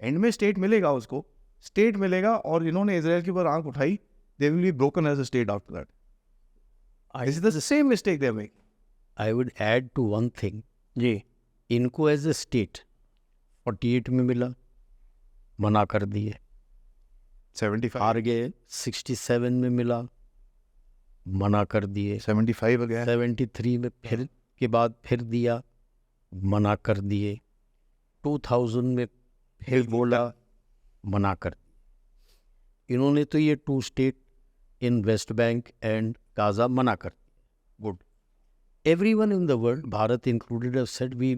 And में स्टेट मिलेगा, उसको स्टेट मिलेगा. और इन्होंने इसराइल के ऊपर आंख उठाई, they will be broken as a state after that. This is the same mistake they make. I would add to one thing. जी, इनको एज ए स्टेट 48 में मिला, मना कर दिए. 75 हार गए. 67 में मिला, मना कर दिए. 75 हो गया. 73 में फिर के बाद फिर दिया, मना कर दिए. 2000 में फिर बोला, मना कर दिया. इन्होंने तो ये 2 state in West Bank and Gaza मना कर दिया. Good. Everyone in the world, Bharat included, have said we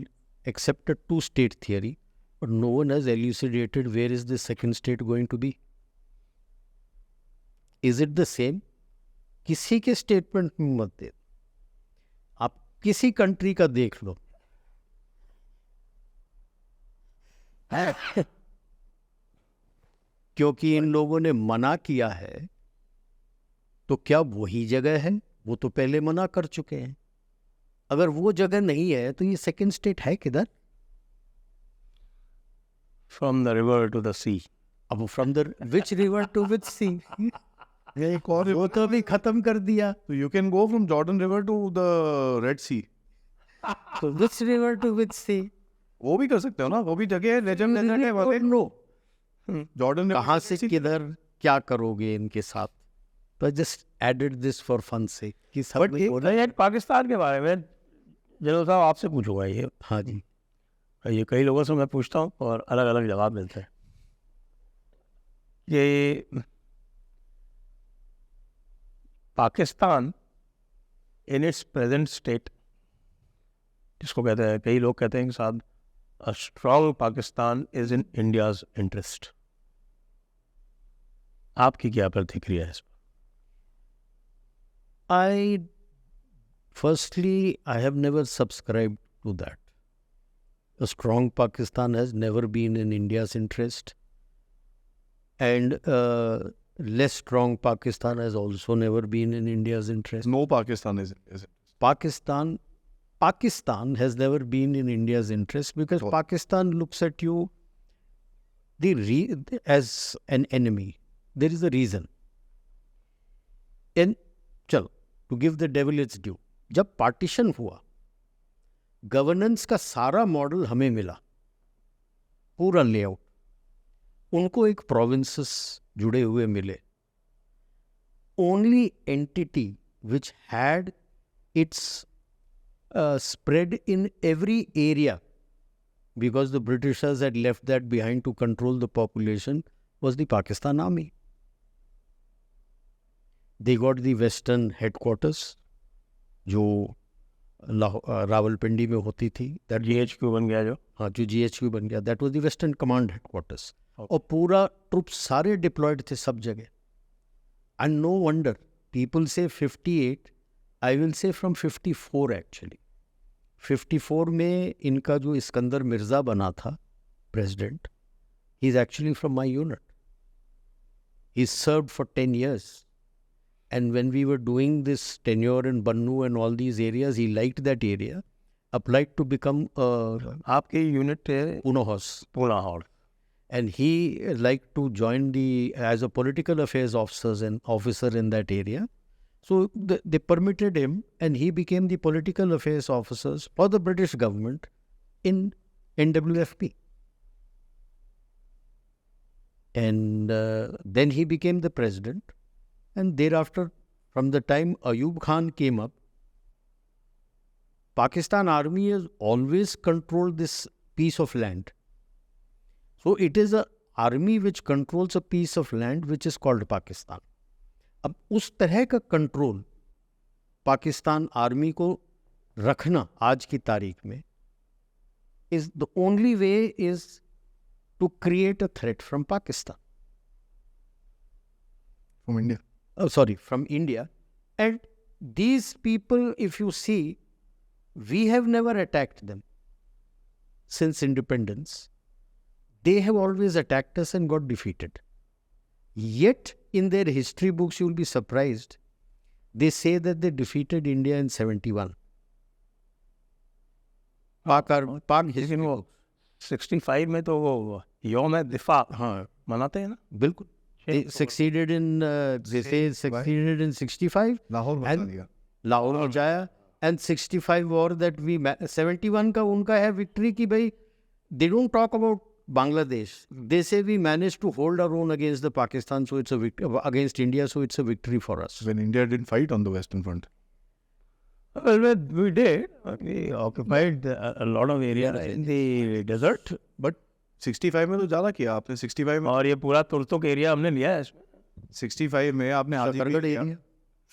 accept a 2-state theory, but no one has elucidated where is the second state going to be. Is it the same? किसी के statement में मत दे. आप किसी country का देख लो, क्योंकि इन लोगों ने मना किया है, तो क्या वही जगह है? वो तो पहले मना कर चुके हैं। अगर वो जगह नहीं है तो ये सेकंड स्टेट है किधर? From the river to the sea. अब from the which river to which sea? एक और वो तो अभी खत्म कर दिया। तो you can go from Jordan river to the Red Sea, तो विच रिवर टू विच सी? वो भी कर सकते हो ना, वो भी जगह है, लेजेंड है वहाँ पे। नो, जॉर्डन कहाँ से किधर क्या करोगे इनके साथ? तो just added this for fun से कि सब But ने एक- बोला। नहीं, पाकिस्तान के बारे में जनरल साहब आपसे पूछूंगा ये हाँ जी, कई लोगों से मैं पूछता हूँ और अलग अलग जवाब मिलते हैं। ये Pakistan in it's present state, जिसको कहते हैं, कई लोग कहते हैं कि साहब a strong Pakistan is in India's interest. आपकी क्या प्रतिक्रिया है इस पर? Firstly, I have never subscribed to that. A strong Pakistan has never been in India's interest, and less strong Pakistan has also never been in India's interest. No Pakistan is it? Pakistan has never been in India's interest because Sure. Pakistan looks at you as an enemy. There is a reason. And चलो, to give the devil its due, जब partition हुआ, governance का सारा model हमें मिला, पूरा layout. उनको एक प्रोविंसेस जुड़े हुए मिले। Only entity which had it's spread in every area, because the Britishers had left that behind to control the population, was the Pakistan Army. They got the western headquarters, जो रावलपिंडी में होती थी, that GHQ बन गया जो। हाँ, जो GHQ बन गया, that was the western command headquarters. और पूरा ट्रुप्स सारे डिप्लॉयड थे सब जगह। And no wonder people say 58, I will say from 54 actually. 54 में इनका जो इस्कंदर मिर्ज़ा बना था president, he is actually from my unit. He served for 10 years. And when we were doing this tenure in Bannu and all these areas, he liked that area, applied to become a आपके unit थे Punahos. Poona hall. And he liked to join as a political affairs officer in that area. So they permitted him, and he became the political affairs officers for the British government in NWFP. And then he became the president. And thereafter, from the time Ayub Khan came up, Pakistan Army has always controlled this piece of land. So it is an army which controls a piece of land which is called Pakistan. अब उस तरह का control Pakistan army को रखना आज की तारीख में is the only way is to create a threat from Pakistan. From India. Oh, sorry, from India. And these people, if you see, we have never attacked them since independence. They have always attacked us and got defeated. Yet, in their history books, you will be surprised. They say that they defeated India in 71. Pak history वो books. 65 में तो वो यौम दिफा हाँ, मनाते हैं ना। बिल्कुल. They succeeded in, they say succeeded in 65. Lahore बता And दिया। लाहौर हो जाया, and 65 war that we 71 का उनका है victory कि भाई they don't talk about Bangladesh. They say we managed to hold our own against the Pakistan, so it's a against India, so it's a victory for us. When India didn't fight on the Western Front. Well, we did. We occupied a lot of area in the desert, But 65 में तो ज़्यादा किया आपने। 65 में और ये पूरा Turtuk area हमने लिया है इसमें। 65 में आपने आज़ादी शकरगढ़ लिया। एरिया,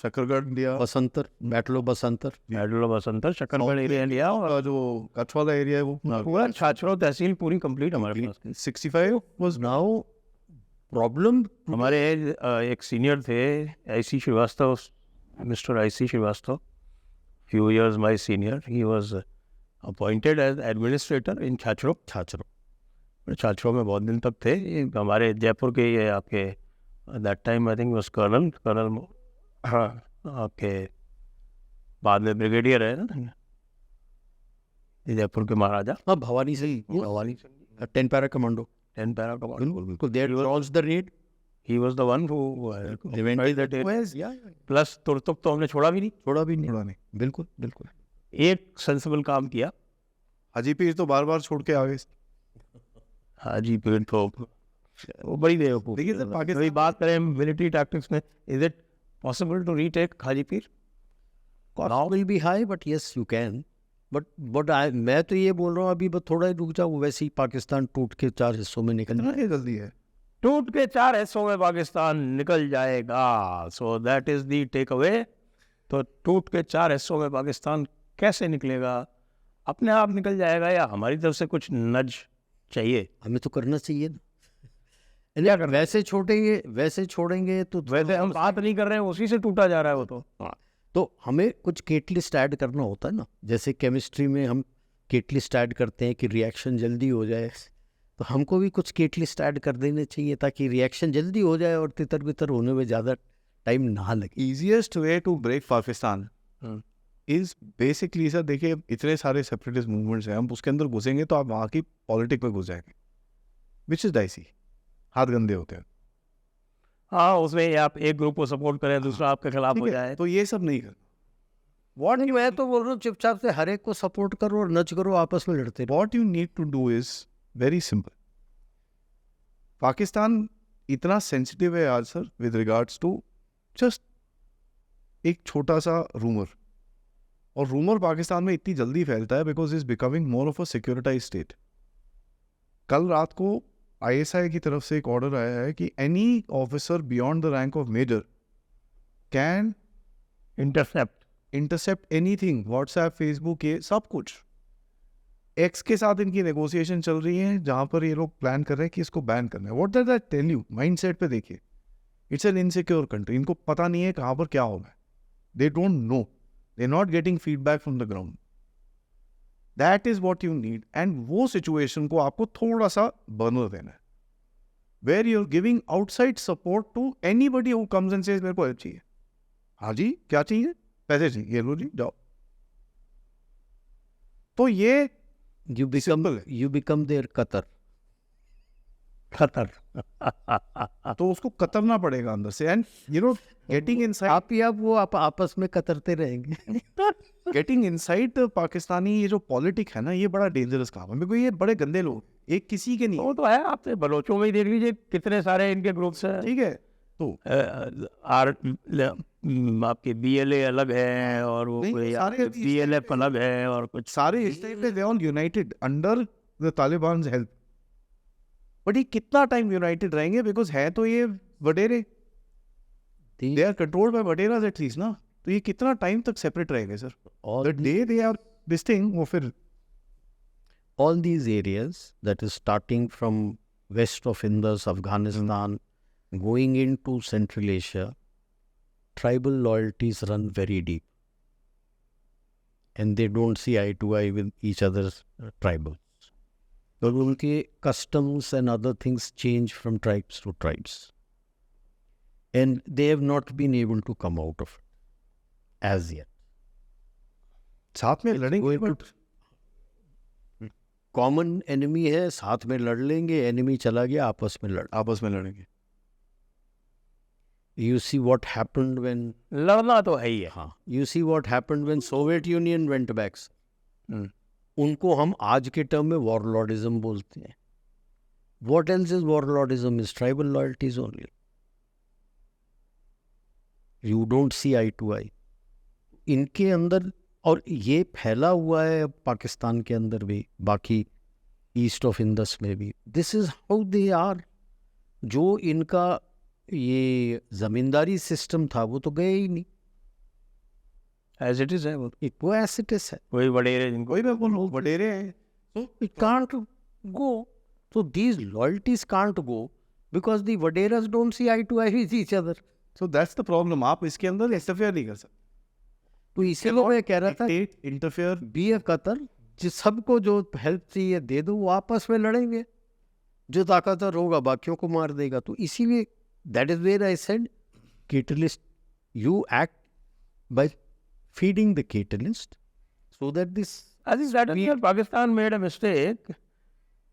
शकरगढ़ लिया। Basantar, battle of Basantar, battle of Basantar, Shakargarh area लिया, और और जो कच्छ वाला एरिया है वो पूरा छाछरो तहसील पूरी कंप्लीट हमारे पास। 65 was now problem. हमारे एक सीनियर थे IC Srivastava, mister IC Srivastava, few years my senior. He was appointed as administrator in Chachro, Chachro, छात्रों में बहुत दिन तक थे। ये हमारे जयपुर के, ये आपके that time I think was colonel, हाँ, आपके बाद में ब्रिगेडियर है ना, ये जयपुर के महाराजा हाँ, भवानी से Bhavani 10 para commando, 10 para commando. बिल्कुल बिल्कुल, they had launched the raid, He was the one who they went tried to that the area. west, yeah, plus Turtuk तो हमने छोड़ा भी नहीं, छोड़ा भी नहीं, थोड़ा नहीं। बिल्कुल बिल्कुल। एक सेंसिबल काम किया। हाजी पीर तो बार बार छोड़ के आ गए। हाजी पीर तो वो बड़ी बेवकूफ। देखिए सर, पाकिस्तान वही बात करें मिलिट्री टैक्टिक्स में, is it possible to retake Haji Pir? Cost will be high, but yes, you can. But मैं तो ये बोल रहा हूँ, अभी बस थोड़ा ही रुक जाओ, वैसे ही पाकिस्तान टूट के 4 हिस्सों में निकल इतना ये जल्दी है? टूट के 4 हिस्सों में पाकिस्तान निकल जाएगा। So that is the take away. तो टूट के 4 हिस्सों में पाकिस्तान कैसे निकलेगा? अपने आप निकल जाएगा या हमारी तरफ से कुछ नज चाहिए? हमें तो करना चाहिए ना। वैसे छोड़ेंगे तो वैसे हम बात नहीं कर रहे हैं, उसी से टूटा जा रहा है वो तो। तो हमें कुछ केटलिस्ट ऐड करना होता है ना, जैसे केमिस्ट्री में हम केटलिस्ट ऐड करते हैं कि रिएक्शन जल्दी हो जाए, तो हमको भी कुछ केटलिस्ट ऐड कर देने चाहिए ताकि रिएक्शन जल्दी हो जाए और तितर बितर होने में ज़्यादा टाइम ना लगे। Easiest way to break Pakistan is basically sir, देखिए इतने सारे सेपरेटिस्ट मूवमेंट्स हैं, हम उसके अंदर घुसेंगे तो आप वहाँ की पॉलिटिक में घुस जाएंगे, विच इज डाइसी, हाथ गंदे होते हैं। हाँ, उसमें आप एक ग्रुप को सपोर्ट करें, दूसरा आपके खिलाफ हो जाए। तो ये सब नहीं करना। वॉट नहीं, मैं तो बोल रहा हूँ चुपचाप से हर एक को सपोर्ट करो और नच करो, आपस में लड़ते रहो। What you need to do is very simple. Pakistan इतना सेंसिटिव है आज sir with regards to just एक छोटा सा रूमर, और रूमर पाकिस्तान में इतनी जल्दी फैलता है because is becoming more of a securitise state. कल रात को ISI की तरफ से एक ऑर्डर आया है कि any officer beyond the rank of major can intercept anything, WhatsApp, Facebook, ये सब कुछ। एक्स के साथ इनकी नेगोशिएशन चल रही है जहां पर ये लोग प्लान कर रहे हैं कि इसको बैन करना है। What does that tell you? Mindset पे देखिए, इट्स एन इनसिक्योर कंट्री, इनको पता नहीं है कहाँ पर क्या होगा, they don't know, they not getting feedback from the ground. That is what you need, and वो सिचुएशन को आपको थोड़ा सा बर्नर देना है, where you are giving outside support to anybody who comes and says मेरे को हेल्प चाहिए। हाँ जी, क्या चाहिए? पैसे चाहिए, ये लो जी, जाओ। तो ये You become their Qatar. खतर। तो उसको कतरना पड़ेगा अंदर से, and you know getting inside, आप ही आप वो आप आपस में कतरते रहेंगे। गेटिंग इनसाइड पाकिस्तानी ये जो पॉलिटिक है ना, ये बड़ा डेंजरस काम है। मेरे को ये बड़े गंदे लोग, एक किसी के नहीं, वो तो है, आपसे बलोचों में ही देख लीजिए कितने सारे इनके ग्रुप्स हैं। ठीक है। तो आपके BLA अलग है और वो नहीं, कोई सारे BLF अलग है और कुछ सारे इस टाइप पे they all united under the Taliban help. But ये कितना टाइम यूनाइटेड रहेंगे? बिकॉज है तो ये वडेरे, दे आर कंट्रोल्ड बाय वडेरास एटलीस्ट ना, तो ये कितना टाइम तक सेपरेट रहेंगे sir? The day they are this thing, वो फिर all these areas, that is starting from west of Indus, Afghanistan, going into Central Asia, tribal loyalties run very deep. And they don't see eye to eye with each other's tribals. So उनके customs and other things change from tribes to tribes. And they have not been able to come out of it as yet. साथ में लड़ेंगे, going but common enemy है, साथ में लड़ लेंगे, enemy चला गया, आपस में लड़। आपस में लड़ेंगे। You see what happened when, लड़ना तो है ही है। हाँ, you see what happened when Soviet Union went back. उनको हम आज के टर्म में वॉरलॉर्डिज्म बोलते हैं। What else is warlordism? Is tribal loyalties only. You don't see eye to eye. इनके अंदर, और ये फैला हुआ है पाकिस्तान के अंदर भी, बाकी ईस्ट ऑफ इंडस में भी। This is how they are. जो इनका ये जमींदारी सिस्टम था वो तो गया ही नहीं, एज इट इज है वो एसिटिस है, वही वडेरे जिनको वही मैं बोल रहा हूँ, वडेरे हैं। so it can't go. So these loyalties can't go because the Vaderas don't see eye to eye with each other. So that's the problem. आप इसके अंदर इंटरफेयर नहीं कर सकते। तो इसीलिए मैं कह रहा था इंटरफेयर बी ए कतर, जिस सबको जो हेल्प चाहिए दे दो, वो आपस में लड़ेंगे। जो ताकतवर होगा बाकियों को मार देगा। तो इसीलिए that is where I said catalyst, you act by feeding the catalyst so that this I think that is where Pakistan made a mistake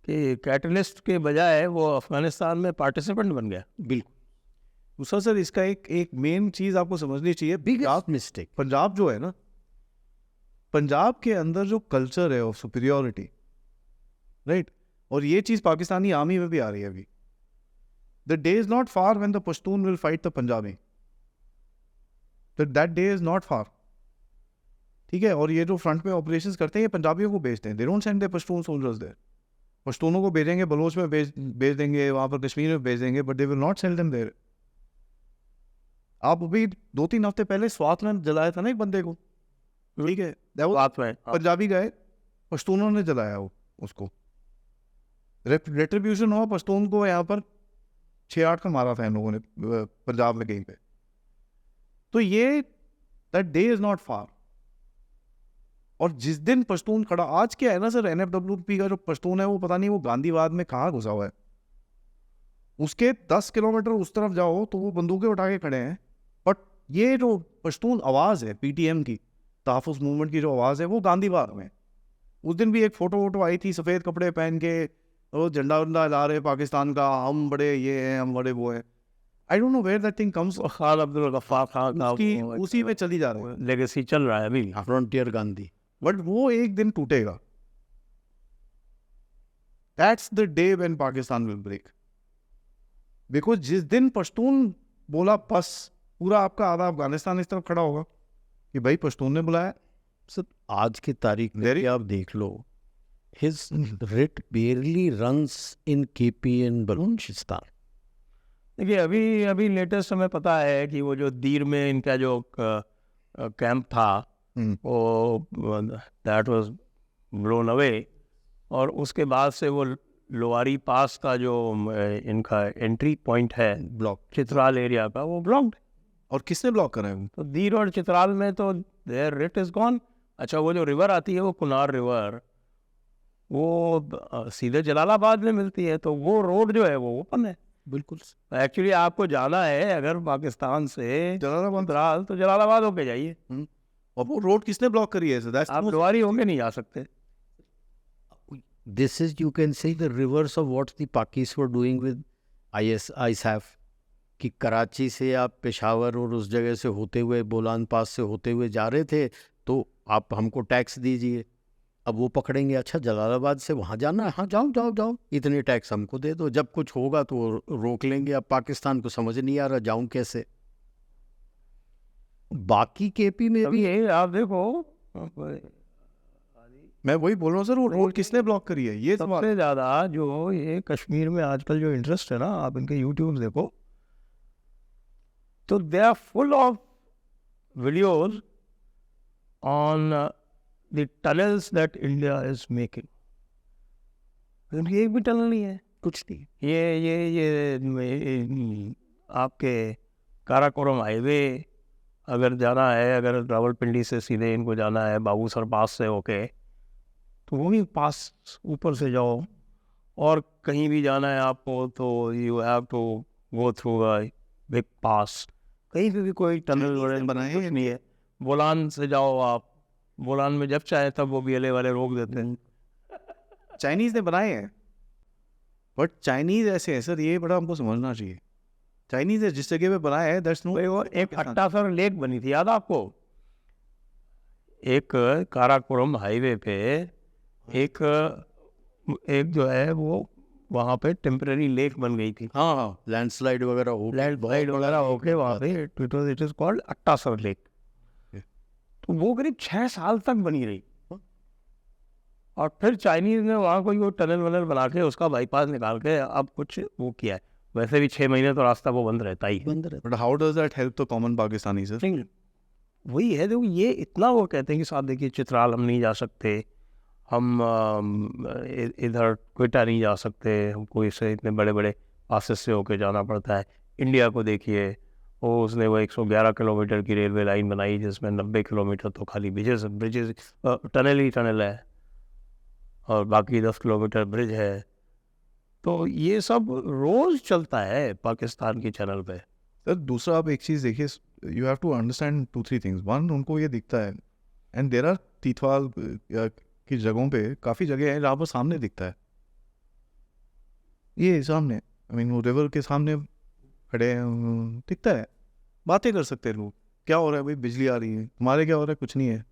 कि कैटलिस्ट के बजाय वो अफगानिस्तान में पार्टिसिपेंट बन गया। बिल्कुल दूसरा सर इसका एक मेन चीज आपको समझनी चाहिए, बिगेस्ट मिस्टेक। पंजाब जो है ना, पंजाब के अंदर जो कल्चर है ऑफ सुपीरियोरिटी, राइट, और ये चीज पाकिस्तानी आर्मी में भी आ रही है अभी। The day is not far when the Pashtun will fight the Punjabi, that day is not far, ठीक है। और ये जो फ्रंट में ऑपरेशंस करते हैं ये पंजाबियों को भेजते हैं, they don't send the Pashtun soldiers there. पश्तूनों को भेजेंगे, बलोच में भेज देंगे, वहाँ पर कश्मीर में भेज देंगे, but they will not send them there. आप अभी 2-3 हफ्ते पहले स्वात में जलाया था ना एक बंदे को, ठीक है, बात में पंजाबी गए, पश्तूनों ने जलाया वो उसको, रेट्रीब्यूशन हुआ, पश्तून को यहाँ पर 6-8 का मारा था इन लोगों ने पंजाब में कहीं पे। तो ये that day is not far. और जिस दिन पश्तून खड़ा, आज क्या है ना सर, NFWP का जो पश्तून है वो पता नहीं वो गांधीवाद में कहाँ घुसा हुआ है, उसके 10 किलोमीटर उस तरफ जाओ तो वो बंदूकें उठा के खड़े हैं। बट ये जो पश्तून आवाज़ है PTM की, तहफ़्फ़ुज़ मूवमेंट की जो आवाज़ है, वो गांधीवाद में। उस दिन भी एक फ़ोटो आई थी, सफ़ेद कपड़े पहन के वो झंडा वंडा ला रहे पाकिस्तान का, हम बड़े ये हैं, हम बड़े वो हैं। I don't know where that thing comes. Khan Abdul Ghaffar Khan का उसकी उसी में चली जा रही है, लेगेसी चल रहा है अभी। फ्रंटियर गांधी। बट वो एक दिन टूटेगा। That's the day when Pakistan will break, because जिस दिन पश्तून बोला बस, पूरा आपका आधा अफगानिस्तान इस तरफ खड़ा होगा कि भाई पश्तून ने बुलाया। सर आज की तारीख में Very- भी आप देख लो, his writ barely runs in KP in Balochistan. देखिए अभी लेटेस्ट हमें पता है कि वो जो दीर में इनका जो कैंप था वो दैट वाज ब्लोन अवे, और उसके बाद से वो लोवारी पास का जो इनका एंट्री पॉइंट है ब्लॉक, चित्राल एरिया का, वो ब्लॉक्ड। और किसने ब्लॉक करा है? तो दीर और चित्राल में तो देयर रिट इज गॉन। अच्छा, वो जो रिवर आती है वो कुनार रिवर, वो सीधे जलालाबाद में मिलती है, तो वो रोड जो है वो ओपन है। बिल्कुल एक्चुअली आपको जाना है अगर पाकिस्तान से जलालाबाद, चित्राल, तो जलालाबाद होके जाइए, और वो रोड किसने ब्लॉक करी है? दैट्स आप लोवारी होके नहीं जा सकते। this is, you can say, the reverse of what the Pakis were doing with ISAF, कि कराची से आप पेशावर और उस जगह से होते हुए बोलान पास से होते हुए जा रहे थे, तो आप हमको टैक्स दीजिए। अब वो पकड़ेंगे, अच्छा जलालाबाद से वहाँ जाना है, हाँ जाओ जाओ जाओ, इतने टैक्स हमको दे दो, जब कुछ होगा तो वो रोक लेंगे। अब पाकिस्तान को समझ नहीं आ रहा जाऊं कैसे। बाकी KP में अभी भी ये आप देखो, मैं वही बोल रहा हूँ सर, वो रोड किसने ब्लॉक करी है, ये सवाल। सबसे ज़्यादा जो ये कश्मीर में आजकल जो इंटरेस्ट है ना, आप इनके यूट्यूब देखो तो they are full of videos on the tunnels that India is making. एक भी टनल नहीं है, कुछ नहीं। ये आपके काराकोरम हाईवे अगर जाना है, अगर रावलपिंडी से सीधे इनको जाना है बाबूसर पास से होके, तो वो भी पास ऊपर से जाओ, और कहीं भी जाना है आपको तो you have to go through a big pass. कहीं पे भी कोई टनल वनल बनाए कुछ नहीं है। बोलान से जाओ आप, बोलान में जब चाहे तब वो BLA वाले रोक देते हैं। चाइनीज ने बनाए हैं, बट चाइनीज ऐसे हैं सर, ये बड़ा हमको समझना चाहिए। चाइनीज ने जिस जगह पे बनाया है, दैट्स नो। भाई वो एक अट्टासर लेक बनी थी, याद आपको? एक काराकोरम हाईवे पे एक जो है वो वहाँ पे टेम्पररी लेक बन गई थी। हाँ हाँ लैंडस्लाइड वगैरह हो, लैंडस्लाइड वगैरह होके वहाँ पे इट इज कॉल्ड अट्टासर लेक। तो वो करीब 6 साल तक बनी रही, और फिर चाइनीज ने वहाँ कोई वो टनल वनल बना के उसका बाईपास निकाल के अब कुछ वो किया है। वैसे भी 6 महीने तो रास्ता वो बंद रहता ही है। बंद रहता। But how does that help the common Pakistani sir? नहीं, वही है, देखो ये इतना वो कहते हैं कि साहब देखिए चित्राल हम नहीं जा सकते, हम इधर क्वेटा नहीं जा सकते, हमको इससे इतने बड़े बड़े पासेस से होके जाना पड़ता है। इंडिया को देखिए, वो उसने वो 111 किलोमीटर की रेलवे लाइन बनाई जिसमें 90 किलोमीटर तो खाली ब्रिजेस टनल ही टनल है, और बाकी 10 किलोमीटर ब्रिज है। तो ये सब रोज चलता है पाकिस्तान के चैनल पे। सर दूसरा आप एक चीज़ देखिए, you have to understand 2-3 things. One, उनको ये दिखता है, एंड देर आर तीथवाल की जगहों पे काफ़ी जगह हैं जहाँ पर सामने दिखता है, ये सामने, आई मीन वो रिवर के सामने खड़े हैं, दिखता है, बातें कर सकते हैं लोग, क्या हो रहा है भाई, बिजली आ रही है, तुम्हारे क्या हो रहा है, कुछ नहीं है,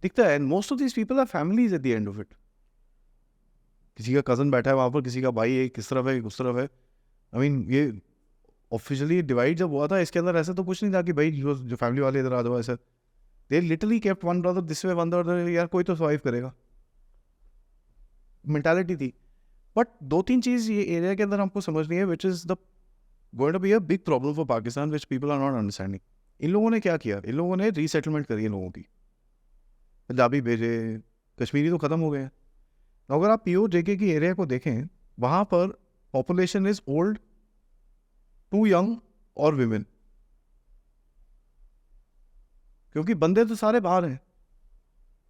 दिखता है। And most of this people our families at the end of it. किसी का कज़न बैठा है वहाँ पर, किसी का भाई है, किस तरफ है, उस तरफ है। आई मीन ये ऑफिशियली डिवाइड जब हुआ था, इसके अंदर ऐसा तो कुछ नहीं था कि भाई जो फैमिली वाले इधर आ जाओ, ऐसा। They literally kept one brother this way, one brother, यार कोई तो सर्वाइव करेगा, मेंटालिटी थी। बट 2-3 चीज़ ये एरिया के अंदर हमको समझनी है, which is the going to be a big problem for Pakistan, which people are not understanding. इन लोगों ने क्या किया, इन लोगों ने रीसेटलमेंट करी है लोगों की, पंजाबी भेजे, कश्मीरी तो ख़त्म हो गए हैं। अगर आप POJK की एरिया को देखें, वहाँ पर population is old, too young और विमेन, क्योंकि बंदे तो सारे बाहर हैं।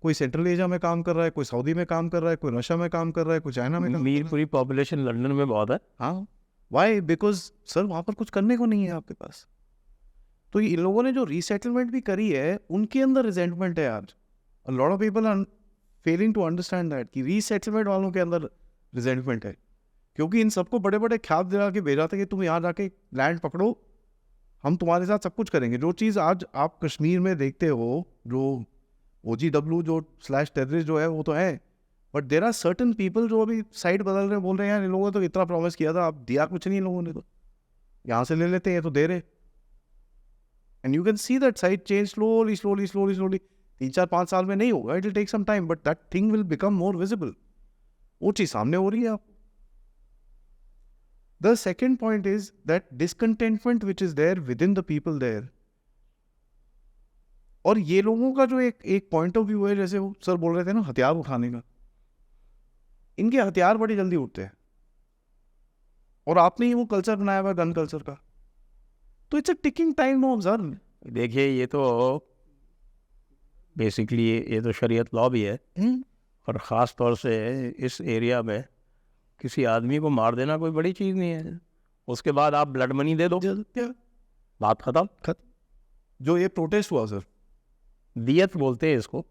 कोई सेंट्रल एशिया में काम कर रहा है, कोई सऊदी में काम कर रहा है, कोई रशिया में काम कर रहा है, कोई चाइना में काम। मेरी पूरी पॉपुलेशन लंदन में बहुत है। हाँ, वाई? बिकॉज सर वहाँ पर कुछ करने को नहीं है आपके पास। तो इन लोगों ने जो रीसेटलमेंट भी करी है, उनके अंदर रिजेंटमेंट है यार। A lot of people are failing to understand that कि रीसेटलमेंट वालों के अंदर रिजेंटमेंट है, क्योंकि इन सबको बड़े बड़े ख्याल दिला के भेजा था कि तुम यहाँ जाके लैंड पकड़ो, हम तुम्हारे साथ सब कुछ करेंगे। जो चीज़ आज आप कश्मीर में देखते हो, जो OGW जो /terrorist जो है वो तो है, but there are certain people जो अभी साइड बदल रहे, बोल रहे हैं यार इन लोगों ने तो इतना प्रॉमिस किया था, आप दिया कुछ नहीं इन लोगों ने, तो यहाँ से ले लेते हैं तो दे रहे। And you can see that side change slowly slowly slowly slowly. 3-4-5 साल में नहीं होगा, it will take some time, but that thing will become more visible. वो चीज़ सामने हो रही है आप। The second point is that discontentment which is there within the people there. और ये लोगों का जो एक पॉइंट ऑफ व्यू है, जैसे वो सर बोल रहे थे ना हथियार उठाने का, इनके हथियार बड़ी जल्दी उठते हैं, और आपने ही वो कल्चर बनाया हुआ गन कल्चर का, तो it's a ticking time bomb sir. देखिए ये तो बेसिकली ये तो शरीयत लॉ भी है, और ख़ास तौर से इस एरिया में किसी आदमी को मार देना कोई बड़ी चीज़ नहीं है। उसके बाद आप ब्लड मनी दे दो, बात खत्म। जो ये प्रोटेस्ट हुआ सर, दियत बोलते हैं इसको।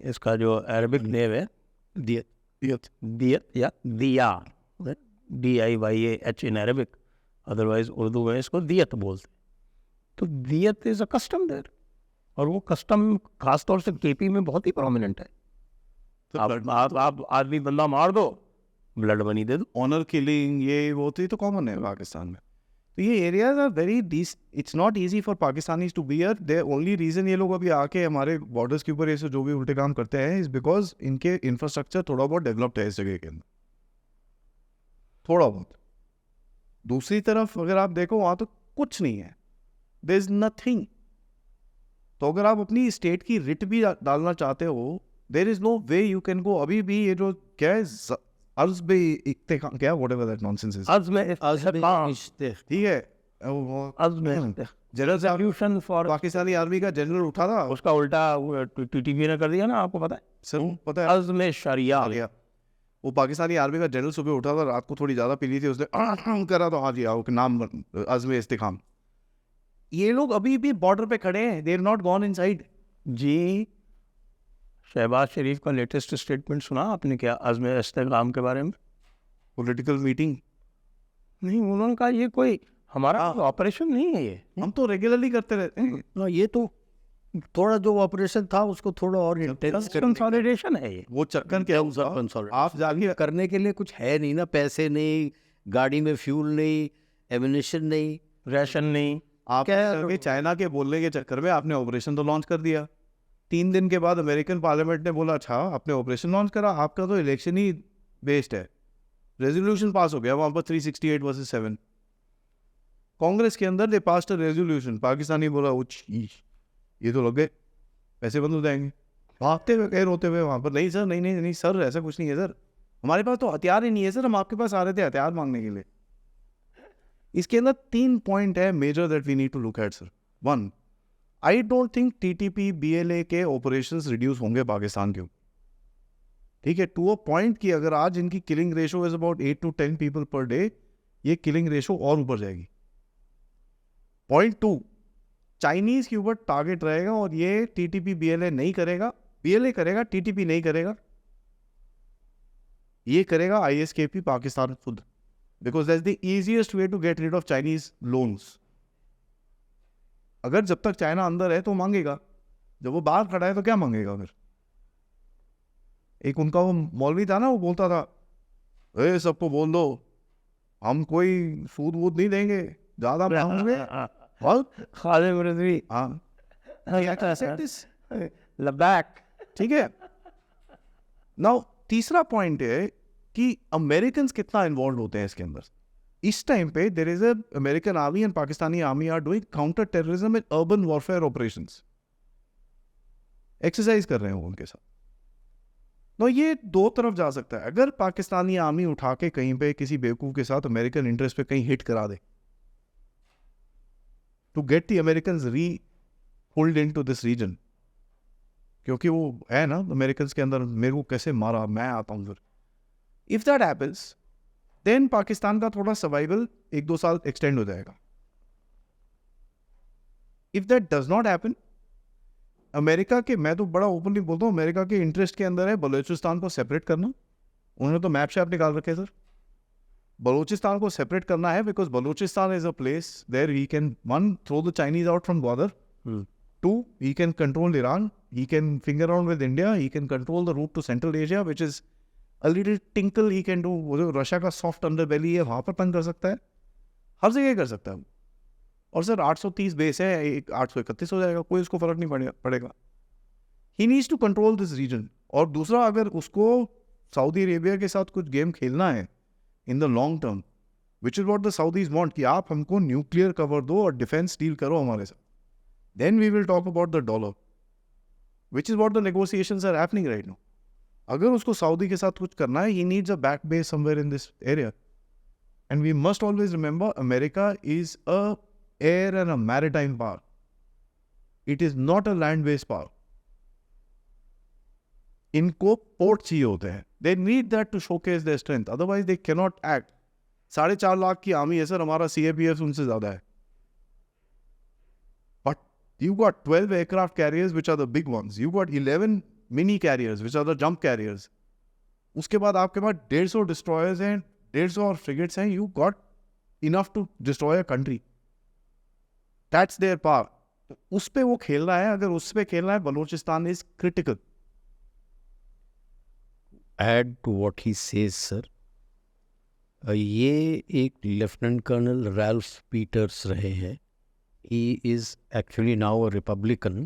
इसका जो अरबिक नेम है दियत या दिया, DIYAH in Arabic, otherwise Urdu में इसको दियत बोलते हैं। तो दियत इज़ अ कस्टम देयर, और वो कस्टम खास तौर से KP में बहुत ही प्रोमिनेंट है। आप आदमी बंदा मार दो, ब्लड मनी दे दो। ऑनर किलिंग ये वो तो कॉमन है पाकिस्तान में। तो ये areas are very it's not easy for Pakistanis to be here. The only reason ये लोग अभी आके हमारे बॉर्डर्स के ऊपर ऐसे जो भी उल्टे काम करते हैं, इज बिकॉज इनके इंफ्रास्ट्रक्चर थोड़ा बहुत डेवलप्ड है इस जगह के अंदर, थोड़ा बहुत। दूसरी तरफ अगर आप देखो, वहाँ तो कुछ नहीं है, देयर इज नथिंग। तो अगर आप अपनी स्टेट की रिट भी डालना चाहते हो, there is no way you can go. अभी भी ये जो क्या है, अर्ज बे इख्तिकाम, क्या व्हाटएवर दैट नॉनसेंस इज, ठीक है, general solution for Pakistani army का जनरल उठा था, उसका उल्टा TTP ने कर दिया ना, आपको पता है सर? पता है अज़्म शरिया। वो पाकिस्तानी आर्मी का जनरल सुबह उठा था, रात को थोड़ी ज़्यादा पी ली थी उसने, करा तो हाँ जी आओ नाम अज़्म इस्तिकाम। ये लोग अभी भी बॉर्डर पे खड़े हैं, they are not gone inside. जी, शहबाज शरीफ का लेटेस्ट स्टेटमेंट सुना आपने क्या अज़्म इस्तिकाम के बारे में? पॉलिटिकल मीटिंग नहीं, उन्होंने कहा ये कोई हमारा ऑपरेशन नहीं है, ये हम तो रेगुलरली करते रहते हैं। ये तो थोड़ा जो ऑपरेशन था उसको थोड़ा और इंटेंस कंसोलिडेशन है ये। वो चक्कर क्या है, आप जाके करने के लिए कुछ है नहीं ना, पैसे नहीं, गाड़ी में फ्यूल नहीं, एमिनेशन नहीं, रेशन नहीं। आप चाइना के बोलने के चक्कर में आपने ऑपरेशन तो लॉन्च कर दिया। 3 दिन के बाद अमेरिकन पार्लियामेंट ने बोला अच्छा आपने ऑपरेशन लॉन्च करा, आपका तो इलेक्शन ही बेस्ड है। रेजोल्यूशन पास हो गया वहाँ पर 368 वर्सेस 7। कांग्रेस के अंदर दे पास्ड अ रेजोल्यूशन, पाकिस्तानी बोला ये तो लग गए, पैसे बंद हो जाएंगे, भागते हुए कहीं रोते हुए वहाँ पर, नहीं सर, नहीं नहीं नहीं सर, ऐसा कुछ नहीं है सर, हमारे पास तो हथियार ही नहीं है सर, हम आपके पास आ रहे थे हथियार मांगने के लिए। इसके अंदर 3 पॉइंट है major that we need to look at sir. 1, I don't think TTP BLA के ऑपरेशंस रिड्यूस होंगे पाकिस्तान के। ठीक है, टू अ पॉइंट कि अगर आज इनकी killing ratio is about 8 to 10 people per day, ये किलिंग रेशो और ऊपर जाएगी. पॉइंट 2, चाइनीज के ऊपर टारगेट रहेगा और ये टीटीपी बीएलए नहीं करेगा, बीएलए करेगा, टीटीपी नहीं करेगा, ये करेगा आईएसकेपी पाकिस्तान खुद, because that's the easiest way to get rid of Chinese loans. अगर जब तक चाइना अंदर है तो मांगेगा, जब वो बाहर खड़ा है तो क्या मांगेगा फिर. एक उनका वो मौलवी था ना, वो बोलता था, ए सबको बोल दो हम कोई सूद वूद नहीं देंगे, ज्यादा मांगोगे और खालिद रिजवी हाँ लद्दाख. ठीक है. नाउ तीसरा पॉइंट है कि अमेरिकन कितना इन्वॉल्व होते हैं इसके अंदर. इस टाइम पे there is a American army and Pakistani army are doing counter terrorism in urban warfare operations. Exercise कर रहे हैं वो उनके साथ. तो ये दो तरफ जा सकता है. अगर पाकिस्तानी आर्मी उठा के कहीं पे किसी बेवकूफ के साथ अमेरिकन इंटरेस्ट पे कहीं हिट करा दे, टू गेट द अमेरिकन री पुल्ड इनटू दिस रीजन, क्योंकि वो है ना अमेरिकन के अंदर, मेरे को कैसे मारा, मैं आता हूँ फिर. If that happens then Pakistan का थोड़ा सर्वाइवल 1-2 साल एक्सटेंड हो जाएगा. If that does not happen, America के, मैं तो बड़ा ओपनली बोलता हूँ, अमेरिका के इंटरेस्ट के अंदर है बलूचिस्तान को सेपरेट करना. उन्होंने तो मैप शैप निकाल रखे सर. बलूचिस्तान को सेपरेट करना है because Balochistan is a place there he can, one, throw the Chinese out from border, two, he can control Iran, he can finger around with India, he can control the route to Central Asia, which is a little tinkle he can do. वो जो Russia का soft underbelly है वहाँ पर तंग कर सकता है, हर जगह कर सकता है. और सर 830 बेस है, 831 हो जाएगा, कोई उसको फर्क नहीं पड़ेगा. He needs to control this region. और दूसरा, अगर उसको सऊदी अरेबिया के साथ कुछ गेम खेलना है in the long term, which is what the साउदीज want, कि आप हमको न्यूक्लियर कवर दो और डिफेंस डील करो हमारे साथ, then we will talk about the dollar, which is what the negotiations are happening right now. अगर उसको सऊदी के साथ कुछ करना है, he needs a back base somewhere in this area. And we must always remember, America is a air and a maritime power. It is not a land-based power. इनको port चाहिए होते हैं. They need that to showcase their strength. Otherwise they cannot act. 4.5 lakh की army है sir, हमारा CAPF उनसे ज़्यादा है. You've got 12 aircraft carriers, which are the big ones. You've got 11 mini carriers, which are the jump carriers. उसके बाद आपके पास 150 destroyers हैं, 150 और frigates हैं. You've got enough to destroy a country. That's their power. उस पे वो खेल रहा है. अगर उस पे खेलना है, Balochistan is critical. Add to what he says, sir. ये एक लेफ्टिनेंट कर्नल रैल्फ पीटर्स रहे हैं. He is actually now a Republican.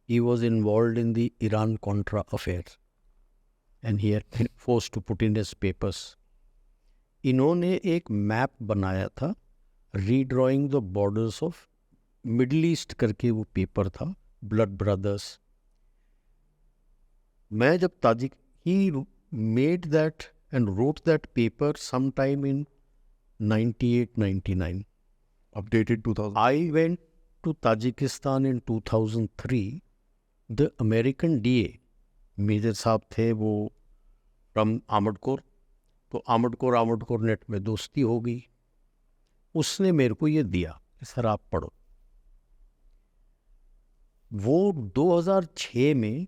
He was involved in the Iran-Contra affair and he had been forced to put in his papers. इन्होंने एक map बनाया था, redrawing the borders of middle east करके वो paper था, blood brothers. मैं जब Tajik, he made that and wrote that paper sometime in 98-99. Updated 2000. I went to Tajikistan in 2003. The American DA, major साहब थे वो फ्रॉम आमडकोर, तो आमडकोर नेट में दोस्ती हो गई. उसने मेरे को ये दिया, सर आप पढ़ो. वो 2006 में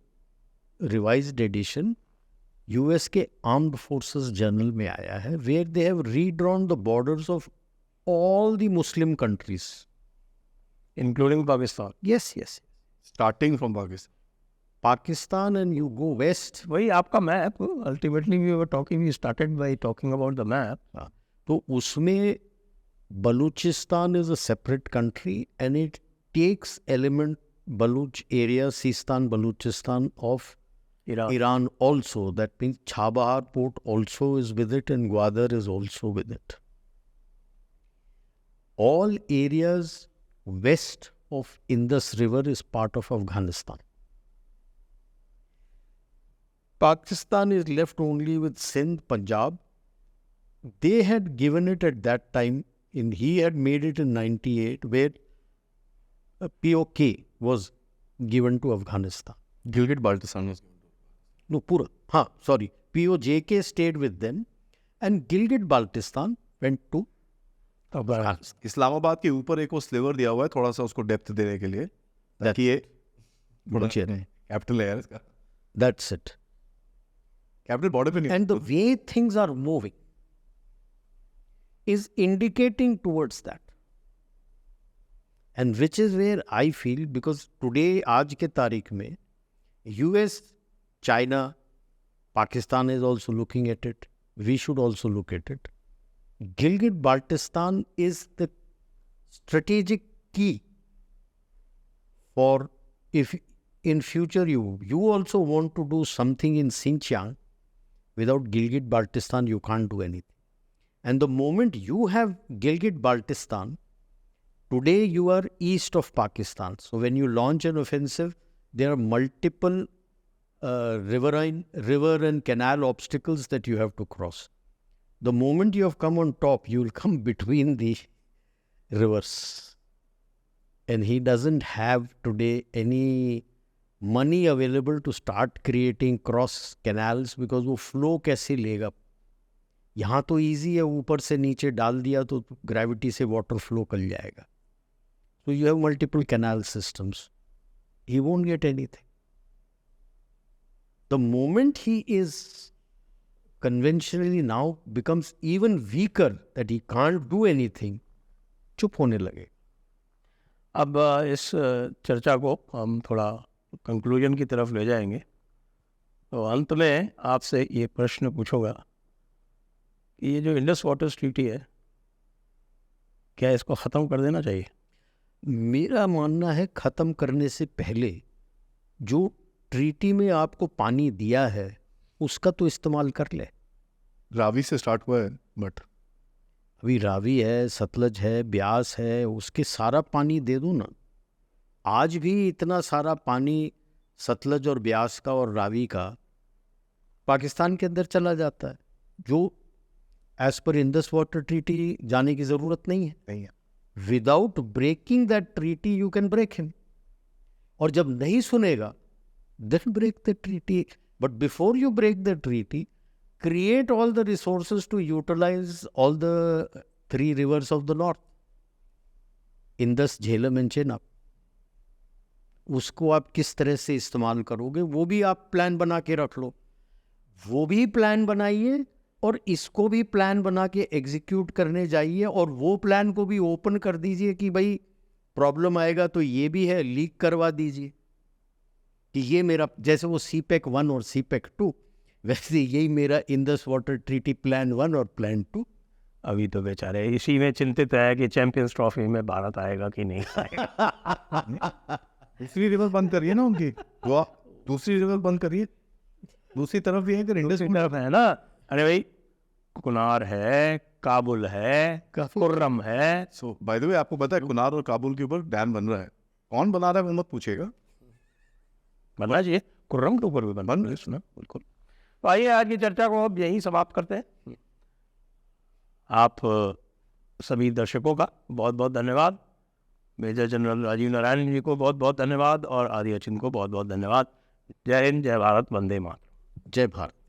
रिवाइज्ड एडिशन यूएस के आर्म्ड फोर्सेस जर्नल में आया है, where they have redrawn the borders of all the Muslim countries, including Pakistan. yes, Starting from Pakistan. And you go west. वही आपका map, ultimately we started by talking about the map. तो उसमें Baluchistan is a separate country and it takes element Baluch area, Sistan, Baluchistan of Iran also. That means Chabahar port also is with it and Gwadar is also with it. All areas west of Indus River is part of Afghanistan. Pakistan is left only with Sindh, Punjab. They had given it at that time, he had made it in 98, where a POK was given to Afghanistan. Gilgit Baltistan was given. No, Pura. हाँ, sorry. POJK stayed with them, and Gilgit-Baltistan went to Afghanistan. Islamabad के ऊपर एक वो स्लीवर दिया हुआ है थोड़ा सा उसको डेप्थ देने के लिए, ताकि ये कैपिटल है यार इसका, That's it. कैपिटल बॉर्डर पे नहीं And the way things are moving is indicating towards that. And which is where I feel, because today, आज के तारीख में, US, China, Pakistan is also looking at it. We should also look at it. Gilgit-Baltistan is the strategic key for, if in future you also want to do something in Xinjiang, without Gilgit-Baltistan you can't do anything. And the moment you have Gilgit-Baltistan, today you are east of Pakistan. So when you launch an offensive, there are multiple river and canal obstacles that you have to cross. The moment you have come on top, you will come between the rivers. And he doesn't have today any money available to start creating cross canals, because वो flow कैसे लेगा? यहाँ तो easy है, ऊपर से नीचे डाल दिया तो gravity से water flow कर जाएगा. So you have multiple canal systems. He won't get anything. The moment he is conventionally now becomes even weaker, that he can't do anything, चुप होने लगे. अब इस चर्चा को हम थोड़ा कंक्लूजन की तरफ ले जाएंगे. तो अंत में आपसे ये प्रश्न पूछूंगा कि ये जो इंडस वाटर ट्रीटी है, क्या इसको ख़त्म कर देना चाहिए? मेरा मानना है ख़त्म करने से पहले जो ट्रीटी में आपको पानी दिया है उसका तो इस्तेमाल कर ले. रावी से स्टार्ट हुआ है, बट अभी रावी है, सतलज है, ब्यास है, उसके सारा पानी दे दो ना. आज भी इतना सारा पानी सतलज और ब्यास का और रावी का पाकिस्तान के अंदर चला जाता है, जो as per Indus water treaty जाने की ज़रूरत नहीं है. Without breaking that treaty you can break him. और जब नहीं सुनेगा, then break the treaty. But before you break the treaty, create all the resources to utilize all the three rivers of the north, Indus, Jhelum and Chenab. उसको आप किस तरह से इस्तेमाल करोगे वो भी आप प्लान बना के रख लो. वो भी प्लान बनाइए और इसको भी प्लान बना के एग्जीक्यूट करने जाइए. और वो प्लान को भी ओपन कर दीजिए कि भाई प्रॉब्लम आएगा तो ये भी है, लीक करवा दीजिए कि ये मेरा, जैसे वो CPEC 1 और CPEC 2, वैसे यही मेरा इंडस वाटर ट्रीटी प्लान 1 और प्लान 2. अभी तो बेचारे इसी में चिंतित है कि चैंपियंस ट्रॉफी में भारत आएगा कि नहीं आएगा. दूसरी रिवर बंद करिए ना उनकी, वाह, दूसरी रिवर बंद करिए. दूसरी तरफ भी है कि इंडस दूसरी तरफ है ना. अरे भाई, कुनार है, काबुल है, खुर्रम है. सो बाय द वे आपको पता है कुनार और काबुल के ऊपर डैम बन रहा है. कौन बना रहा है वो मत पूछेगा, बनना चाहिए. खुर्रम के ऊपर भी बन रहा है, सुना बिल्कुल. तो आइए आज की चर्चा को अब यहीं समाप्त करते हैं. आप सभी दर्शकों का बहुत बहुत धन्यवाद. मेजर जनरल राजीव नारायण जी को बहुत बहुत धन्यवाद और आदि अचिन को बहुत बहुत धन्यवाद. जय हिंद, जय भारत, वंदे मातरम. जय भारत.